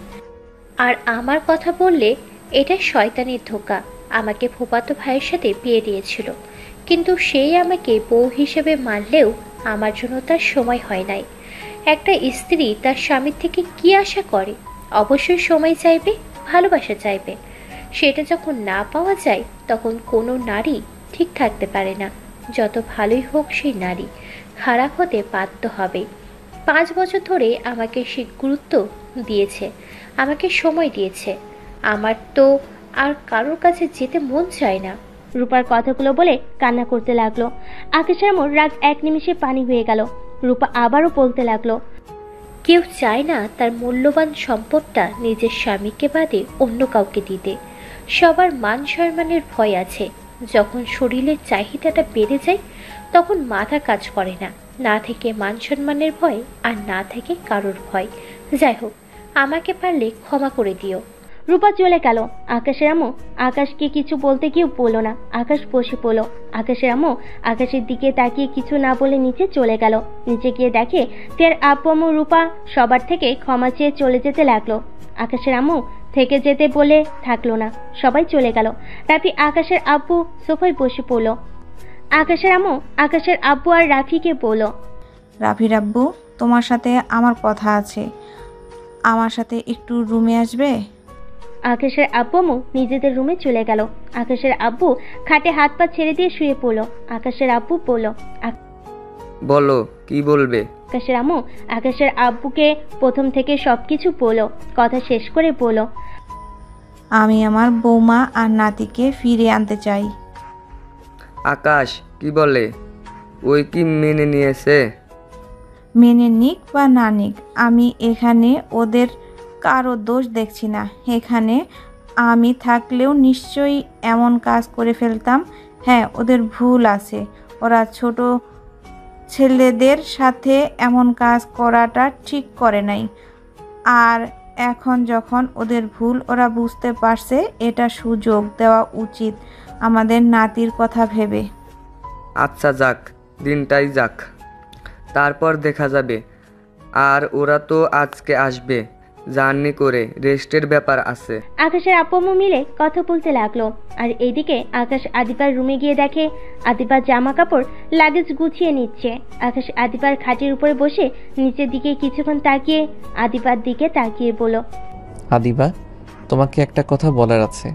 আর আমার কথা বললে এটা শয়তানের ধোঁকা। আমাকে ফুপাতো ভাইয়ের সাথে বিয়ে দিয়েছিল, কিন্তু সেই আমাকে বউ হিসেবে মানলেও আমার জন্য তার সময় হয় নাই। একটা স্ত্রী তার স্বামীর থেকে কি আশা করে? অবশ্যই সময় চাইবে, ভালোবাসা চাইবে। সেটা যখন না পাওয়া যায় তখন কোনো নারী ঠিক থাকতে পারে না। যত ভালোই হোক সেই নারী খারাপ হতে বাধ্য হবে। 5 বছর ধরে আমাকে সে গুরুত্ব দিয়েছে, আমাকে সময় দিয়েছে। আমার তো আর কারোর কাছে যেতে মন চায় না। রূপার কথাগুলো বলে কান্না করতে লাগলো। আকাশের আম্মুর রাগ এক নিমিষে পানি হয়ে গেল। রূপা আবারও বলতে লাগলো, কেউ চায় না তার মূল্যবান সম্পদটা নিজের স্বামীকে বাদে অন্য কাউকে দিতে। সবার মান সম্মানের ভয় আছে। যখন শরীরের চাহিদাটা বেড়ে যায় তখন মাথা কাজ করে না। না থেকে মান সম্মানের ভয়, আর না থেকে কারোর ভয়। যাই হোক, আমাকে পারলে ক্ষমা করে দিও। রূপা চলে গেল। আকাশের আম্মু আকাশকে কিছু বলতে গিয়েও বলল না। আকাশ বসে পড়ল। আকাশের আম্মু আকাশের দিকে তাকিয়ে কিছু না বলে নিচে চলে গেল। নিচে গিয়ে দেখে তার আব্বু আম্মু রূপা সবার থেকে ক্ষমা চেয়ে চলে যেতে লাগলো। আকাশের আম্মু থেকে যেতে বলে থাকলো না, সবাই চলে গেল। রাফি আকাশের আব্বু সোফায় বসে পড়ল। আকাশের আম্মু আকাশের আব্বু আর রাফিকে বলল, রাফির আব্বু তোমার সাথে আমার কথা আছে, আমার সাথে একটু রুমে আসবে? আকাশের আব্বু আম্মু নিজেদের রুমে চলে গেল। আকাশের আব্বু খাটে হাত পা ছেড়ে দিয়ে শুয়ে পড়ল। আকাশের আব্বু বলল, বলো কি বলবে? আকাশের আম্মু আকাশের আব্বুকে প্রথম থেকে সবকিছু বলল। কথা শেষ করে বলল, আমি আমার বৌমা আর নাতিকে ফিরে আনতে চাই। আকাশ কি বলে? ওই কি মেনে নিয়েছে? মেনে নিক বা না নিক, আমি এখানে ওদের কারো দোষ দেখছি না। এখানে আমি থাকলেও নিশ্চয়ই এমন কাজ করে ফেলতাম। হ্যাঁ, ওদের ভুল আছে। ওরা ছোট ছেলেদের সাথে এমন কাজ করাটা ঠিক করে নাই। আর এখন যখন ওদের ভুল ওরা বুঝতে পারছে, এটা সুযোগ দেওয়া উচিত আমাদের নাতির কথা ভেবে। আচ্ছা যাক, দিনটাই যাক, তারপর দেখা যাবে। আর ওরা তো আজকে আসবে জার্নি করে, রেস্টের ব্যাপার আছে। আকাশের আব্বু আম্মু মিলে কথা বলতে লাগলো। আর এইদিকে আকাশ আদিপার রুমে গিয়ে দেখে আদিপার জামা কাপড় লাগেজ গুছিয়ে নিচ্ছে। আকাশ আদিপার খাটের উপরে বসে নিচের দিকে কিছুক্ষণ তাকিয়ে আদিপার দিকে তাকিয়ে বলল, আদিবা, তোমাকে একটা কথা বলার আছে।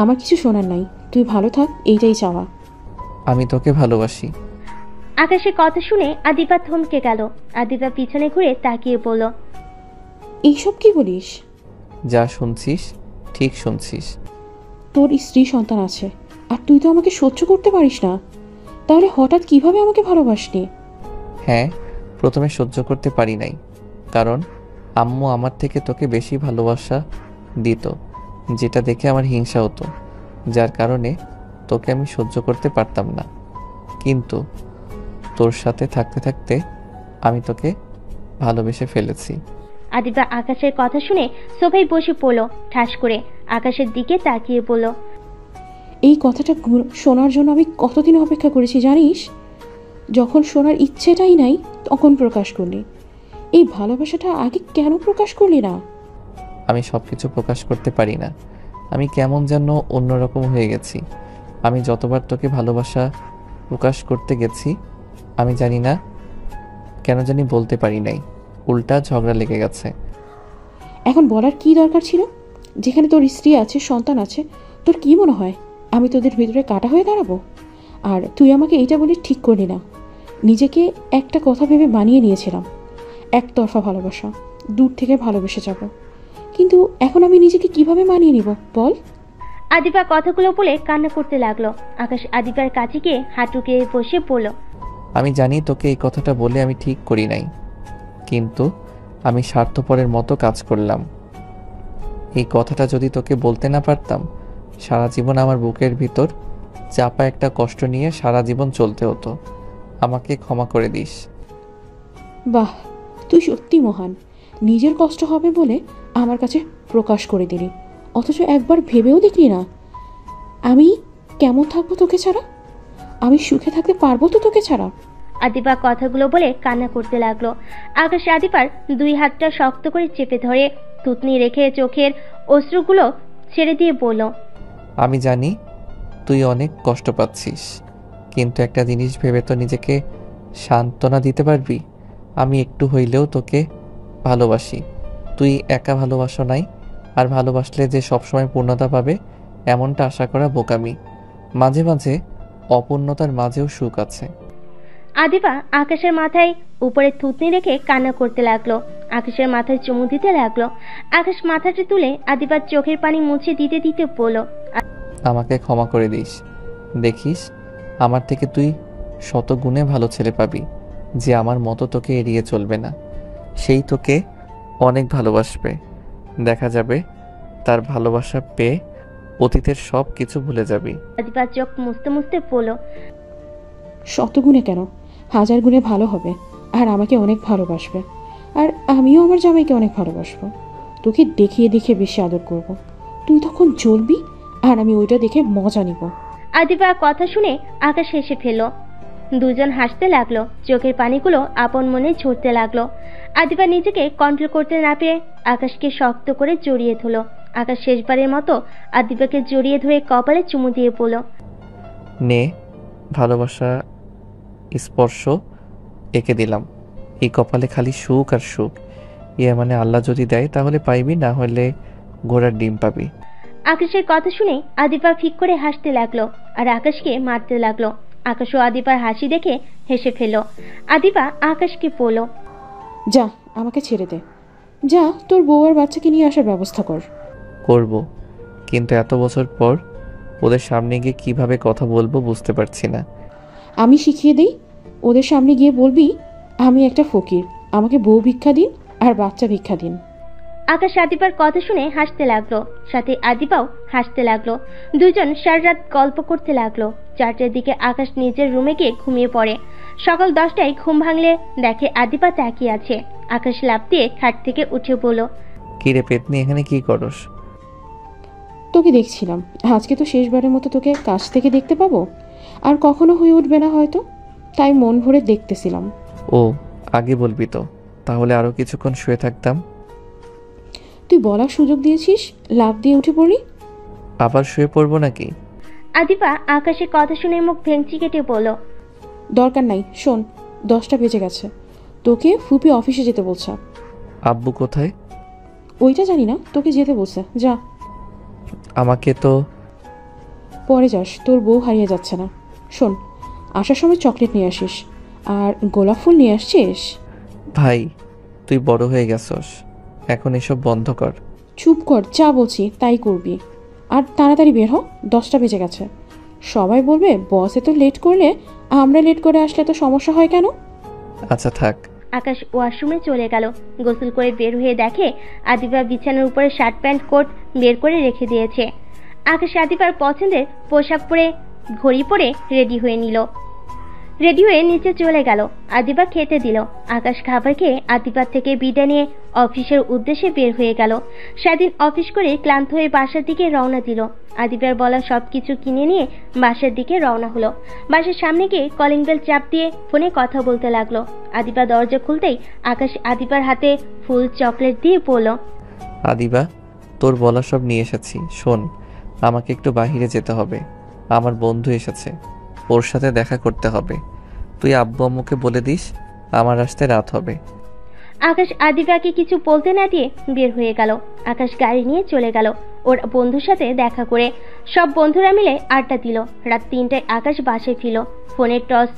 আমার কিছু শোনার নাই, তুই ভালো থাক, এইটাই চাওয়া। আমি তোকে ভালোবাসি। আকাশের কথা শুনে আদিপা থমকে গেল। আদিপা পিছনে ঘুরে তাকিয়ে বলল, এইসব কি বলিস? যা শুনছিস ঠিক শুনছিস। তোর স্ত্রী সন্তান আছে আর তুই তো আমাকে সহ্য করতে পারিস না, তাহলে হঠাৎ কিভাবে আমাকে ভালোবাসলি? হ্যাঁ, প্রথমে সহ্য করতে পারি নাই, কারণ আম্মু আমার থেকে তোকে বেশি ভালোবাসা দিত, যেটা দেখে আমার হিংসা হতো, যার কারণে তোকে আমি সহ্য করতে পারতাম না। কিন্তু তোর সাথে থাকতে থাকতে আমি তোকে ভালোবেসে ফেলেছি। আদিবা আকাশের কথা শুনে সোফায় বসে পড়ল ঠাস করে। আকাশের দিকে তাকিয়ে বলল, এই কথাটা শোনার জন্য আমি কতদিন অপেক্ষা করেছি জানিস? যখন শোনার ইচ্ছেটাই নাই তখন প্রকাশ করলি। এই ভালোবাসাটা আগে কেন প্রকাশ করলি না? আমি সব কিছু প্রকাশ করতে পারি না, আমি কেমন যেন অন্যরকম হয়ে গেছি। আমি যতবার তোকে ভালোবাসা প্রকাশ করতে গেছি, আমি জানি না কেন জানি বলতে পারি নাই, উল্টা ঝগড়া লেগে গেছে। এখন বলার কি দরকার ছিল? যেখানে তোর স্ত্রী আছে, সন্তান আছে, তোর কি মনে হয় আমি তোদের ভিতরে কাটা হয়ে দাঁড়াবো? আর তুই আমাকে এইটা বলে ঠিক করলি না। নিজেকে একটা কথা ভেবে বানিয়ে নিয়েছিলাম, একতরফা ভালোবাসা, দূর থেকে ভালোবেসে যাব। কিন্তু এখন আমি নিজেকে কিভাবে মানিয়ে নিব বল? আদিবা কথাগুলো বলে কান্না করতে লাগলো। আকাশ আদিবার কাছে গিয়ে হাঁটুকে বসে বলল, আমি জানি তোকে এই কথাটা বলে আমি ঠিক করি নাই, কিন্তু আমি স্বার্থপরের মতো কাজ করলাম। এই কথাটা যদি তোকে বলতে না পারতাম, সারা জীবন আমার বুকের ভিতর চাপা একটা কষ্ট নিয়ে সারা জীবন চলতে হতো। আমাকে ক্ষমা করে দিস। বাহ, তুই সত্যি মহান। নিজের কষ্ট হবে বলে আমার কাছে প্রকাশ করে দিলি, অথচ একবার ভেবেও দেখলি না আমি কেমন থাকবো তোকে ছাড়া। আমি সুখে থাকতে পারবো তো তোকে ছাড়া? আদিবা কথাগুলো বলে কান্না করতে লাগলো। আকাশ আদিবার দুই হাতটা শক্ত করে চেপে ধরে থুতনি রেখে চোখের অশ্রুগুলো ছেড়ে দিয়ে বলল, আমি জানি তুই অনেক কষ্ট পাচ্ছিস, কিন্তু একটা জিনিস ভেবে তো নিজেকে সান্ত্বনা দিতে পারবি। আমি একটু হইলেও তোকে ভালোবাসি। তুই একা ভালোবাসো নাই, আর ভালোবাসলে যে সবসময় পূর্ণতা পাবে এমনটা আশা করা বোকামি। মাঝে মাঝে অপূর্ণতার মাঝেও সুখ আছে। আদিবা আকাশের মাথায় উপরে থুতনি রেখে কান্না করতে লাগলো। আকাশের মাথায় চুমু দিতে লাগলো। আকাশ মাথাটা তুলে আদিবার চোখের পানি মুছে দিতে দিতে বলল, আমাকে ক্ষমা করে দিস। দেখিস, আমার থেকে তুই শত গুণে ভালো ছেলে পাবি, যে আমার মতো তোকে এড়িয়ে চলবে না। সেই তোকে অনেক ভালোবাসবে। দেখা যাবে তার ভালোবাসা পেয়ে অতীতের সব কিছু ভুলে যাবি। আদিবার চোখ মুছতে মুছতে বলল, শতগুণে কেন, 1000 গুণে ভালো হবে। আর আমাকে অনেক ভালোবাসবে, আর আমিও আমার জামাইকে অনেক ভালোবাসবো। তোকে দেখিয়ে দেখিয়ে বেশি আদর করব। তুই তখন জ্বলবি, আর আমি ওইটা দেখে মজা নিব। আদিবা কথা শুনে আকাশ হেসে ফেলল। দুজন হাসতে লাগলো। চোখের পানিগুলো আপন মনে ঝরতে লাগলো। আদিবা নিজেকে কন্ট্রোল করতে না পেরে আকাশকে শক্ত করে জড়িয়ে ধরল। আকাশ শেষবারের মতো আদিবাকে জড়িয়ে ধরে কপালে চুমু দিয়ে বলল, নে, ভালোবাসা স্পর্শ এঁকে দিলাম। এই কপালে খালি সুখ আর সুখ। মানে আল্লাহ যদি দেয় তাহলে পাইবি, না হলে ঘোড়ার ডিম পাবি। আকাশের কথা শুনে আদিবা ফিক করে হাসতে লাগলো আর আকাশকে মারতে লাগলো। আকাশও আদিবার হাসি দেখে হেসে ফেলল। আদিবা আকাশকে বলল, যা, আমাকে ছেড়ে দে। যা, তোর বউ আর বাচ্চাকে নিয়ে আসার ব্যবস্থা কর। করব, কিন্তু এত বছর পর ওদের সামনে গিয়ে কিভাবে কথা বলবো বুঝতে পারছি না। আমি শিখিয়ে দিই। ওদের সামনে গিয়ে বলবি, আমি একটা ফকির, আমাকে বউ ভিক্ষা দিন আর বাচ্চা ভিক্ষা দিন। আকাশ আদিবার কথা শুনে হাসতে লাগলো, সাথে আদিবাও হাসতে লাগলো। দুজন সারা রাত গল্প করতে লাগলো। 4টার দিকে আকাশ নিজের রুমে গিয়ে ঘুমিয়ে পড়ে। সকাল 10টায় ঘুম ভাঙলে দেখে আদিবা তাকিয়ে আছে। আকাশ লাফ দিয়ে খাট থেকে উঠে বলল, কি রে পেতনি, এখানে কি করস? তোকে দেখছিলাম। আজকে তো শেষবারের মতো তোকে কাছ থেকে দেখতে পাবো, আর কখনো হয়ে উঠবে না হয়তো, তাই মন ভরে দেখতেছিলাম। ও, আগে বলবি তো, তাহলে আরো কিছুক্ষণ শুয়ে থাকতাম। তুই বলার সুযোগ দিয়েছিস, লাফ দিয়ে উঠে পড়লি। আবার শুয়ে পড়বো নাকি? আদিবা আকাশের কথা শুনে মুখ ভেঙচি কেটে বলল, দরকার নাই, শোন, 10টা বেজে গেছে, তোকে ফুপি অফিসে যেতে বলছে। আব্বু কোথায়? ওইটা জানি না, তোকে যেতে বলছে, যা। আমাকে তো পরে যাস, তোর বউ হারিয়ে যাচ্ছে না। শোন, আসার সময় চকলেট নিয়ে আসিস, আর গোলাপ ফুল নিয়ে আসছিস। ভাই, তুই বড় হয়ে গেছস, এখন এসব বন্ধ কর। চুপ কর, যা বলছি তাই করবি। আর তাড়াতাড়ি বের হ, 10টা বেজে গেছে। সবাই বলবে বসে তো লেট করলে, আমরা লেট করে আসলে তো সমস্যা হয় কেন? আচ্ছা থাক। আকাশ ওয়াশরুমে চলে গেল। গোসল করে বের হয়ে দেখে আদিবা বিছানার উপরে শার্ট প্যান্ট কোট বের করে রেখে দিয়েছে। আকাশ আদিবার পছন্দের পোশাক পরে ঘড়ি পরে রেডি হয়ে নিচে চলে গেল। আদিবা খেতে দিল। আকাশ খাবার খেয়ে আদিবার থেকে বিদায় নিয়ে অফিসের উদ্দেশ্যে বের হয়ে গেল। সারাদিন অফিস করে ক্লান্ত হয়ে বাসার দিকে রওনা দিল। আদিবার বলা সবকিছু কিনে নিয়ে বাসার দিকে রওনা হলো। বাসার সামনে গিয়ে কলিং বেল চাপ দিয়ে ফোনে কথা বলতে লাগলো। আদিবা দরজা খুলতেই আকাশ আদিবার হাতে ফুল চকলেট দিয়ে বলল, আদিবা, তোর বলা সব নিয়ে এসেছি। শোন, আমাকে একটু বাহিরে যেতে হবে, আমার বন্ধু এসেছে, ওর সাথে দেখা করতে হবে। তুই আব্বু আম্মুকে বলে দিস আমার আসতে রাত হবে। আকাশ আদিবাকে কিছু বলতে না দিয়ে বের হয়ে গেল। আকাশ গাড়ি নিয়ে চলে গেল ওর বন্ধুর সাথে দেখা করে। সব বন্ধুরা মিলে আড্ডা দিল। রাত 3টায় আকাশ বাসায় ফিরল। ফোনের টর্চ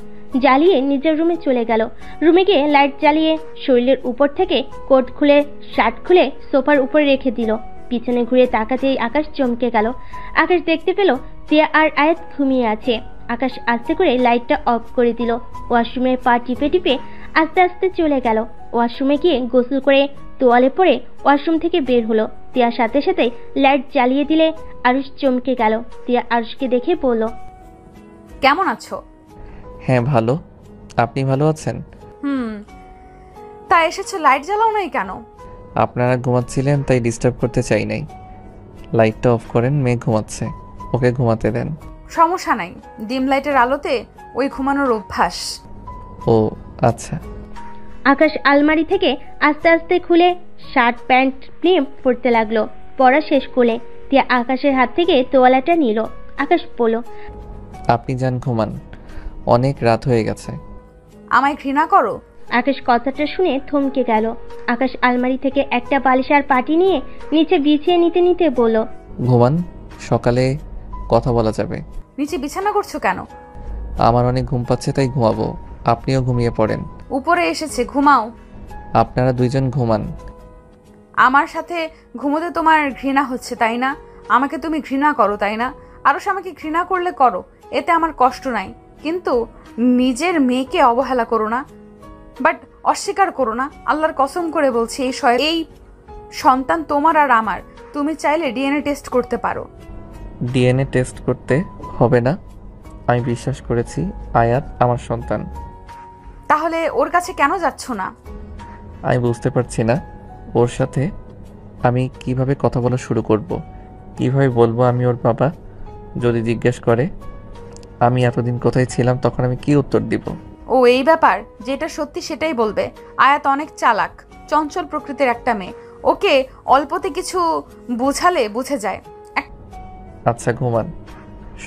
জ্বালিয়ে নিজের রুমে চলে গেল। রুমে গিয়ে লাইট জ্বালিয়ে শরীরের উপর থেকে কোট খুলে শার্ট খুলে সোফার উপরে রেখে দিল। পিছনে ঘুরে তাকাতেই আকাশ চমকে গেল। আকাশ দেখতে পেল তিয়া আর আয়াত ঘুমিয়ে আছে। আকাশ আস্তে করে লাইটটা অফ করে দিল। ওয়াশরুমে পা টিপে টিপে আস্তে আস্তে চলে গেল। ওয়াশরুমে গিয়ে গোসল করে তোয়ালে পরে ওয়াশরুম থেকে বের হলো। তিয়ার সাথে সাথে লাইট জ্বালিয়ে দিলে আরুষ চমকে গেল। তিয়া আরুষকে দেখে বলল, কেমন আছো? হ্যাঁ ভালো, আপনি ভালো আছেন? তা এসেছো, লাইট জ্বালাও নাই কেন? আপনারা ঘুমাচ্ছিলেন তাই ডিস্টার্ব করতে চাই নাই। লাইটটা অফ করেন, মেয়ে ঘুমাচ্ছে, ওকে ঘুমাতে দেন। সমস্যা নাই, ডিম লাইটের আলোতে ওই ঘুমানোর অভ্যাস। ও আচ্ছা। আকাশ আলমারি থেকে আস্তে আস্তে খুলে শার্ট প্যান্ট নিয়ে পরতে লাগলো। পরা শেষ করলে তিয়া আকাশের হাত থেকে তোয়ালাটা নিল। আকাশ বলল, আপনি যান ঘুমান, অনেক রাত হয়ে গেছে। আমায় ঘৃণা করো? আকাশ কথাটা শুনে থমকে গেল। আকাশ আলমারি থেকে একটা বালিশ আর পাটি নিয়ে নিচে বিছিয়ে নিতে নিতে বলল, ঘুমান, সকালে কথা বলা যাবে। নিচে বিছানা করছো কেন? আমার অনেক ঘুম পাচ্ছে তাই ঘুমাবো, আপনিও ঘুমিয়ে পড়েন। উপরে এসেছে, ঘুমাও। আপনারা দুইজন ঘুমান। আমার সাথে ঘুমোতে তোমার ঘৃণা হচ্ছে তাই না? আমাকে তুমি ঘৃণা করো তাই না? আরো আমাকে ঘৃণা করলে করো, এতে আমার কষ্ট নাই, কিন্তু নিজের মেয়েকে অবহেলা করো না, বাট অস্বীকার করো না। আল্লাহর কসম করে বলছি, এই সন্তান তোমার আর আমার। তুমি চাইলে ডিএনএ টেস্ট করতে পারো। ডিএনএ টেস্ট করতে হবে না, আমি বিশ্বাস করেছি আয়াত আমার সন্তান। তাহলে ওর কাছে কেন যাচ্ছ না? আমি বুঝতে পারছি না ওর সাথে আমি কিভাবে কথা বলা শুরু করব, কিভাবে বলবো আমি ওর বাবা। যদি জিজ্ঞেস করে আমি এতদিন কোথায় ছিলাম, তখন আমি কি উত্তর দিব? ও এই ব্যাপার, যেটা সত্যি সেটাই বলবে। আয়াত অনেক চালাক, চঞ্চল প্রকৃতির একটা মেয়ে, ওকে অল্পতে কিছু বুঝালে বুঝে যায়। আচ্ছা ঘুমান,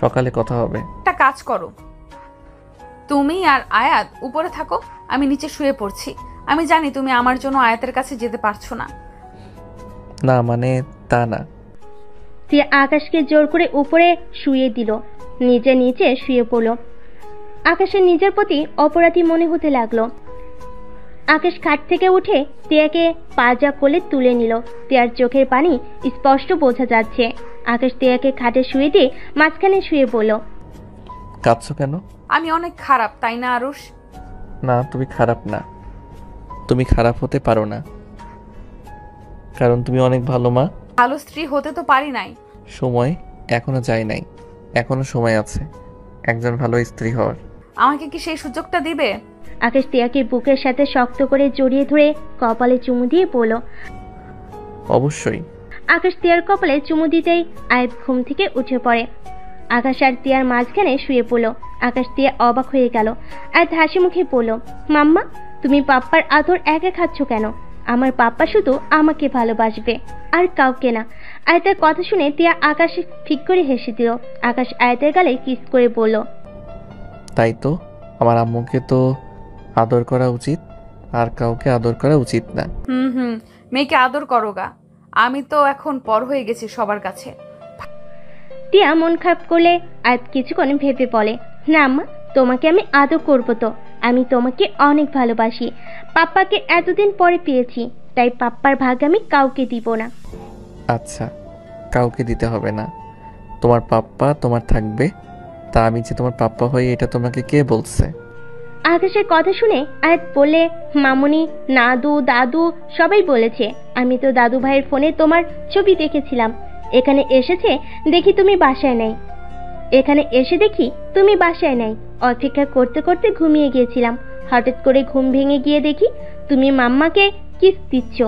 সকালে কথা হবে। একটা কাজ করো, তুমি আর আয়াত উপরে থাকো, আমি নিচে শুয়ে পড়ছি। আমি জানি তুমি আমার জন্য আয়াতের কাছে যেতে পারছো না। না মানে তা না। তিয়া আকাশকে জোর করে উপরে শুয়ে দিল, নিজে নিচে শুয়ে পড়ল। আকাশের নিজের প্রতি অপরাধী মনে হতে লাগলো। আকাশ খাট থেকে উঠে তিয়াকে পাজা কোলে তুলে নিল। তিয়ার চোখের পানি স্পষ্ট বোঝা যাচ্ছে। আকাশ তিয়াকে খাটে শুয়ে দিয়ে মাঝখানে শুয়ে বলল, কাঁদছো কেন? আমি অনেক খারাপ তাই না আরুষ? না তুমি খারাপ না, তুমি খারাপ হতে পারো না, কারণ তুমি অনেক ভালো মা। ভালো স্ত্রী হতে তো পারি নাই। সময় এখনো যায় নাই, এখনো সময় আছে একজন ভালো স্ত্রী হওয়ার। আমাকে কি সেই সুযোগটা দিবে? আকাশ তিয়াকে বুকের সাথে শক্ত করে জড়িয়ে ধরে কপালে চুমু দিয়ে বলল, অবশ্যই। আকাশ তিয়ার কপালে চুমু দিতেই আয়াত ঘুম থেকে উঠে পড়ে। আকাশ আর তিয়ার মাঝখানে শুয়ে পড়ল। আকাশ তিয়া অবাক হয়ে গেল। আয়াত হাসি মুখে বলল, মাম্মা তুমি পাপ্পার আদর একা খাচ্ছ কেন? আমার পাপ্পা শুধু আমাকে ভালোবাসবে, আর কাউকে না। আয়াতের কথা শুনে তিয়া আকাশ ঠিক করে হেসে দিল। আকাশ আয়াতের গালে কিস করে বলল, তাই তো, আমার আম্মুকে তো আদর করা উচিত, আর কাউকে আদর করা উচিত না। মেয়েকে আদর করো গা, আমি তো এখন পর হয়ে গেছি সবার কাছে। তিয়া মন খারাপ করলে আয়াত কিছুক্ষণ ভেবে বলে, না আম্মা, তোমাকে আমি আদর করবো তো, আমি তোমাকে অনেক ভালোবাসি। পাপ্পাকে এতদিন পরে পেয়েছি, তাই পাপ্পার ভাগ আমি কাউকে দিব না। আচ্ছা, কাউকে দিতে হবে না, তোমার পাপ্পা তোমার থাকবে। তা আমি যে তোমার পাপ্পা হই এটা তোমাকে কে বলছে? আকাশের কথা শুনে আয়াত বললে, মামুনি, নাদু, দাদু সবাই বলেছে। আমি তো দাদু ভাইয়ের ফোনে তোমার ছবি দেখেছিলাম। এখানে এসেছে দেখি তুমি বাসায় নাই। অপেক্ষা করতে করতে ঘুমিয়ে গিয়েছিলাম। হঠাৎ করে ঘুম ভেঙে গিয়ে দেখি তুমি মাম্মাকে কিস দিচ্ছ।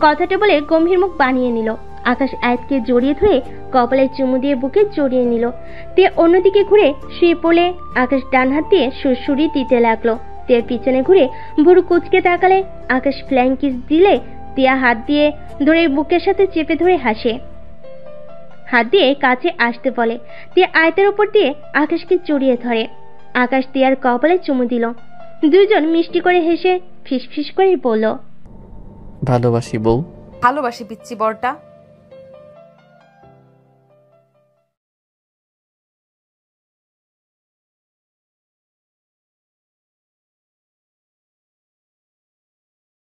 কথাটা বলে গম্ভীর মুখ বানিয়ে নিল। আকাশ আয়াতকে জড়িয়ে ধরে কপালে চুমু দিয়ে বুকে জড়িয়ে নিল। তে অন্যদিকে ঘুরে শুয়ে পড়লে আকাশ ডান হাত দিয়ে সুরসুরি দিতে লাগলো। তে পিছনে ঘুরে ভুরু কুচকে তাকালে আকাশ ফ্ল্যাং কিস দিলে তিয়া হাত দিয়ে ধরে বুকের সাথে চেপে ধরে হাসে, হাত দিয়ে কাছে আসতে বলে। তিয়া আয়াতের উপর দিয়ে আকাশকে জড়িয়ে ধরে। আকাশ তিয়ার কপালে চুমু দিল। দুইজন মিষ্টি করে হেসে ফিসফিস করে বলল, ভালোবাসি বউ। ভালোবাসি পিচ্চি বরটা।